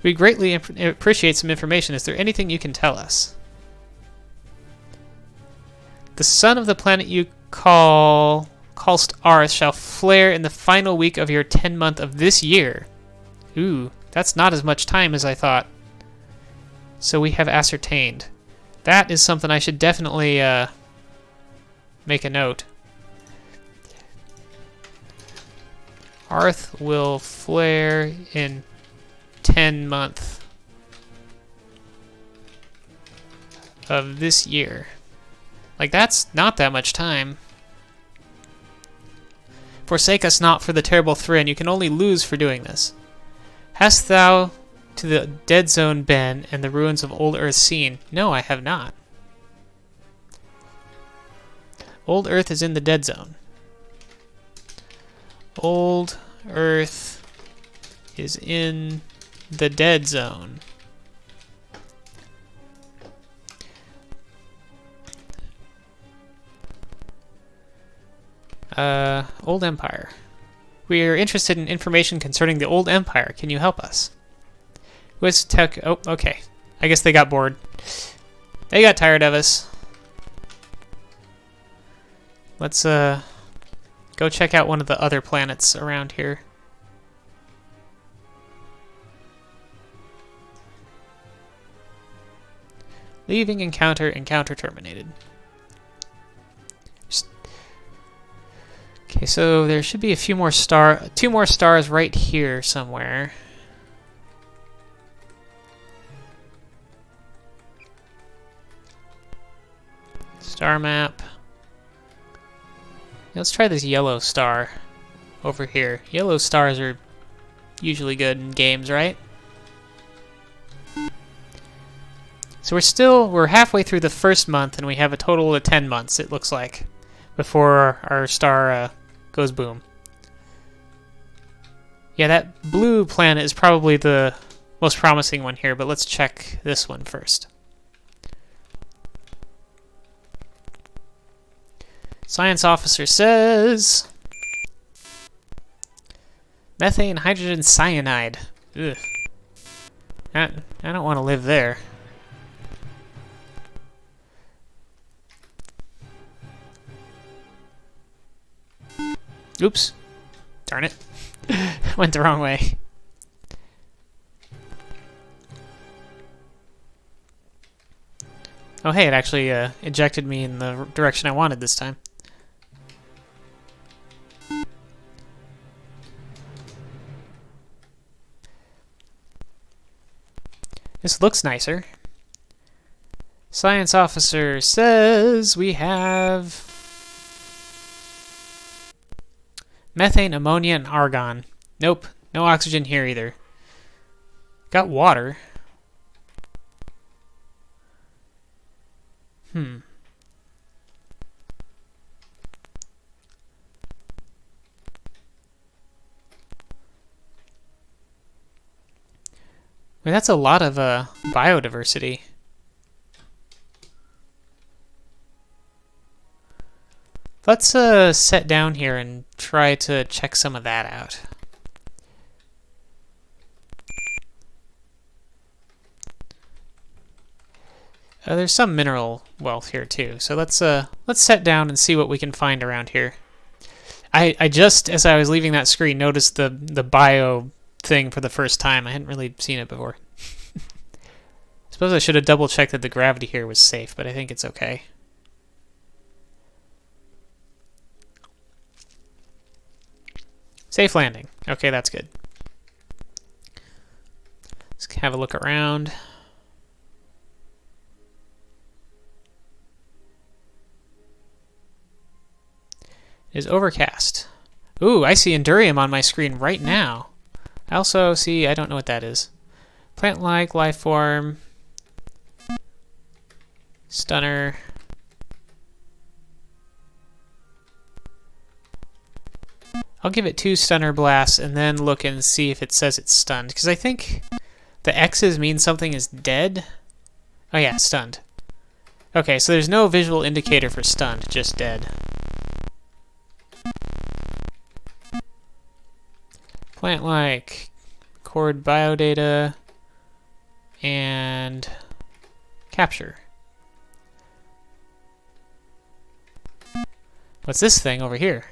We greatly appreciate some information. Is there anything you can tell us? The sun of the planet you callst Arth shall flare in the final week of your 10th month of this year. Ooh, that's not as much time as I thought. So we have ascertained. That is something I should definitely make a note. Hearth will flare in 10 months of this year. Like, that's not that much time. Forsake us not for the terrible Thrynn. You can only lose for doing this. Hast thou to the dead zone been and the ruins of old Earth seen? No, I have not. Old Earth is in the dead zone. Old Earth is in the dead zone. Old Empire. We are interested in information concerning the Old Empire. Can you help us? Who's tech? Oh, okay. I guess they got bored. They got tired of us. Let's go check out one of the other planets around here. Leaving encounter. Encounter terminated. Okay, so there should be a few more two more stars right here somewhere. Star map. Let's try this yellow star over here. Yellow stars are usually good in games, right? So we're halfway through the first month, and we have a total of 10 months, it looks like, before our star goes boom. Yeah, that blue planet is probably the most promising one here, but let's check this one first. Science officer says methane, hydrogen, cyanide. Ugh. I don't want to live there. Oops. Darn it. Went the wrong way. Oh hey, it actually ejected me in the direction I wanted this time. This looks nicer. Science officer says we have methane, ammonia, and argon. Nope, no oxygen here either. Got water. Wait, that's a lot of biodiversity. Let's sit down here and try to check some of that out. There's some mineral wealth here too, so let's sit down and see what we can find around here. I just, as I was leaving that screen, noticed the bio thing for the first time. I hadn't really seen it before. Suppose I should have double checked that the gravity here was safe, but I think it's okay. Safe landing. Okay, that's good. Let's have a look around. It is overcast. Ooh, I see Endurium on my screen right now. I also see, I don't know what that is. Plant-like, life form, stunner. I'll give it 2 stunner blasts and then look and see if it says it's stunned. Because I think the X's mean something is dead. Oh yeah, stunned. Okay, so there's no visual indicator for stunned, just dead. Plant-like, record biodata, and capture. What's this thing over here?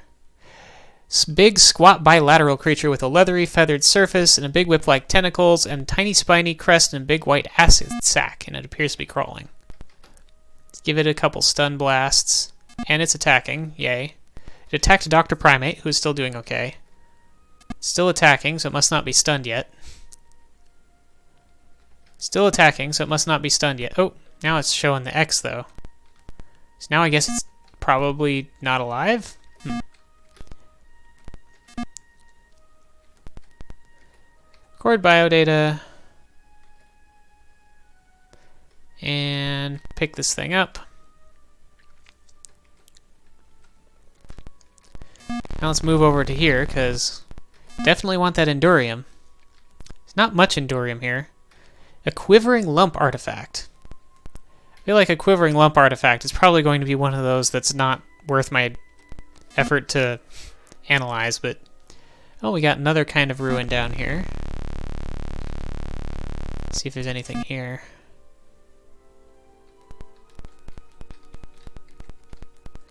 Big, squat, bilateral creature with a leathery, feathered surface and a big whip-like tentacles and tiny spiny crest and a big white acid sac, and it appears to be crawling. Let's give it a couple stun blasts. And it's attacking. Yay. It attacked Dr. Primate, who's still doing okay. Still attacking, so it must not be stunned yet. Still attacking, so it must not be stunned yet. Oh, now it's showing the X, though. So now I guess it's probably not alive? Record biodata. And pick this thing up. Now let's move over to here, because definitely want that Endurium. There's not much Endurium here. A Quivering Lump Artifact. I feel like a Quivering Lump Artifact is probably going to be one of those that's not worth my effort to analyze, but... Oh, we got another kind of ruin down here. Let's see if there's anything here.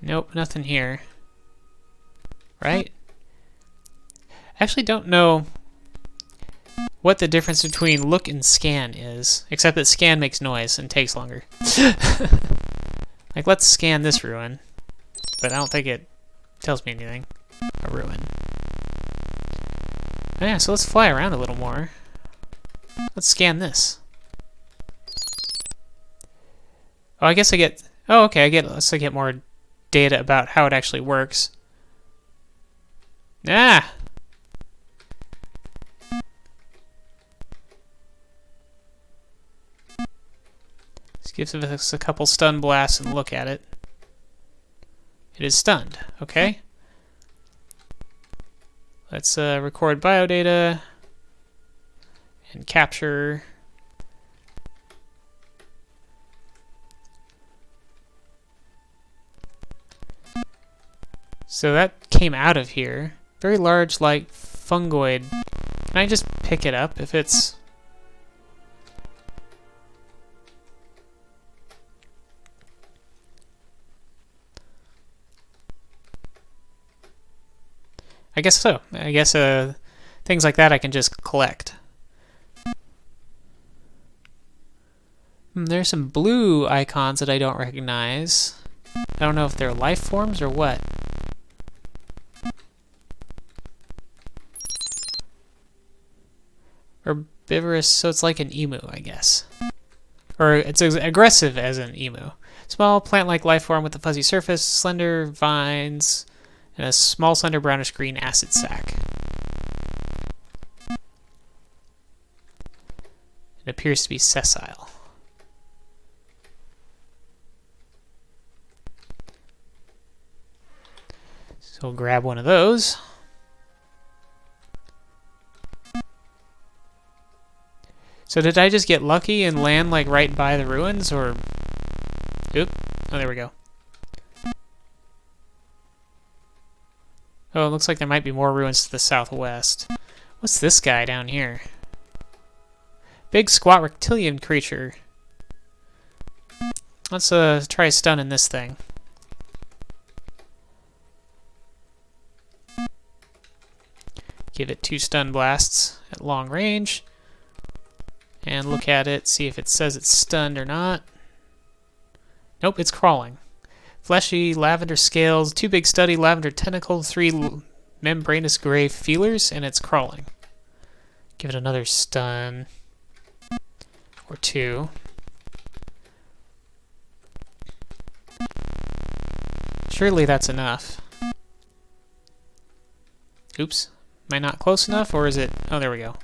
Nope, nothing here. Right? I actually don't know what the difference between look and scan is, except that scan makes noise and takes longer. Like, let's scan this ruin, but I don't think it tells me anything. A ruin. Oh yeah, so let's fly around a little more. Let's scan this. Oh, I guess I get... Oh, okay, I get more data about how it actually works. Ah! This gives us a couple stun blasts and look at it. It is stunned. Okay. Let's record biodata and capture. So that came out of here. Very large, like, fungoid. Can I just pick it up if it's... I guess so. I guess things like that I can just collect. There's some blue icons that I don't recognize. I don't know if they're life forms or what. Herbivorous, so it's like an emu, I guess. Or it's as aggressive as an emu. Small plant-like life form with a fuzzy surface, slender vines, and a small, slender brownish-green acid sac. It appears to be sessile. So we'll grab one of those. So did I just get lucky and land like right by the ruins, or... Oop. Oh, there we go. Oh, it looks like there might be more ruins to the southwest. What's this guy down here? Big squat reptilian creature. Let's try stunning this thing. Give it 2 stun blasts at long range. And look at it, see if it says it's stunned or not. Nope, it's crawling. Fleshy, lavender scales, 2 big studdy lavender tentacles, 3 membranous gray feelers, and it's crawling. Give it another stun. Or 2. Surely that's enough. Oops. Am I not close enough, or is it... Oh, there we go.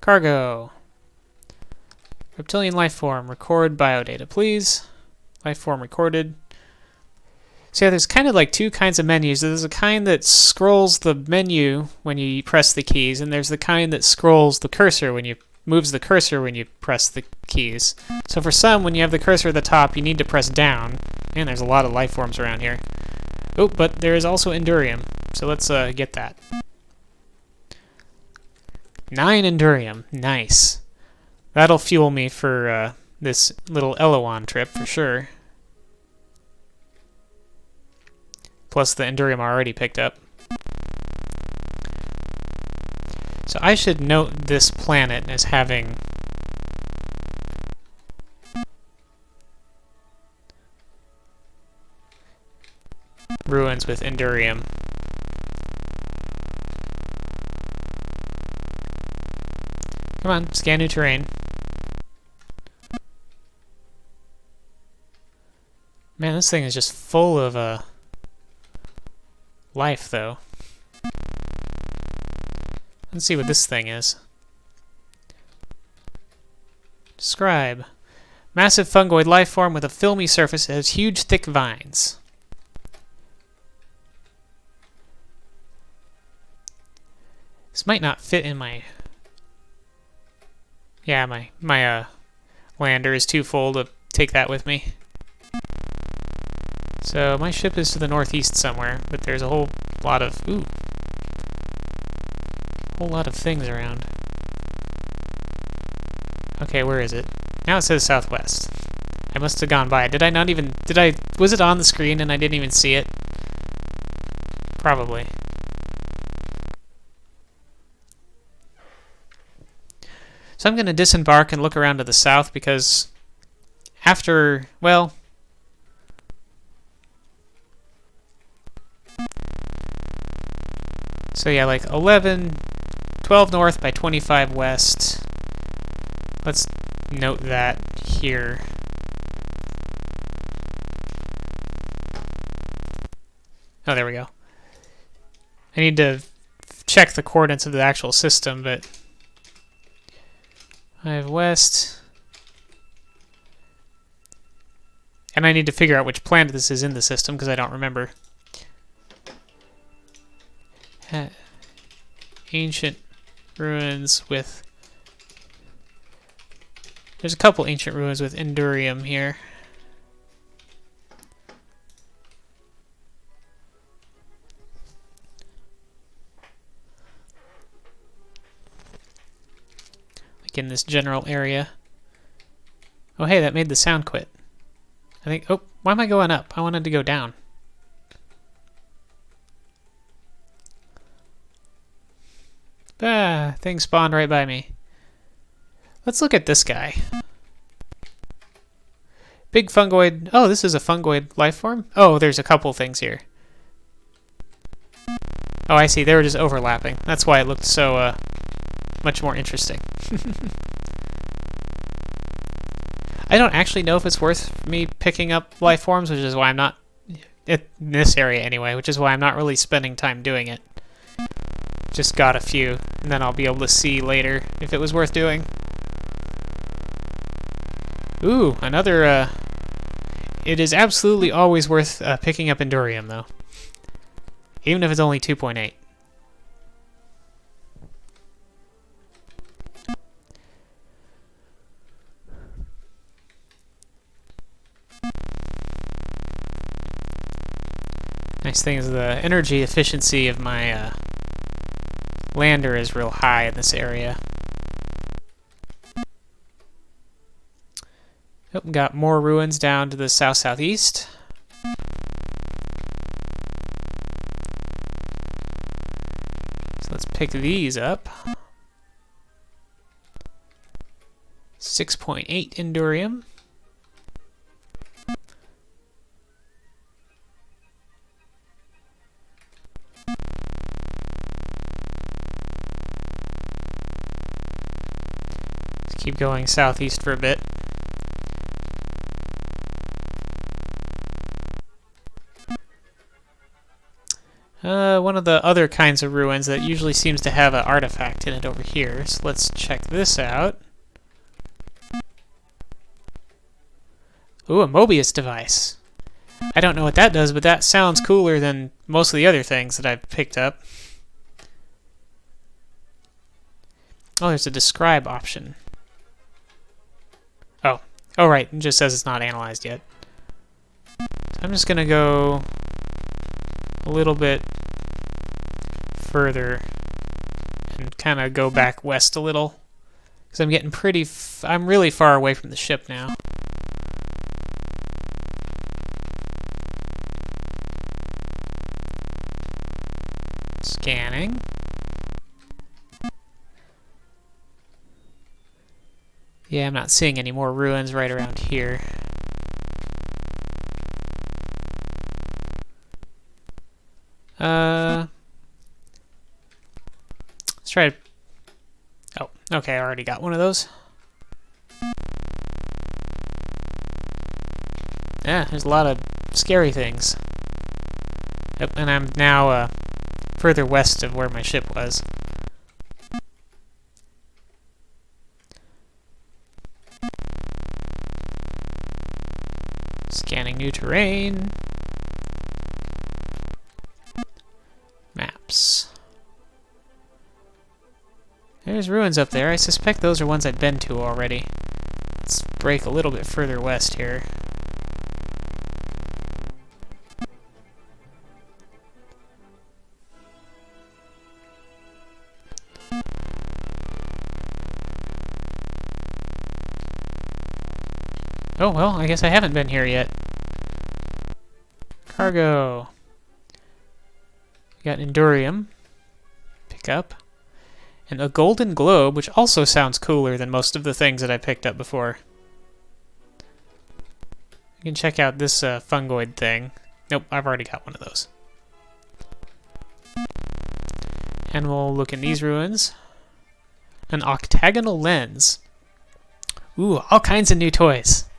Cargo. Reptilian life form. Record biodata, please. Life form recorded. So yeah, there's kind of like 2 kinds of menus. There's a kind that scrolls the menu when you press the keys, and there's the kind that scrolls the cursor when you moves the cursor when you press the keys. So for some, when you have the cursor at the top, you need to press down. And there's a lot of life forms around here. Oh, but there is also Endurium. So let's get that. 9 Endurium. Nice. That'll fuel me for this little Elowann trip for sure. Plus the Endurium I already picked up. So I should note this planet as having... ruins with Endurium. Come on, scan new terrain. Man, this thing is just full of life, though. Let's see what this thing is. Describe. Massive fungoid life form with a filmy surface that has huge, thick vines. This might not fit in my... Yeah, my lander is too full to take that with me. So my ship is to the northeast somewhere, but there's a whole lot of... Ooh. Whole lot of things around. Okay, where is it? Now it says southwest. I must have gone by. Did I not even... Was it on the screen and I didn't even see it? Probably. So I'm going to disembark and look around to the south because after... Well... So yeah, like 12 north by 25 west. Let's note that here. Oh, there we go. I need to check the coordinates of the actual system, but... I have west. And I need to figure out which planet this is in the system, because I don't remember. Ancient ruins with... There's a couple ancient ruins with Endurium here. Like in this general area. Oh hey, that made the sound quit. I think... Oh, why am I going up? I wanted to go down. Ah, thing spawned right by me. Let's look at this guy. Big fungoid. Oh, this is a fungoid life form? Oh, there's a couple things here. Oh, I see. They were just overlapping. That's why it looked so much more interesting. I don't actually know if it's worth me picking up life forms, which is why I'm not... In this area anyway, which is why I'm not really spending time doing it. Just got a few, and then I'll be able to see later if it was worth doing. Ooh, another, It is absolutely always worth picking up Endurium, though. Even if it's only 2.8. Nice thing is the energy efficiency of my lander is real high in this area. Oh, got more ruins down to the south-southeast. So let's pick these up. 6.8 Endurium. Let's keep going southeast for a bit. One of the other kinds of ruins that usually seems to have an artifact in it over here. So let's check this out. Ooh, a Mobius device. I don't know what that does, but that sounds cooler than most of the other things that I've picked up. Oh, there's a describe option. Oh. Oh, right. It just says it's not analyzed yet. So I'm just going to go a little bit further and kind of go back west a little because I'm getting I'm really far away from the ship now. Scanning. Yeah, I'm not seeing any more ruins right around here. Let's try to... Oh, okay, I already got one of those. Yeah, there's a lot of scary things. Yep, and I'm now further west of where my ship was. Scanning new terrain. Maps. There's ruins up there. I suspect those are ones I've been to already. Let's break a little bit further west here. Oh, well, I guess I haven't been here yet. Cargo. We got Endurium. Pick up. And a golden globe, which also sounds cooler than most of the things that I picked up before. You can check out this fungoid thing. Nope, I've already got one of those. And we'll look in these ruins. An octagonal lens. Ooh, all kinds of new toys.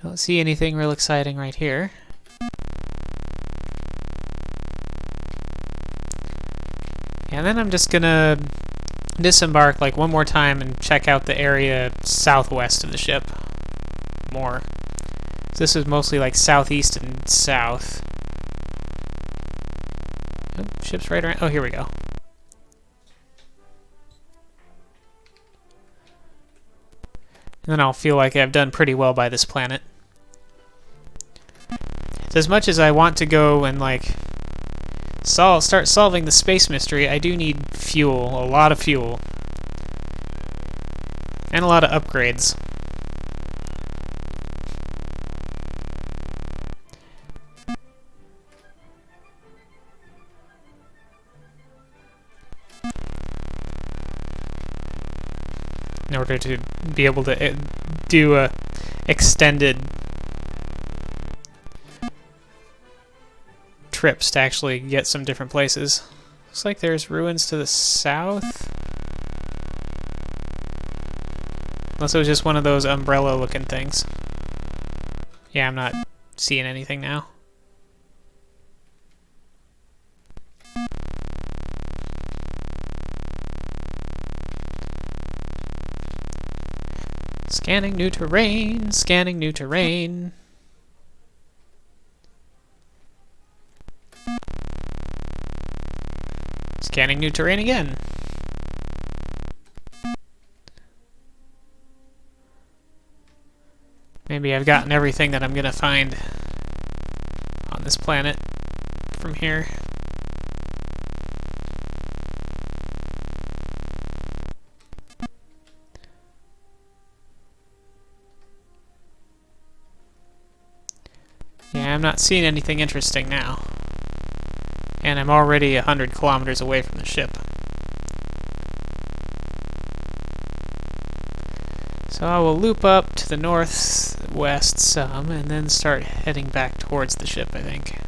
Don't see anything real exciting right here. And then I'm just gonna disembark like one more time and check out the area southwest of the ship more. This is mostly like southeast and south. Oh, ship's right around. Oh, here we go. And then I'll feel like I've done pretty well by this planet. As much as I want to go and like start solving the space mystery, I do need fuel, a lot of fuel, and a lot of upgrades. In order to be able to do a extended trips to actually get some different places. Looks like there's ruins to the south. Unless it was just one of those umbrella looking things. Yeah, I'm not seeing anything now. Scanning new terrain, scanning new terrain. Scanning new terrain again. Maybe I've gotten everything that I'm gonna find on this planet from here. Yeah, I'm not seeing anything interesting now. And I'm already 100 kilometers away from the ship. So I will loop up to the northwest some, and then start heading back towards the ship, I think.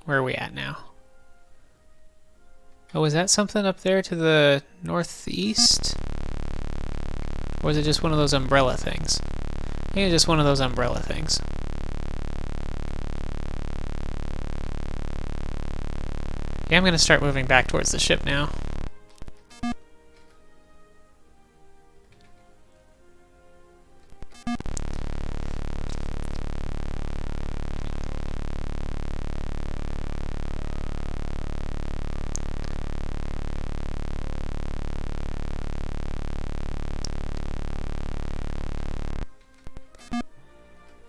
Where are we at now? Oh, is that something up there to the northeast? Or is it just one of those umbrella things? I think it's just one of those umbrella things. Yeah, I'm going to start moving back towards the ship now.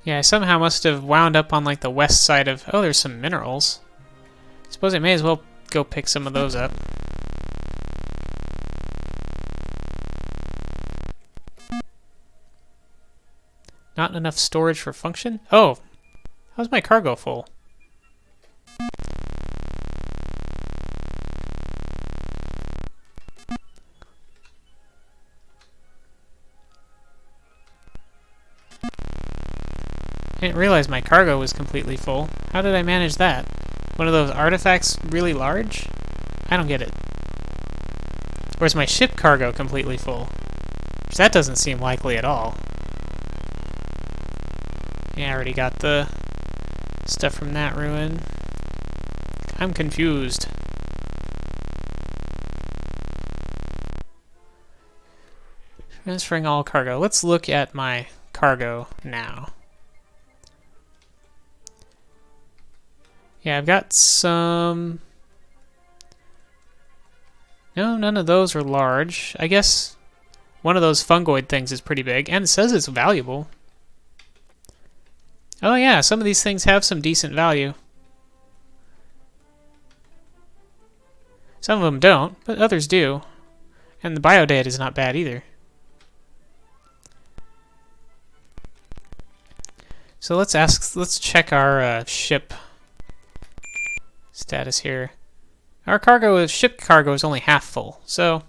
Yeah, I somehow must have wound up on like the west side of... Oh, there's some minerals. Suppose I may as well go pick some of those up. Not enough storage for function? Oh, how's my cargo full? I didn't realize my cargo was completely full. How did I manage that? One of those artifacts really large? I don't get it. Or is my ship cargo completely full? Which that doesn't seem likely at all. Yeah, I already got the stuff from that ruin. I'm confused. Transferring all cargo. Let's look at my cargo now. Yeah, I've got some... No, none of those are large. I guess one of those fungoid things is pretty big, and it says it's valuable. Oh yeah, some of these things have some decent value. Some of them don't, but others do. And the biodata is not bad either. So let's check our ship status here. Our ship cargo is only half full, so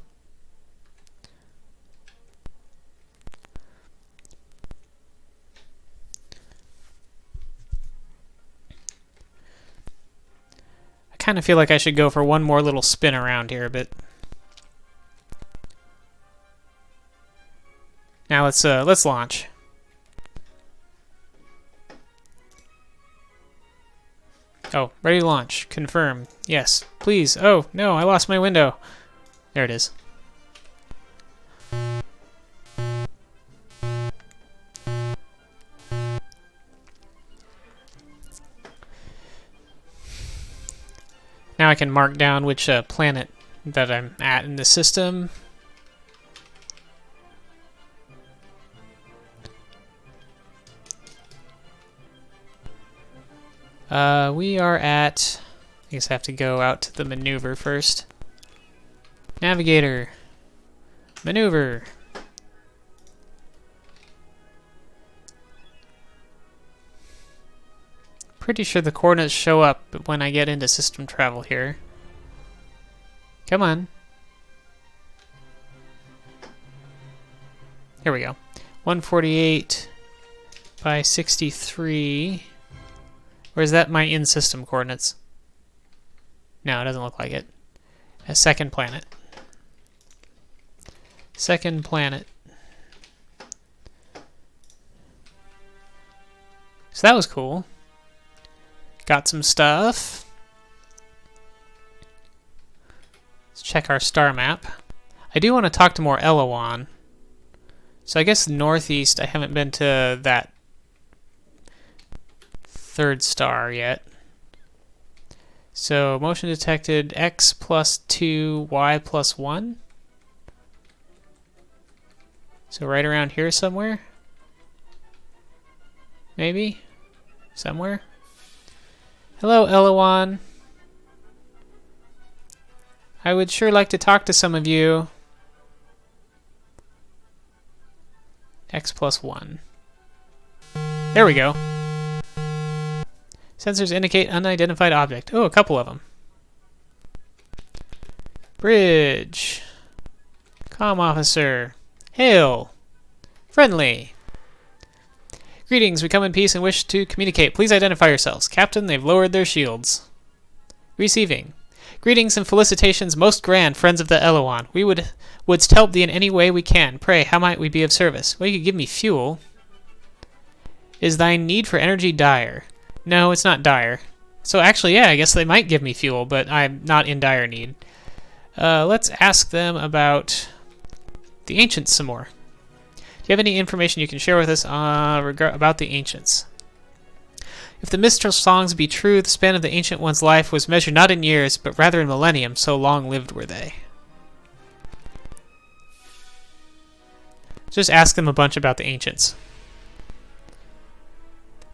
I kind of feel like I should go for one more little spin around here a bit. Now let's launch. Oh, ready to launch. Confirm. Yes. Please. Oh, no, I lost my window. There it is. Now I can mark down which planet that I'm at in the system. We are at... I guess I have to go out to the maneuver first. Navigator. Maneuver. Pretty sure the coordinates show up when I get into system travel here. Come on. Here we go. 148 by 63. Or is that my in-system coordinates? No, it doesn't look like it. A second planet. Second planet. So that was cool. Got some stuff. Let's check our star map. I do want to talk to more Elowann. So I guess northeast, I haven't been to that third star yet. So motion detected X plus 2, Y plus 1. So right around here somewhere? Maybe? Somewhere? Hello, Elowann. I would sure like to talk to some of you. X plus 1. There we go. Sensors indicate unidentified object. Oh, a couple of them. Bridge. Comm officer. Hail. Friendly. Greetings, we come in peace and wish to communicate. Please identify yourselves. Captain, they've lowered their shields. Receiving. Greetings and felicitations, most grand friends of the Elowann. We wouldst help thee in any way we can. Pray, how might we be of service? Well, you could give me fuel. Is thy need for energy dire? No, it's not dire. So actually, yeah, I guess they might give me fuel, but I'm not in dire need. Let's ask them about the Ancients some more. Do you have any information you can share with us about the Ancients? If the minstrel songs be true, the span of the Ancient One's life was measured not in years, but rather in millennium, so long lived were they. Just ask them a bunch about the Ancients.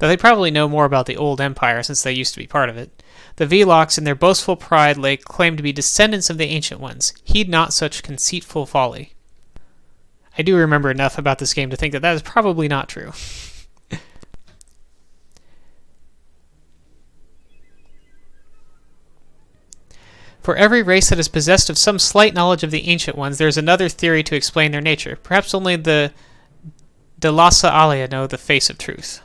though they probably know more about the old empire since they used to be part of it. The Velox, in their boastful pride, lay claim to be descendants of the Ancient Ones. Heed not such conceitful folly. I do remember enough about this game to think that that is probably not true. For every race that is possessed of some slight knowledge of the Ancient Ones, there is another theory to explain their nature. Perhaps only the Delasa Alia know the face of truth.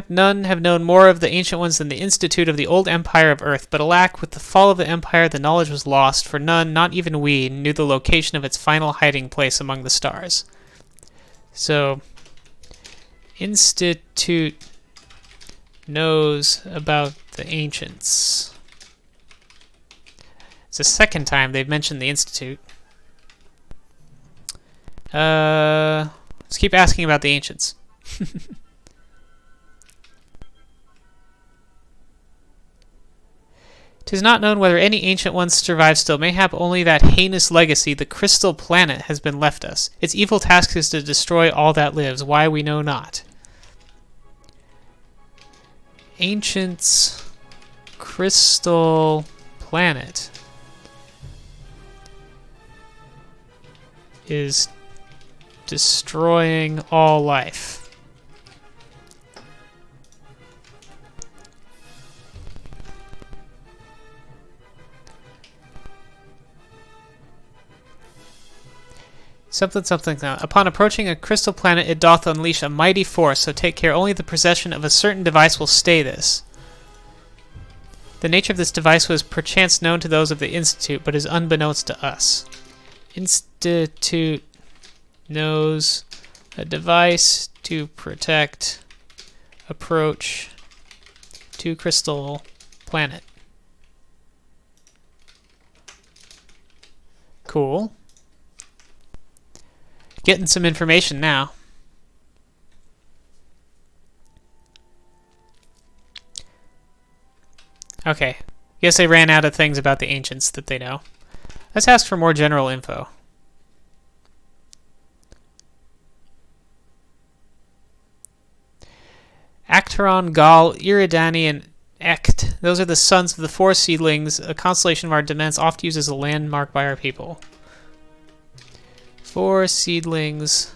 None have known more of the Ancient Ones than the Institute of the old Empire of Earth, but alack, with the fall of the Empire, the knowledge was lost, for none, not even we, knew the location of its final hiding place among the stars. So, Institute knows about the Ancients. It's the second time they've mentioned the Institute. Let's keep asking about the Ancients. 'Tis not known whether any Ancient Ones survive still. Mayhap only that heinous legacy, the Crystal Planet, has been left us. Its evil task is to destroy all that lives. Why, we know not. Ancients, Crystal Planet is destroying all life. Something, something. Upon approaching a crystal planet, it doth unleash a mighty force, so take care only the possession of a certain device will stay this. The nature of this device was perchance known to those of the Institute, but is unbeknownst to us. Institute knows a device to protect approach to crystal planet. Cool. Getting some information now. Okay. Guess they ran out of things about the Ancients that they know. Let's ask for more general info. Acteron, Gal, Iridani, and Ect. Those are the sons of the four seedlings, a constellation of our demesnes, oft used as a landmark by our people. Four seedlings,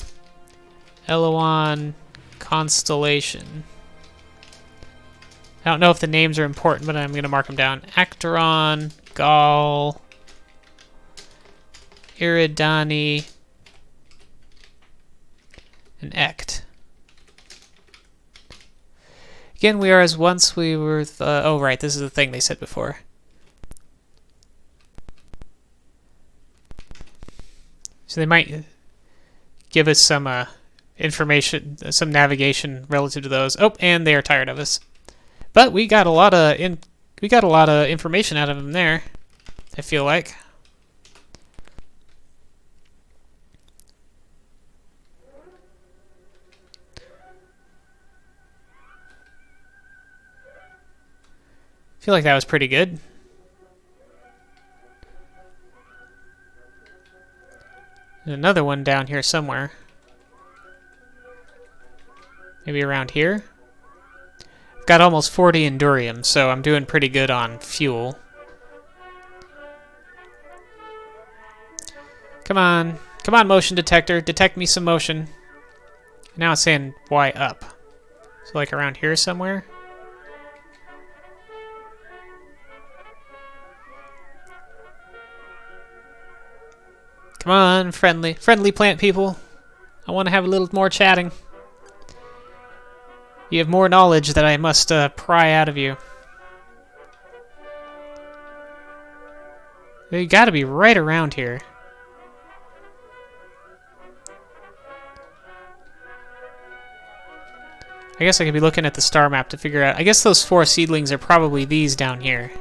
Elowann constellation. I don't know if the names are important, but I'm going to mark them down. Acteron, Gal, Iridani, and Ect. Again, we are as once we were... oh, right, this is the thing they said before. So they might give us some information, some navigation relative to those. Oh, and they are tired of us. But we got a lot of information out of them there, I feel like. I feel like that was pretty good. Another one down here somewhere. Maybe around here? I've got almost 40 Endurium, so I'm doing pretty good on fuel. Come on. Come on, motion detector. Detect me some motion. Now it's saying Y up. So like around here somewhere? Come on, friendly plant people. I want to have a little more chatting. You have more knowledge that I must pry out of you. You gotta be right around here. I guess I could be looking at the star map to figure out. I guess those four seedlings are probably these down here.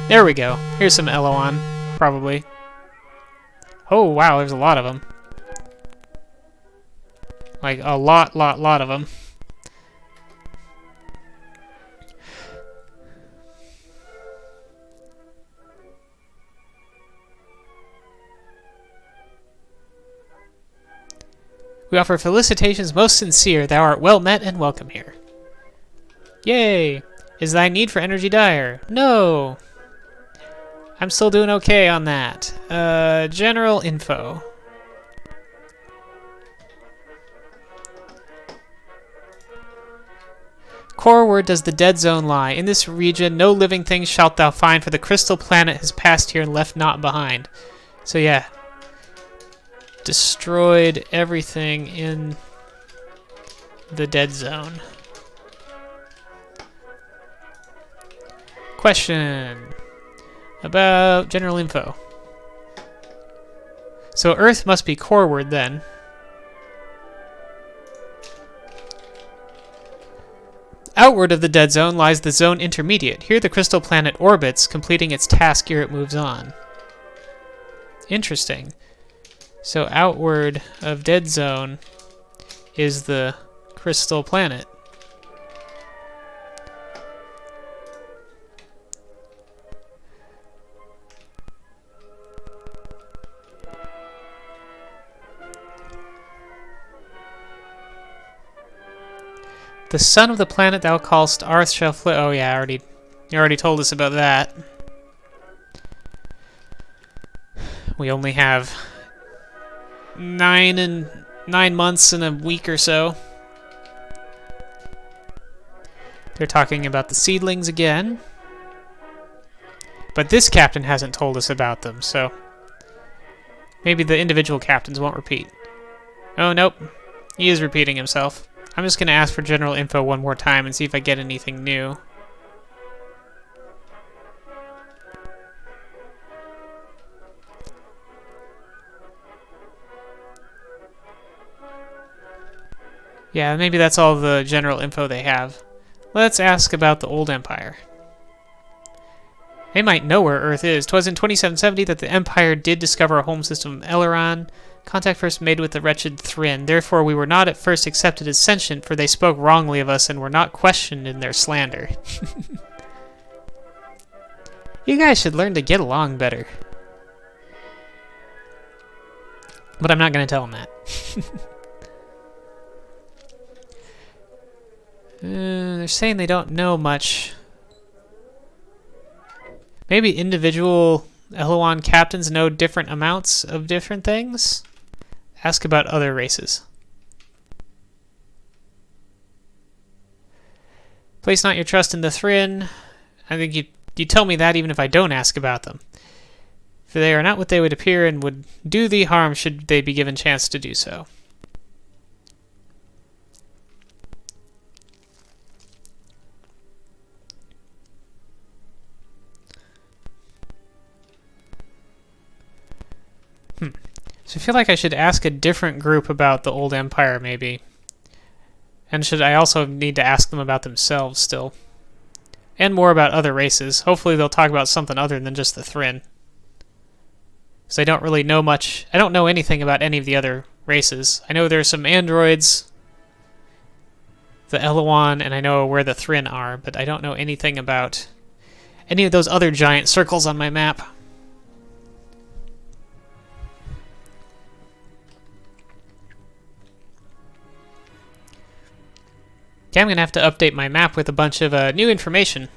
There we go. Here's some Elowann, probably. Oh, wow, there's a lot of them. Like, a lot of them. We offer felicitations most sincere. Thou art well met and welcome here. Yay! Is thy need for energy dire? No! I'm still doing okay on that. General info. Coreward does the dead zone lie. In this region, no living thing shalt thou find, for the crystal planet has passed here and left naught behind. So yeah. Destroyed everything in the dead zone. Question about general info. So Earth must be Coreward then. Outward of the dead zone lies the zone intermediate. Here the crystal planet orbits, completing its task ere it moves on. Interesting. So outward of dead zone is the crystal planet. The sun of the planet thou callest Arth shall flit. Oh yeah, you already told us about that. We only have 9 months and a week or so. They're talking about the seedlings again. But this captain hasn't told us about them, so maybe the individual captains won't repeat. Oh, nope. He is repeating himself. I'm just going to ask for general info one more time and see if I get anything new. Yeah, maybe that's all the general info they have. Let's ask about the Old Empire. They might know where Earth is. 'Twas in 2770 that the Empire did discover a home system of Elowann. Contact first made with the wretched Thrynn. Therefore we were not at first accepted as sentient, for they spoke wrongly of us and were not questioned in their slander. You guys should learn to get along better. But I'm not going to tell them that. They're saying they don't know much. Maybe individual Elowann captains know different amounts of different things? Ask about other races. Place not your trust in the Thrynn. I think you tell me that even if I don't ask about them. For they are not what they would appear and would do thee harm should they be given chance to do so. So I feel like I should ask a different group about the Old Empire, maybe. And I also need to ask them about themselves still. And more about other races. Hopefully they'll talk about something other than just the Thrynn. Because I don't really know much. I don't know anything about any of the other races. I know there's some androids, the Elowann, and I know where the Thrynn are, but I don't know anything about any of those other giant circles on my map. Okay, I'm going to have to update my map with a bunch of new information.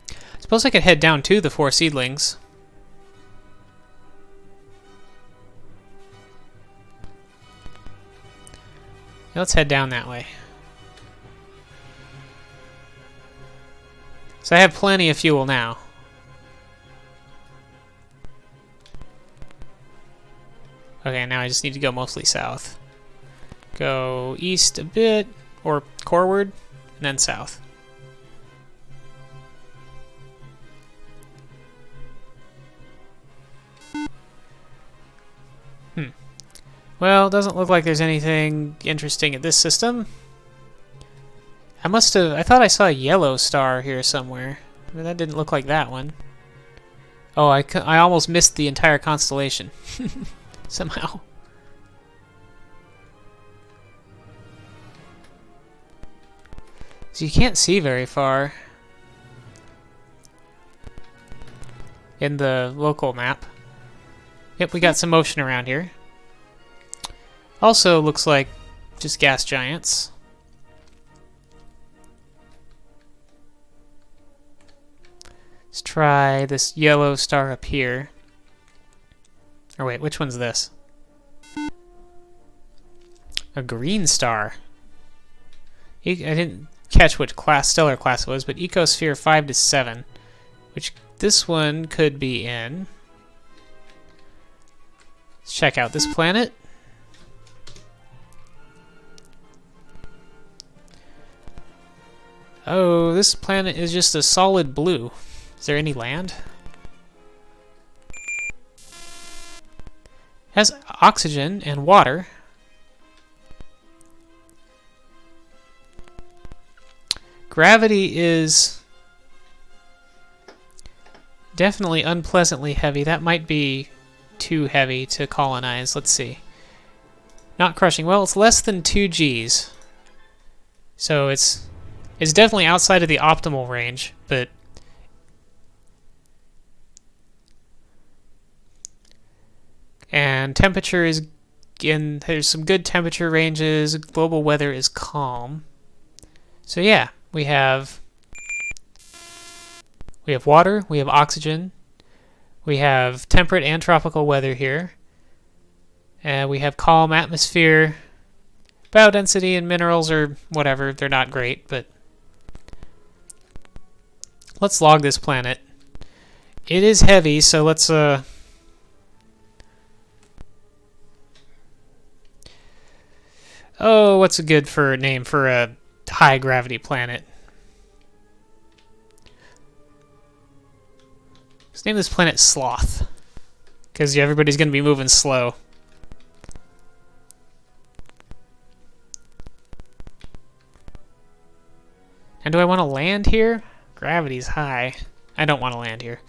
I suppose I could head down to the 4 seedlings. Let's head down that way. So I have plenty of fuel now. Okay, now I just need to go mostly south. Go east a bit, or Coreward, and then south. Well, it doesn't look like there's anything interesting at this system. I thought I saw a yellow star here somewhere. But that didn't look like that one. Oh, I almost missed the entire constellation. Somehow. So you can't see very far in the local map. Yep, we got some motion around here. Also looks like just gas giants. Let's try this yellow star up here. Or wait, which one's this? A green star. I didn't catch which stellar class it was, but Ecosphere 5 to 7, which this one could be in. Let's check out this planet. Oh, this planet is just a solid blue. Is there any land? It has oxygen and water. Gravity is definitely unpleasantly heavy. That might be too heavy to colonize. Let's see. Not crushing. Well, it's less than 2 Gs. So it's definitely outside of the optimal range, but and temperature is, and there's some good temperature ranges. Global weather is calm. So yeah, we have water, we have oxygen, we have temperate and tropical weather here, and we have calm atmosphere. Biodensity and minerals are whatever, they're not great, but let's log this planet. It is heavy, so let's oh, what's a good name for a high gravity planet? Let's name this planet Sloth, because everybody's going to be moving slow. And do I want to land here? Gravity's high. I don't want to land here.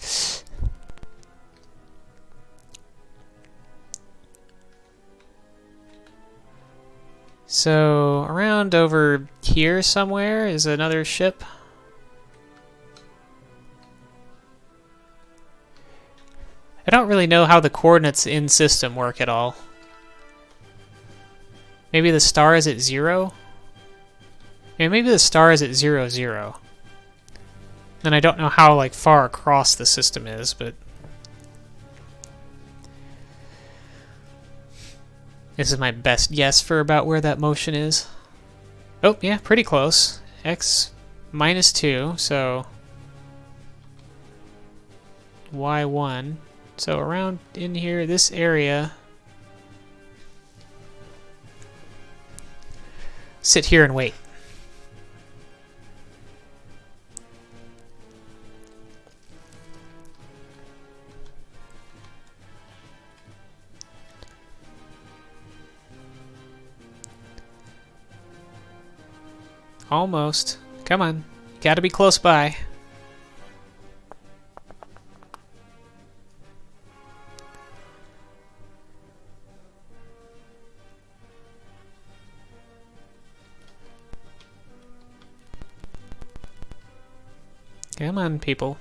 So, around over here somewhere is another ship. I don't really know how the coordinates in system work at all. Maybe the star is at 0? Yeah, maybe the star is at 0, 0. Then I don't know how like far across the system is, but this is my best guess for about where that motion is. Oh, yeah, pretty close. X minus 2, so Y1. So around in here, this area. Sit here and wait. Almost. Come on. Gotta be close by. Come on, people.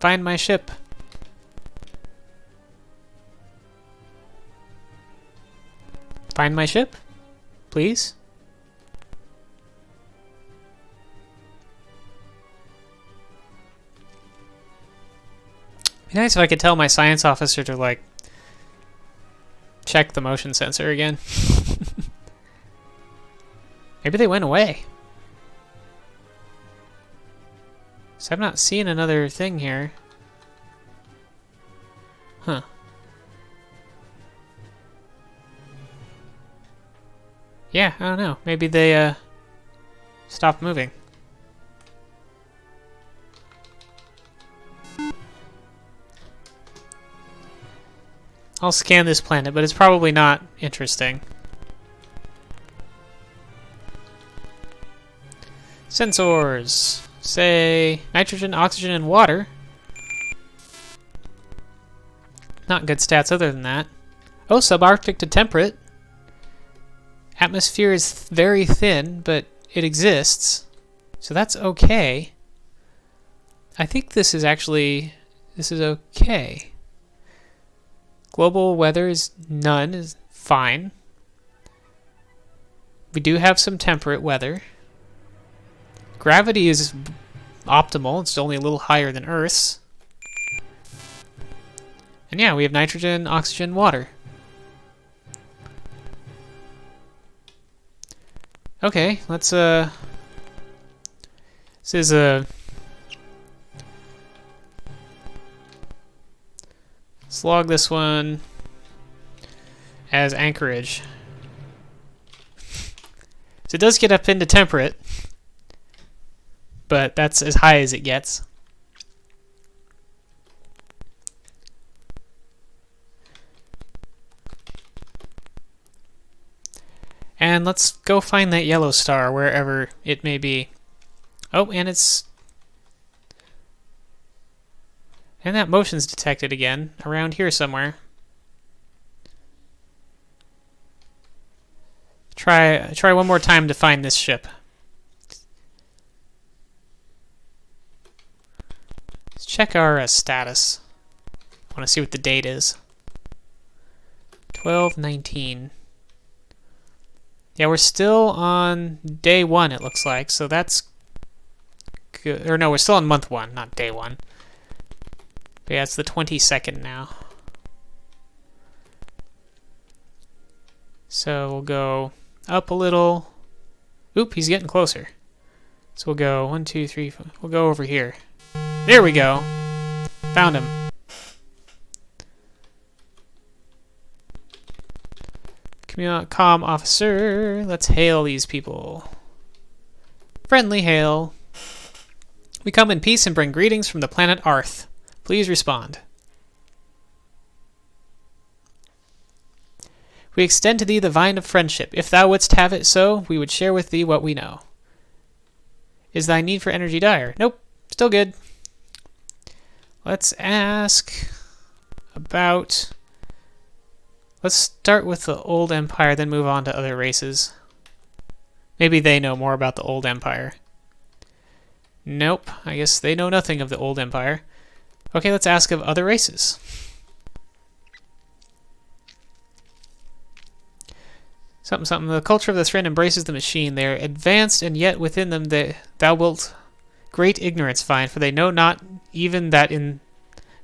Find my ship. Find my ship? Please? It'd be nice if I could tell my science officer to, like, check the motion sensor again. Maybe they went away. So I've not seen another thing here. Huh. Yeah, I don't know. Maybe they stopped moving. I'll scan this planet, but it's probably not interesting. Sensors. Say nitrogen, oxygen, and water. Not good stats other than that. Oh, subarctic to temperate. Atmosphere is very thin, but it exists. So that's okay. I think this is okay. Global weather is none, is fine. We do have some temperate weather. Gravity is optimal. It's only a little higher than Earth's. And yeah, we have nitrogen, oxygen, water. Okay, let's this is a let's log this one as Anchorage. So it does get up into temperate, but that's as high as it gets. And let's go find that yellow star wherever it may be. Oh, and that motion's detected again, around here somewhere. Try one more time to find this ship. Let's check our status. I want to see what the date is. 12/19. Yeah, we're still on day 1, it looks like, so that's good. Or no, we're still on month 1, not day 1. But yeah, it's the 22nd now. So we'll go up a little. Oop, he's getting closer. So we'll go 1, 2, 3, 4. We'll go over here. There we go. Found him. Comm officer. Let's hail these people. Friendly hail. We come in peace and bring greetings from the planet Arth. Please respond. We extend to thee the vine of friendship. If thou wouldst have it so, we would share with thee what we know. Is thy need for energy dire? Nope. Still good. Let's ask about... Let's start with the old empire, then move on to other races. Maybe they know more about the old empire. Nope. I guess they know nothing of the old empire. Okay, let's ask of other races. Something, something. The culture of the Thrynn embraces the machine. They are advanced, and yet within them thou wilt great ignorance find, for they know not even that in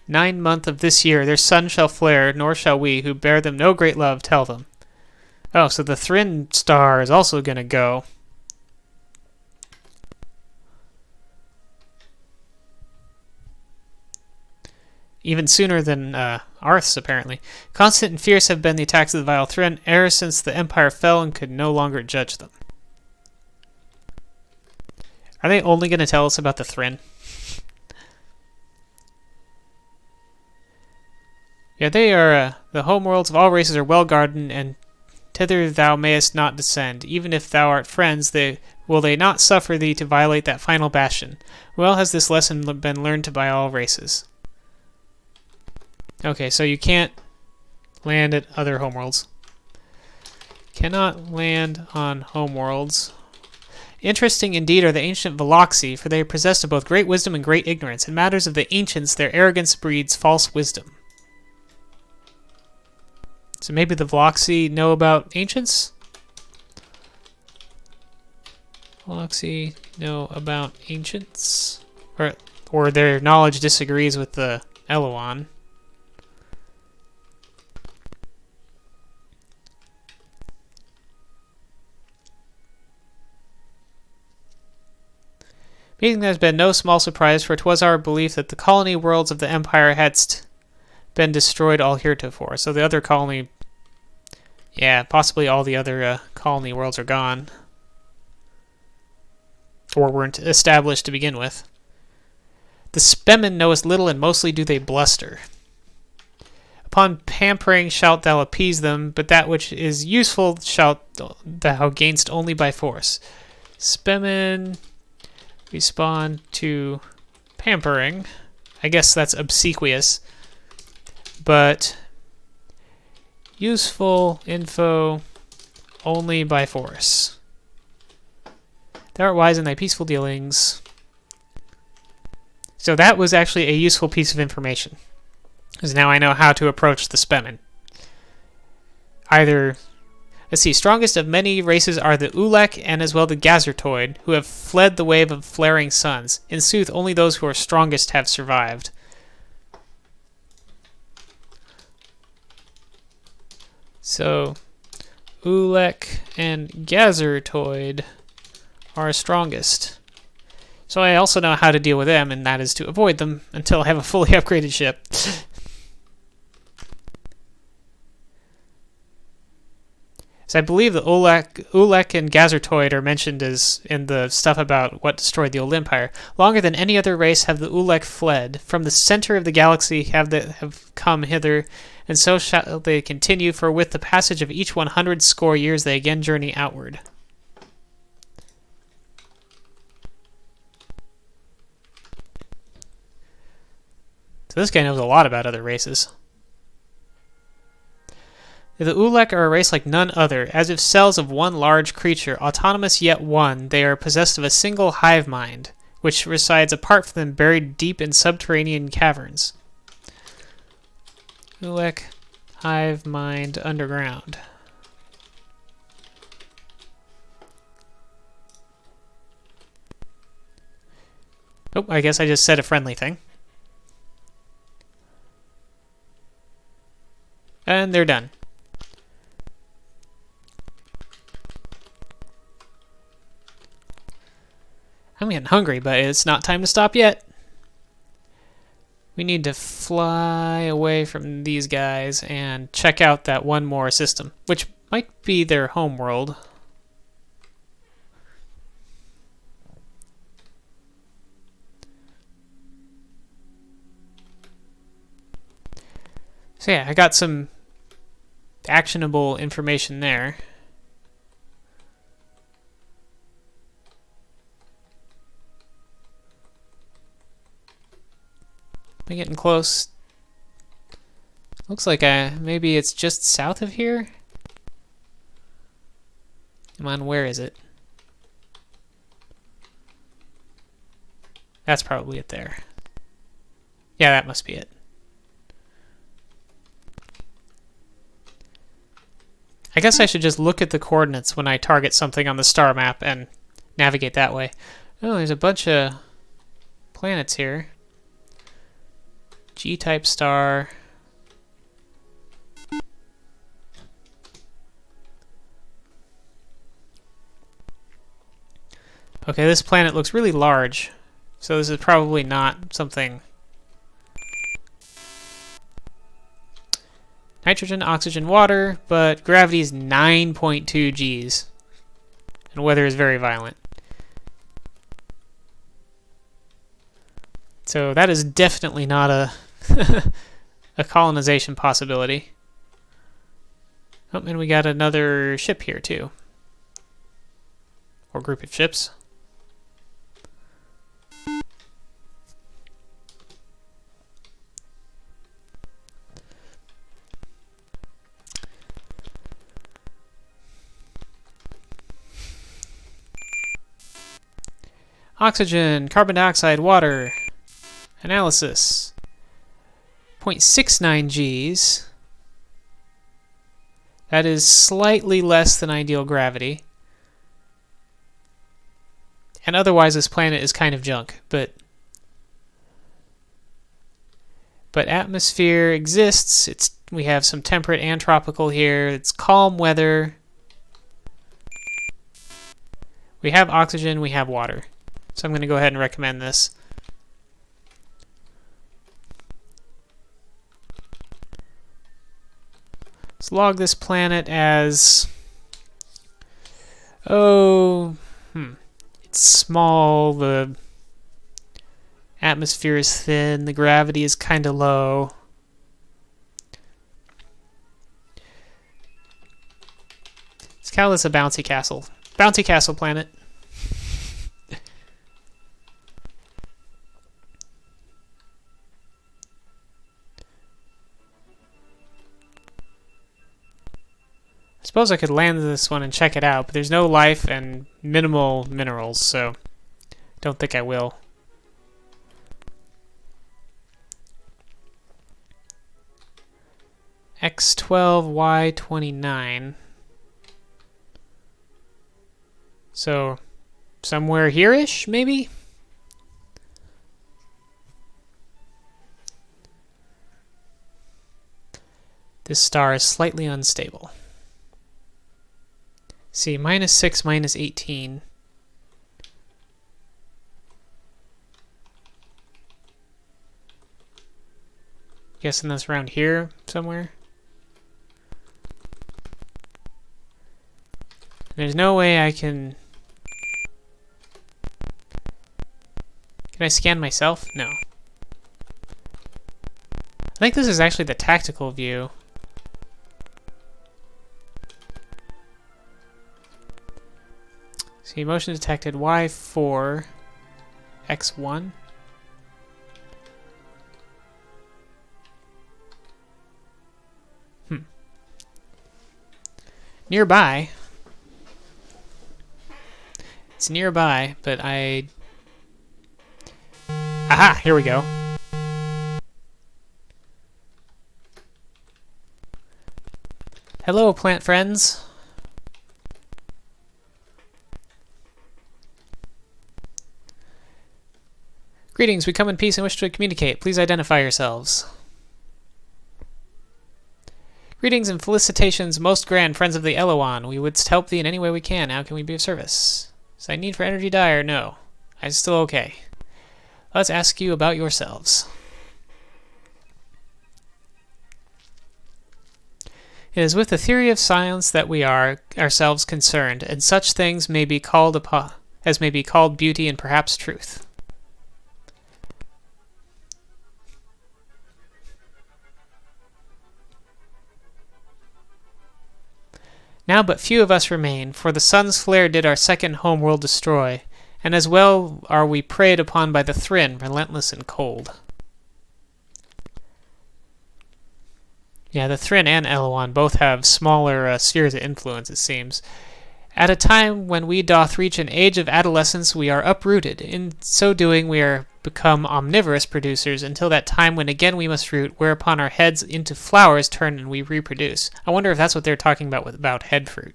9 month of this year their sun shall flare, nor shall we, who bear them no great love, tell them. Oh, so the Thrynn star is also going to go. Even sooner than Arth's, apparently. Constant and fierce have been the attacks of the vile Thrynn ever since the Empire fell and could no longer judge them. Are they only going to tell us about the Thrynn? Yeah, they are, the homeworlds of all races are well guarded, and thither thou mayest not descend. Even if thou art friends, will they not suffer thee to violate that final bastion? Well has this lesson been learned by all races. Okay, so you can't land at other homeworlds. Cannot land on homeworlds. Interesting indeed are the ancient Veloxi, for they are possessed of both great wisdom and great ignorance. In matters of the ancients, their arrogance breeds false wisdom. So maybe the Veloxi know about ancients? Veloxi know about ancients? Or their knowledge disagrees with the Elowann. Meeting has been no small surprise, for 'twas our belief that the colony worlds of the Empire hadst been destroyed all heretofore. So the other colony... Yeah, possibly all the other colony worlds are gone. Or weren't established to begin with. The Spemen know us little, and mostly do they bluster. Upon pampering shalt thou appease them, but that which is useful shalt thou gainst only by force. Spemen respond to pampering. I guess that's obsequious. But useful info only by force. Thou art wise in thy peaceful dealings. So that was actually a useful piece of information. Because now I know how to approach the Spemen. Either... Let's see, strongest of many races are the Ulek and as well the Gazertoid, who have fled the wave of flaring suns. In sooth, only those who are strongest have survived. So, Ulek and Gazertoid are strongest. So I also know how to deal with them, and that is to avoid them until I have a fully upgraded ship. So I believe the Ulek and Gazertoid are mentioned as in the stuff about what destroyed the old empire. Longer than any other race have the Ulek fled. From the center of the galaxy have come hither, and so shall they continue, for with the passage of each 100 score years they again journey outward. So this guy knows a lot about other races. The Ulek are a race like none other, as if cells of one large creature, autonomous yet one. They are possessed of a single hive mind, which resides apart from them, buried deep in subterranean caverns. Ulek, hive mind, underground. Oh, I guess I just said a friendly thing. And they're done. I'm getting hungry, but it's not time to stop yet. We need to fly away from these guys and check out that one more system, which might be their home world. So yeah, I got some actionable information there. Am I getting close? Looks like maybe it's just south of here. Come on, where is it? That's probably it there. Yeah, that must be it. I guess I should just look at the coordinates when I target something on the star map and navigate that way. Oh, there's a bunch of planets here. G-type star. Okay, this planet looks really large, so this is probably not something... Nitrogen, oxygen, water, but gravity is 9.2 Gs, and weather is very violent. So that is definitely not a a colonization possibility. Oh, and we got another ship here too, or group of ships. Oxygen, carbon dioxide, water. Analysis. 0.69 Gs. That is slightly less than ideal gravity. And otherwise this planet is kind of junk, but atmosphere exists. We have some temperate and tropical here. It's calm weather. We have oxygen, we have water. So I'm going to go ahead and recommend this. Let's log this planet as... it's small, the atmosphere is thin, the gravity is kind of low. Let's call this a bouncy castle. Bouncy castle planet. I suppose I could land this one and check it out, but there's no life and minimal minerals, so don't think I will. X12, Y29. So, somewhere here-ish, maybe? This star is slightly unstable. See, -6, -18. Guessing that's around here somewhere. There's no way I can... Can I scan myself? No. I think this is actually the tactical view. See, motion detected Y4, X1. Nearby. It's nearby, but I... Aha! Here we go. Hello, plant friends. Greetings, we come in peace and wish to communicate. Please identify yourselves. Greetings and felicitations, most grand friends of the Elowann. We would help thee in any way we can. How can we be of service? Is thy need for energy dire? No. I'm still okay. Let's ask you about yourselves. It is with the theory of science that we are ourselves concerned, and such things may be called as may be called beauty and perhaps truth. Now but few of us remain, for the sun's flare did our second homeworld destroy, and as well are we preyed upon by the Thrynn, relentless and cold. Yeah, the Thrynn and Elowann both have smaller spheres of influence, it seems. At a time when we doth reach an age of adolescence, we are uprooted. In so doing, we are become omnivorous producers until that time when again we must root, whereupon our heads into flowers turn and we reproduce. I wonder if that's what they're talking about head fruit.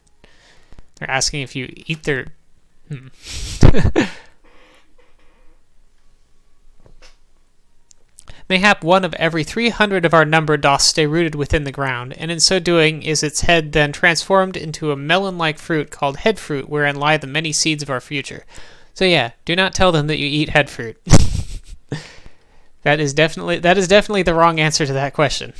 They're asking if you eat their... Mayhap one of every 300 of our number doth stay rooted within the ground, and in so doing is its head then transformed into a melon-like fruit called head fruit, wherein lie the many seeds of our future. So yeah, do not tell them that you eat head fruit. That is definitely the wrong answer to that question.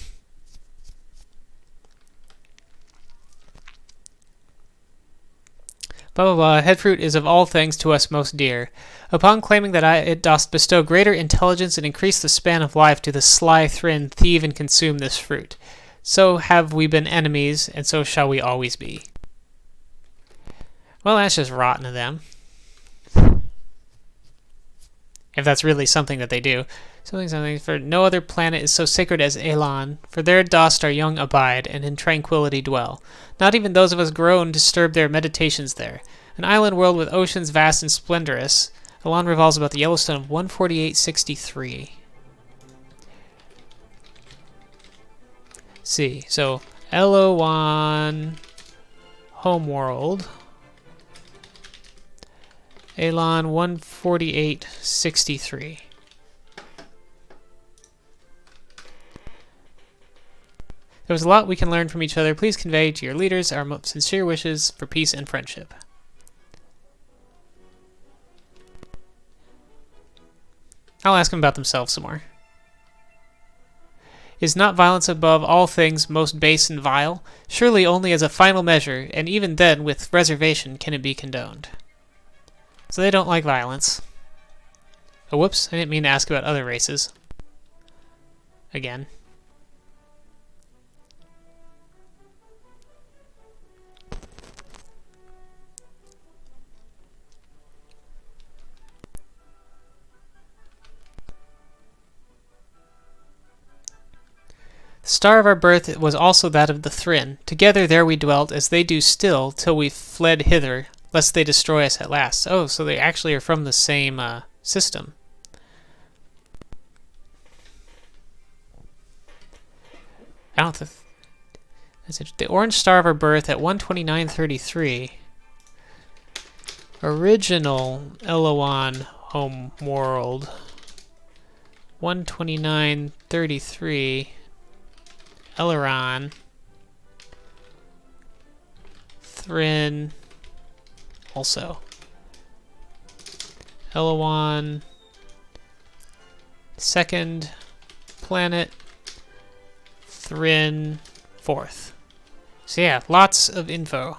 Blah blah blah. Head fruit is of all things to us most dear. Upon claiming that it doth bestow greater intelligence and increase the span of life to the sly Thrynn, thieve and consume this fruit. So have we been enemies, and so shall we always be. Well, that's just rotten of them. If that's really something that they do. Something, for no other planet is so sacred as Elowann, for there dost our young abide, and in tranquility dwell. Not even those of us grown disturb their meditations there. An island world with oceans vast and splendorous. Elowann revolves about the Yellowstone of 14863. See, so Elowann homeworld. Elowann 14863. There was a lot we can learn from each other. Please convey to your leaders our most sincere wishes for peace and friendship. I'll ask them about themselves some more. Is not violence above all things most base and vile? Surely only as a final measure, and even then with reservation, can it be condoned. So they don't like violence. Oh, whoops, I didn't mean to ask about other races. Again. The star of our birth was also that of the Thrynn. Together there we dwelt, as they do still, till we fled hither, lest they destroy us at last. Oh, so they actually are from the same system. I don't think... The orange star of our birth at 129.33. Original Elowann home world. 129.33. Elowann. Thrynn. Also. Elowann. Second planet. Thrynn. Fourth. So yeah, lots of info.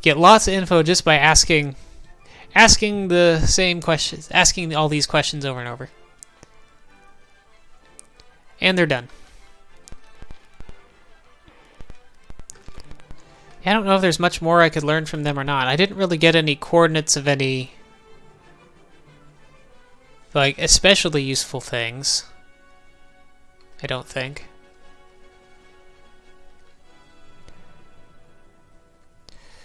Get lots of info just by asking the same questions, asking all these questions over and over. And they're done. I don't know if there's much more I could learn from them or not. I didn't really get any coordinates of any, like, especially useful things. I don't think.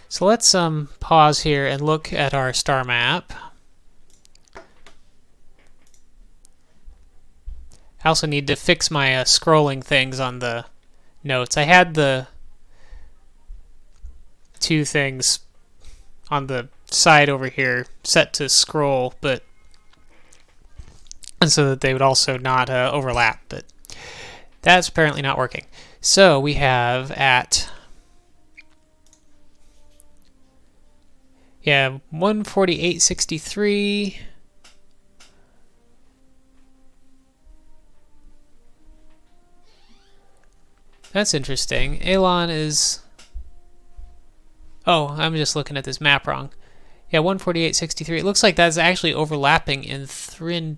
So let's pause here and look at our star map. I also need to fix my scrolling things on the notes. I had the two things on the side over here set to scroll, but and so that they would also not overlap, but that's apparently not working. So we have at 148.63. That's interesting. Elowann is... Oh, I'm just looking at this map wrong. Yeah, 148.63. It looks like that's actually overlapping in Thrynn...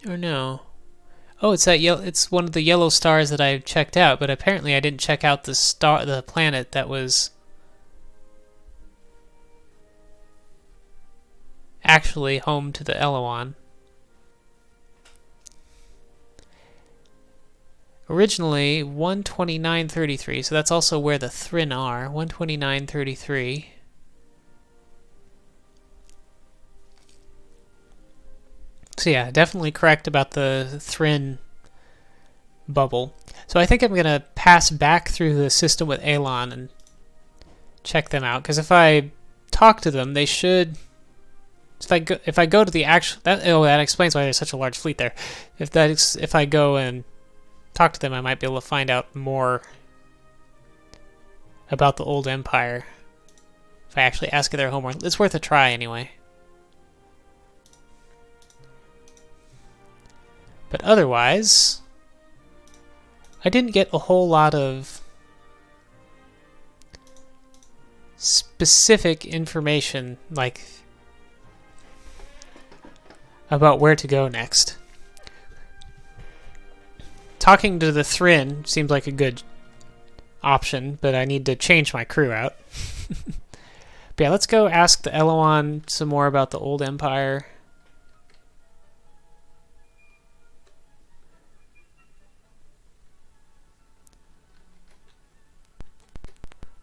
Or no. Oh, it's that it's one of the yellow stars that I checked out, but apparently I didn't check out the planet that was actually home to the Elowann. Originally 129.33, so that's also where the Thrynn are. 129.33. So yeah, definitely correct about the Thrynn bubble. So I think I'm gonna pass back through the system with Elowann and check them out, because if I talk to them, they should. If I go to the actual that explains why there's such a large fleet there. If I go and talk to them, I might be able to find out more about the old empire. If I actually ask their homework, it's worth a try anyway. But otherwise, I didn't get a whole lot of specific information, like about where to go next. Talking to the Thrynn seems like a good option, but I need to change my crew out. But yeah, let's go ask the Elowann some more about the old empire.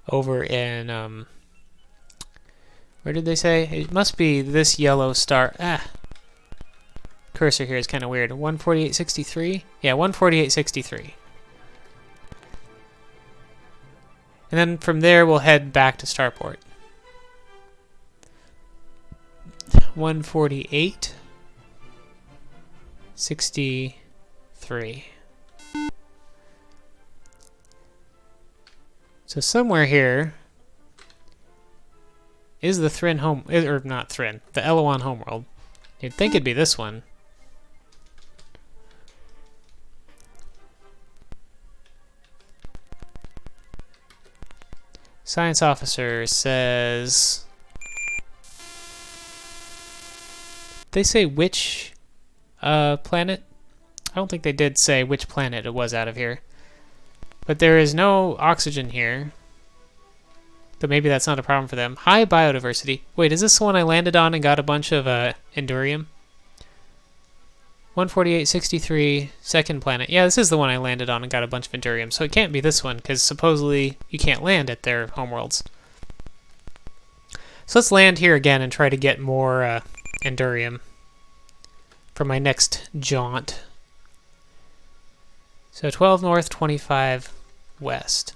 Over in, where did they say? It must be this yellow star. Cursor here is kind of weird. 148.63? Yeah, 148.63. And then from there, we'll head back to Starport. 148.63. So somewhere here is the Thrynn home, or not Thrynn, the Elowann homeworld. You'd think it'd be this one. Science officer says... They say which planet? I don't think they did say which planet it was out of here. But there is no oxygen here. But maybe that's not a problem for them. High biodiversity. Wait, is this the one I landed on and got a bunch of Endurium? 148.63, second planet. Yeah, this is the one I landed on and got a bunch of Endurium. So it can't be this one, because supposedly you can't land at their homeworlds. So let's land here again and try to get more Endurium for my next jaunt. So 12 north, 25 west.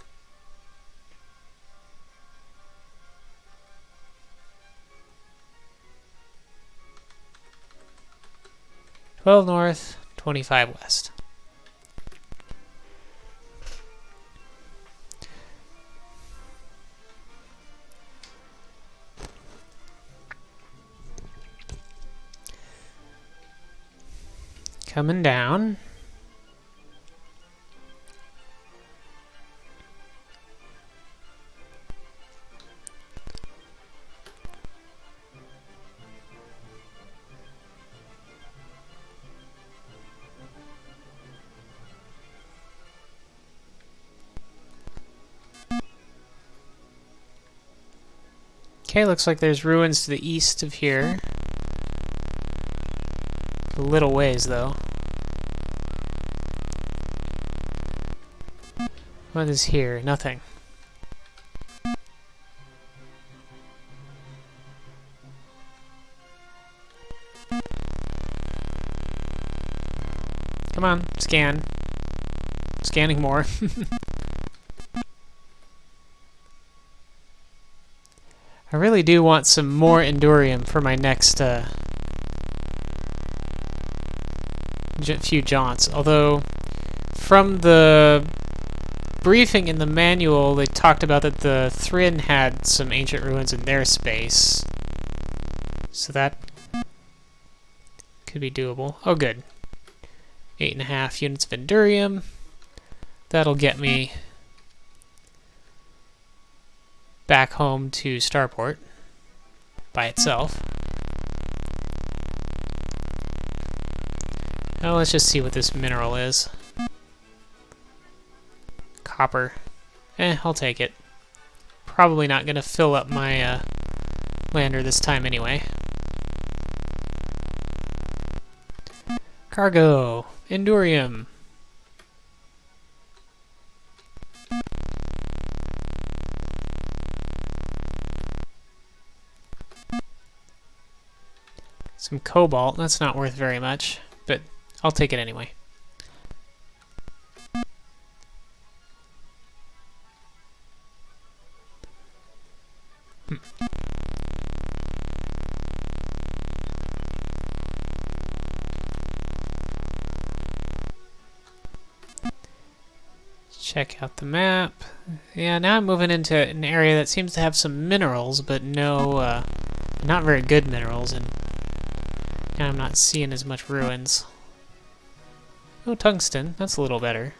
12 north, 25 west. Coming down. Okay, looks like there's ruins to the east of here. A little ways, though. What is here? Nothing. Come on, scan. Scanning more. I really do want some more Endurium for my next few jaunts. Although, from the briefing in the manual, they talked about that the Thrynn had some ancient ruins in their space. So that could be doable. Oh, good. 8.5 units of Endurium. That'll get me back home to Starport by itself. Now let's just see what this mineral is. Copper. I'll take it. Probably not going to fill up my lander this time anyway. Cargo. Endurium. Some cobalt. That's not worth very much, but I'll take it anyway. Check out the map. Yeah, now I'm moving into an area that seems to have some minerals, but no, not very good minerals, and now I'm not seeing as much ruins. Oh, tungsten. That's a little better.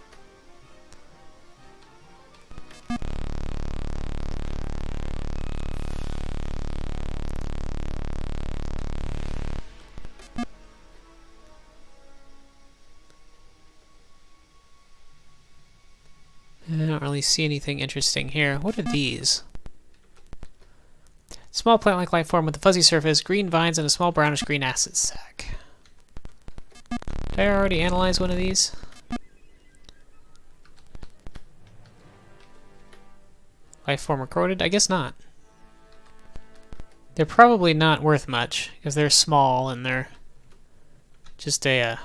I don't really see anything interesting here. What are these? Small plant-like life form with a fuzzy surface, green vines, and a small brownish-green acid sac. Did I already analyze one of these? Life form recorded? I guess not. They're probably not worth much, because they're small and they're just they're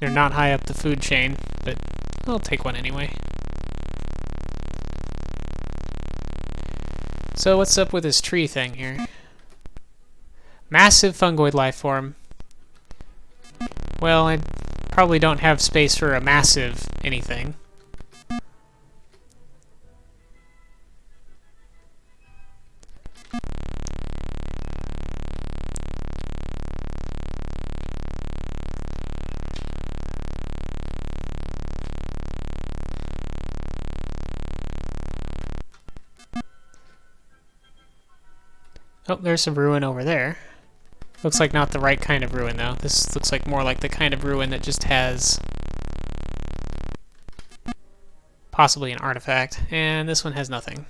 not high up the food chain, but I'll take one anyway. So what's up with this tree thing here? Massive fungoid life form. Well, I probably don't have space for a massive anything. Oh, there's some ruin over there. Looks like not the right kind of ruin, though. This looks like more like the kind of ruin that just has possibly an artifact. And this one has nothing.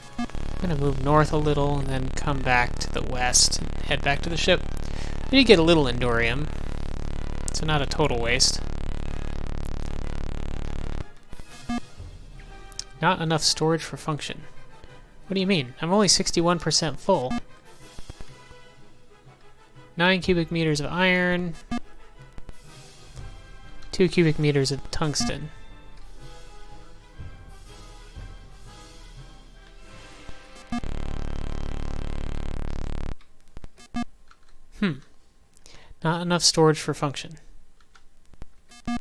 I'm going to move north a little and then come back to the west and head back to the ship. I need to get a little Endurium, so not a total waste. Not enough storage for function. What do you mean? I'm only 61% full. 9 cubic meters of iron, 2 cubic meters of tungsten. Not enough storage for function. I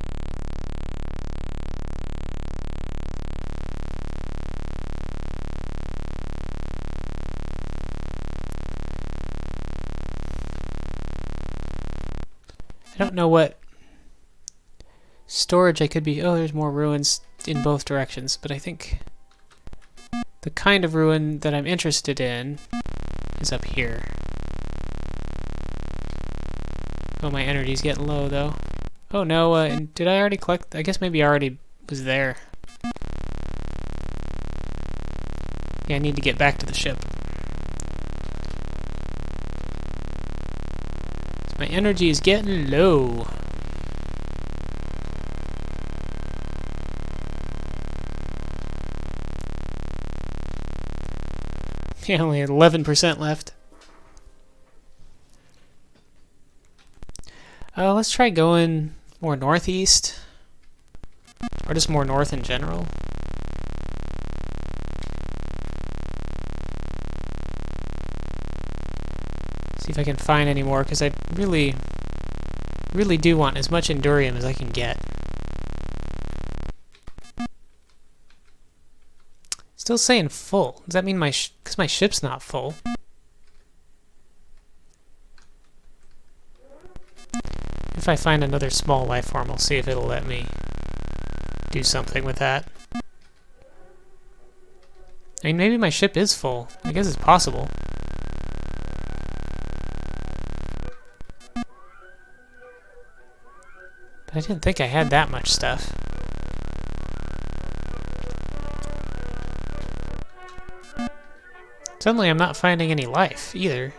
don't know what storage I could be... Oh, there's more ruins in both directions, but I think the kind of ruin that I'm interested in is up here. Oh, my energy's getting low, though. Oh, no, did I already collect? I guess maybe I already was there. Yeah, I need to get back to the ship. My energy is getting low. Yeah, only 11% left. Let's try going more northeast. Or just more north in general. See if I can find any more, because I really do want as much Endurium as I can get. Still saying full. Does that mean because my ship's not full? If I find another small life form, I'll see if it'll let me do something with that. I mean, maybe my ship is full. I guess it's possible. But I didn't think I had that much stuff. Suddenly I'm not finding any life, either.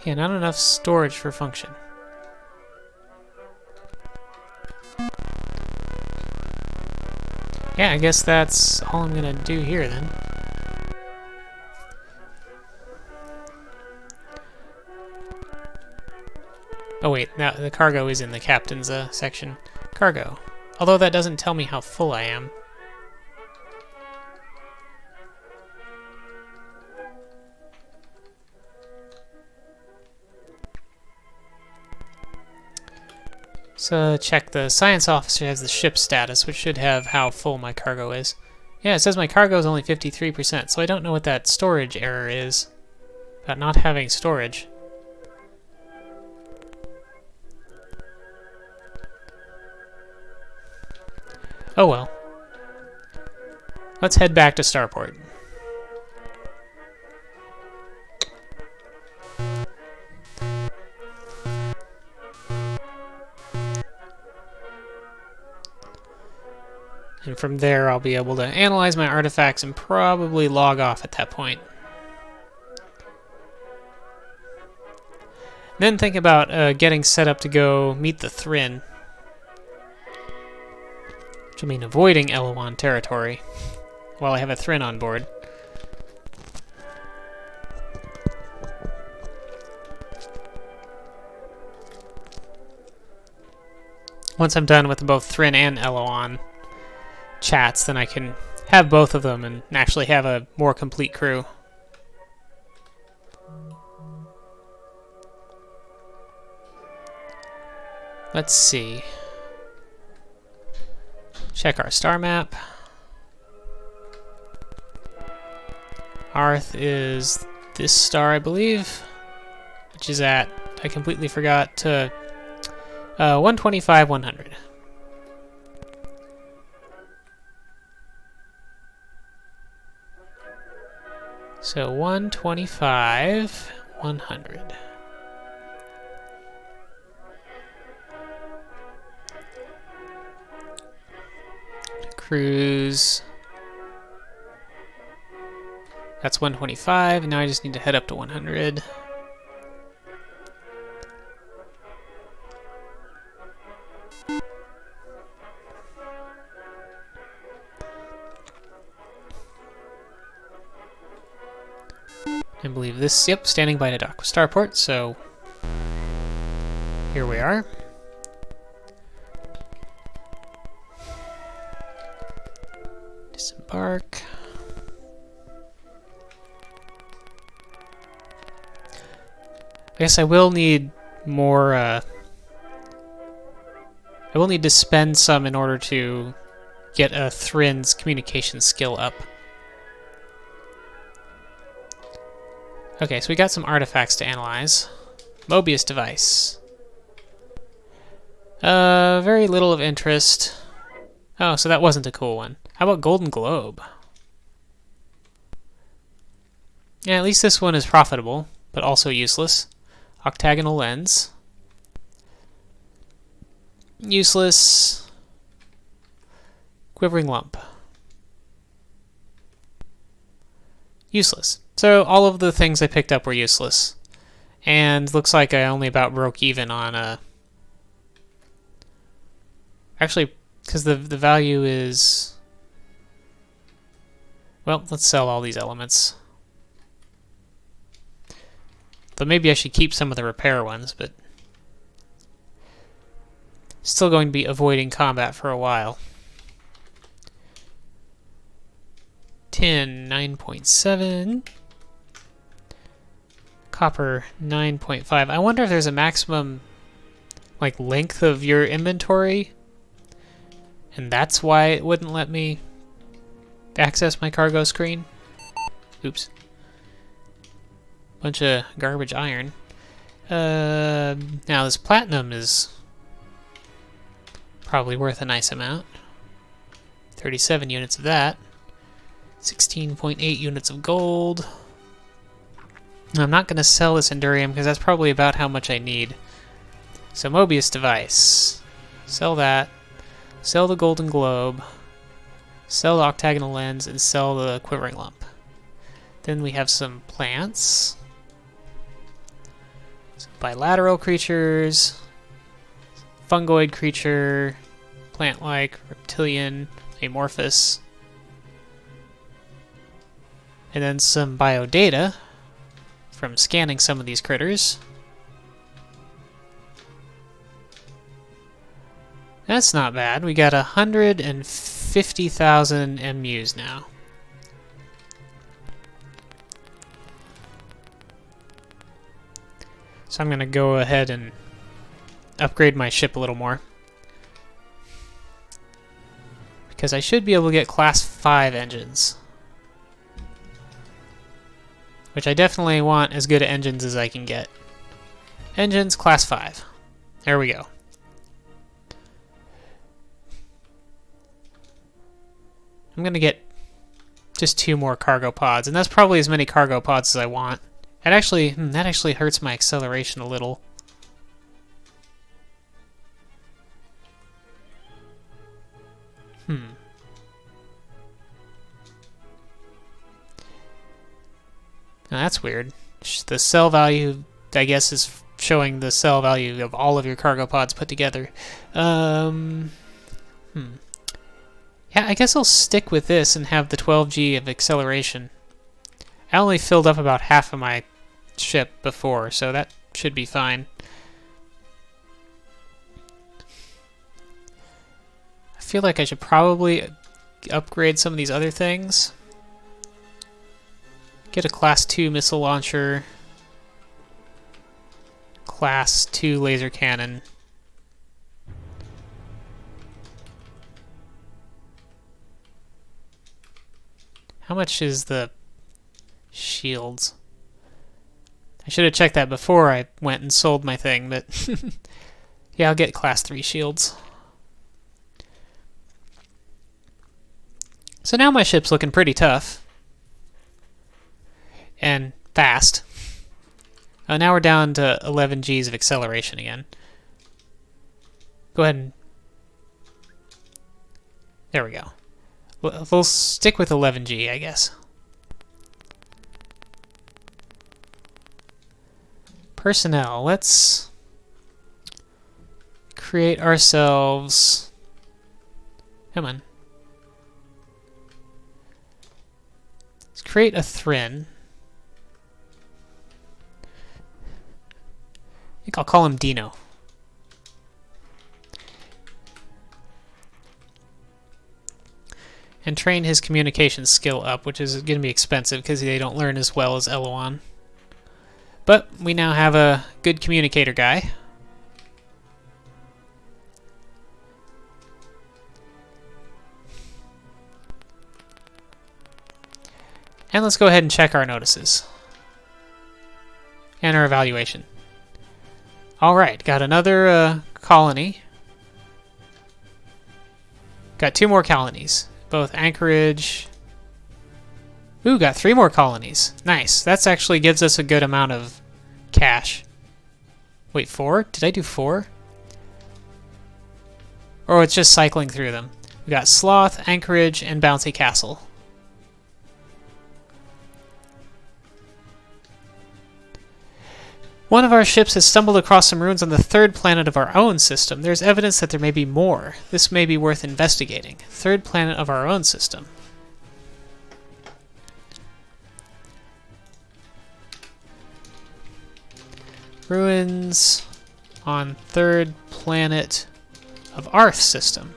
Yeah, not enough storage for function. Yeah, I guess that's all I'm gonna do here then. Oh wait, now the cargo is in the captain's section. Cargo. Although that doesn't tell me how full I am. So check, the science officer has the ship status, which should have how full my cargo is. Yeah, it says my cargo is only 53%, so I don't know what that storage error is about not having storage. Oh well. Let's head back to Starport. And from there, I'll be able to analyze my artifacts and probably log off at that point. Then think about getting set up to go meet the Thrynn. Which will mean avoiding Elowann territory while I have a Thrynn on board. Once I'm done with both Thrynn and Elowann chats, then I can have both of them and actually have a more complete crew. Let's see. Check our star map. Arth is this star, I believe, which is at, I completely forgot, to 125, 100. So 125, 100. cruise. That's 125, and now I just need to head up to 100. I believe this, yep, standing by to dock with Starport, so here we are. Disembark. I guess I will need more, I will need to spend some in order to get a Thrynn's communication skill up. Okay, so we got some artifacts to analyze. Mobius device. Very little of interest. Oh, so that wasn't a cool one. How about Golden Globe? Yeah, at least this one is profitable, but also useless. Octagonal lens. Useless. Quivering lump. Useless. So all of the things I picked up were useless. And looks like I only about broke even on actually, because the value is... Well, let's sell all these elements. Though maybe I should keep some of the repair ones, but... Still going to be avoiding combat for a while. Tin, 9.7. Copper, 9.5. I wonder if there's a maximum, like, length of your inventory, and that's why it wouldn't let me access my cargo screen. Oops. Bunch of garbage iron. Now this platinum is probably worth a nice amount. 37 units of that. 16.8 units of gold. I'm not going to sell this Endurium because that's probably about how much I need. So Mobius device. Sell that. Sell the Golden Globe. Sell the Octagonal lens and sell the Quivering lump. Then we have some plants. Some bilateral creatures. Fungoid creature. Plant-like. Reptilian. Amorphous. And then some biodata from scanning some of these critters. That's not bad. We got 150,000 MUs now. So I'm going to go ahead and upgrade my ship a little more. Because I should be able to get Class 5 engines. Which I definitely want as good engines as I can get. Engines, Class 5. There we go. I'm going to get just 2 more cargo pods, and that's probably as many cargo pods as I want. That actually hurts my acceleration a little. Now that's weird. The cell value, I guess, is showing the cell value of all of your cargo pods put together. Yeah, I guess I'll stick with this and have the 12G of acceleration. I only filled up about half of my ship before, so that should be fine. I feel like I should probably upgrade some of these other things. Get a Class 2 missile launcher. Class 2 laser cannon. How much is the shields? I should have checked that before I went and sold my thing, but yeah, I'll get Class 3 shields. So now my ship's looking pretty tough. And fast. Now we're down to 11 Gs of acceleration again. Go ahead and... There we go. We'll stick with 11G, I guess. Personnel. Let's create ourselves... Come on. Let's create a Thrynn. I think I'll call him Dino. And train his communication skill up, which is going to be expensive because they don't learn as well as Elowann. But we now have a good communicator guy. And let's go ahead and check our notices. And our evaluation. Alright, got another colony. Got 2 more colonies. Both Anchorage... Ooh, got 3 more colonies. Nice. That actually gives us a good amount of cash. Wait, 4? Did I do 4? Or it's just cycling through them. We got Sloth, Anchorage, and Bouncy Castle. One of our ships has stumbled across some ruins on the 3rd planet of our own system. There's evidence that there may be more. This may be worth investigating. 3rd planet of our own system. Ruins on 3rd planet of Arth system.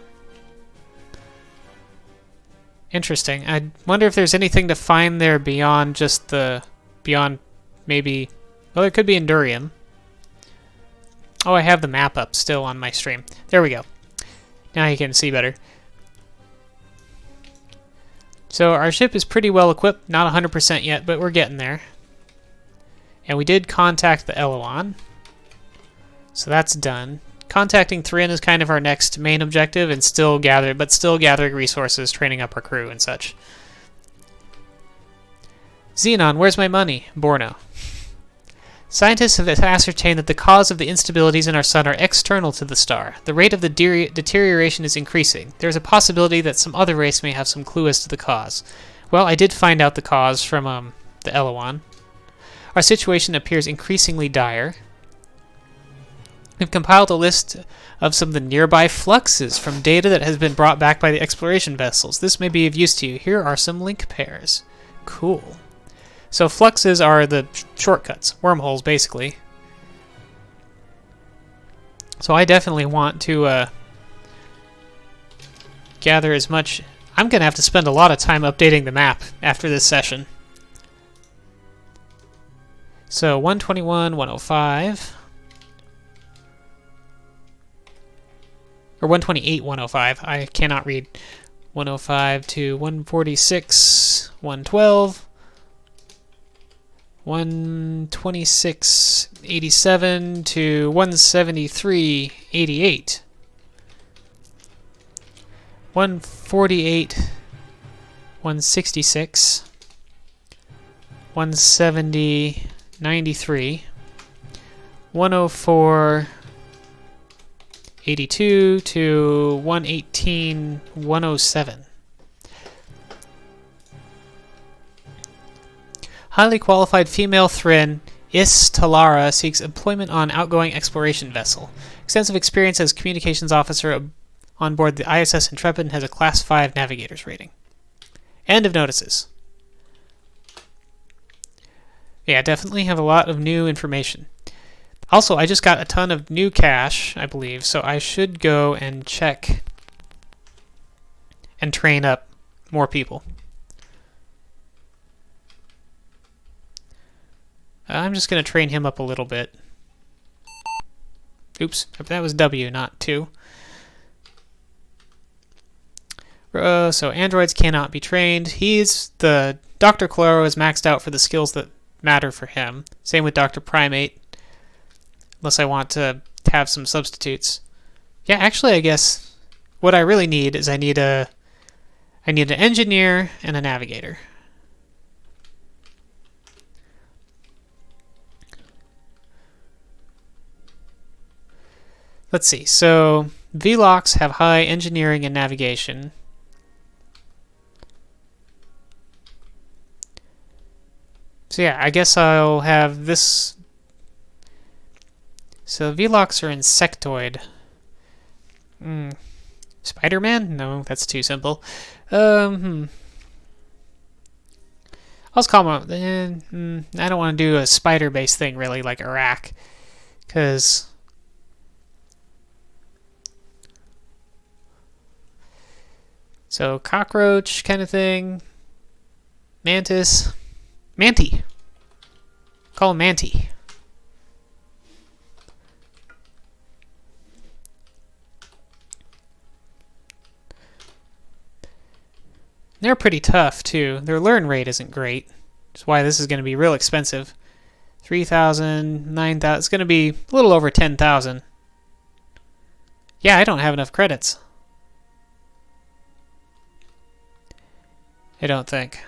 Interesting. I wonder if there's anything to find there beyond just the... Beyond maybe... Well, there could be Endurium. Oh, I have the map up still on my stream. There we go. Now you can see better. So our ship is pretty well equipped. Not 100% yet, but we're getting there. And we did contact the Elowann. So that's done. Contacting Thrynn is kind of our next main objective, and still gathering resources, training up our crew and such. Xenon, where's my money? Borno. Scientists have ascertained that the cause of the instabilities in our sun are external to the star. The rate of the deterioration is increasing. There is a possibility that some other race may have some clue as to the cause. Well, I did find out the cause from the Elowann. Our situation appears increasingly dire. We've compiled a list of some of the nearby fluxes from data that has been brought back by the exploration vessels. This may be of use to you. Here are some link pairs. Cool. So fluxes are the shortcuts, wormholes basically. So I definitely want to gather as much... I'm going to have to spend a lot of time updating the map after this session. So 121, 105... Or 128, 105. I cannot read. 105 to 146, 112... 126.87 to 173.88. 148, 166, 170.93, 104.82 to 118.107. Highly qualified female Thrynn, Talara, seeks employment on outgoing exploration vessel. Extensive experience as communications officer on board the ISS Intrepid and has a Class 5 navigator's rating. End of notices. Yeah, definitely have a lot of new information. Also, I just got a ton of new cash, I believe, so I should go and check and train up more people. I'm just going to train him up a little bit. Oops, that was W, not 2. So androids cannot be trained. Dr. Calero is maxed out for the skills that matter for him. Same with Dr. Primate. Unless I want to have some substitutes. Yeah, actually, I guess what I really need is I need an engineer and a navigator. Let's see. So VLOCs have high engineering and navigation. So yeah, I guess I'll have this. So Velox are insectoid. Spider-Man? No, that's too simple. I'll just call him. I don't want to do a spider-based thing really, like Iraq, because so cockroach kind of thing. Mantis. Manti. Call him Manti. They're pretty tough, too. Their learn rate isn't great. That's why this is going to be real expensive. 3,000, 9,000. It's going to be a little over 10,000. Yeah, I don't have enough credits. I don't think.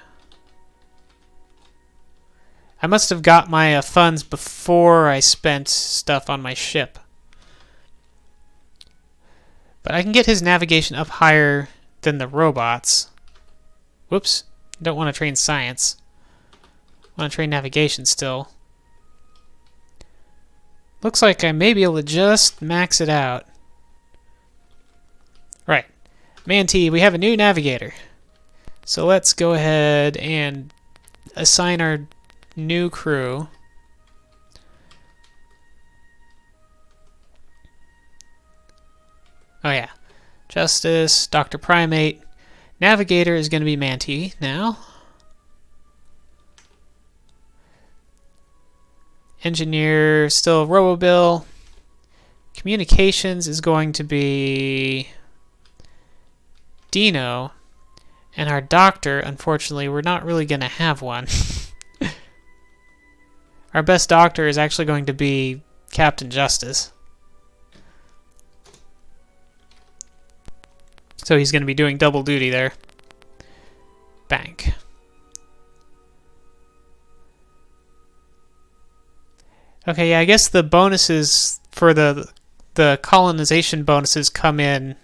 I must have got my funds before I spent stuff on my ship. But I can get his navigation up higher than the robots. Whoops. Don't want to train science. I want to train navigation still. Looks like I may be able to just max it out. Right. Manti, we have a new navigator. So let's go ahead and assign our new crew. Oh yeah. Justice, Dr. Primate. Navigator is going to be Manti now. Engineer, still Robobill. Communications is going to be Dino. And our doctor, unfortunately, we're not really going to have one. Our best doctor is actually going to be Captain Justice. So he's going to be doing double duty there. Bank. Okay, yeah, I guess the bonuses for the colonization bonuses come in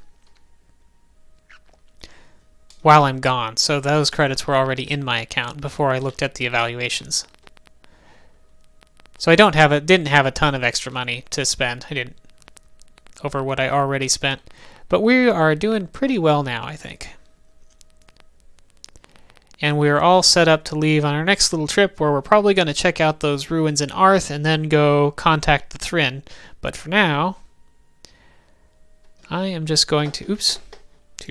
while I'm gone. So those credits were already in my account before I looked at the evaluations. So I didn't have a ton of extra money to spend. I didn't over what I already spent. But we are doing pretty well now, I think. And we're all set up to leave on our next little trip where we're probably going to check out those ruins in Arth and then go contact the Thrynn. But for now, I am just going to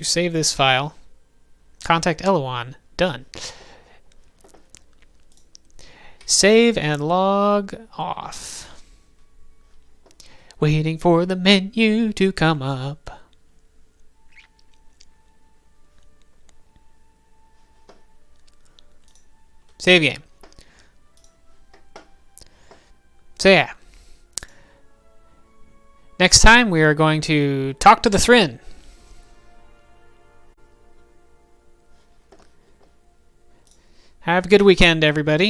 save this file. Contact Elowann. Done. Save and log off. Waiting for the menu to come up. Save game. So yeah. Next time we are going to talk to the Thrynn. Have a good weekend, everybody.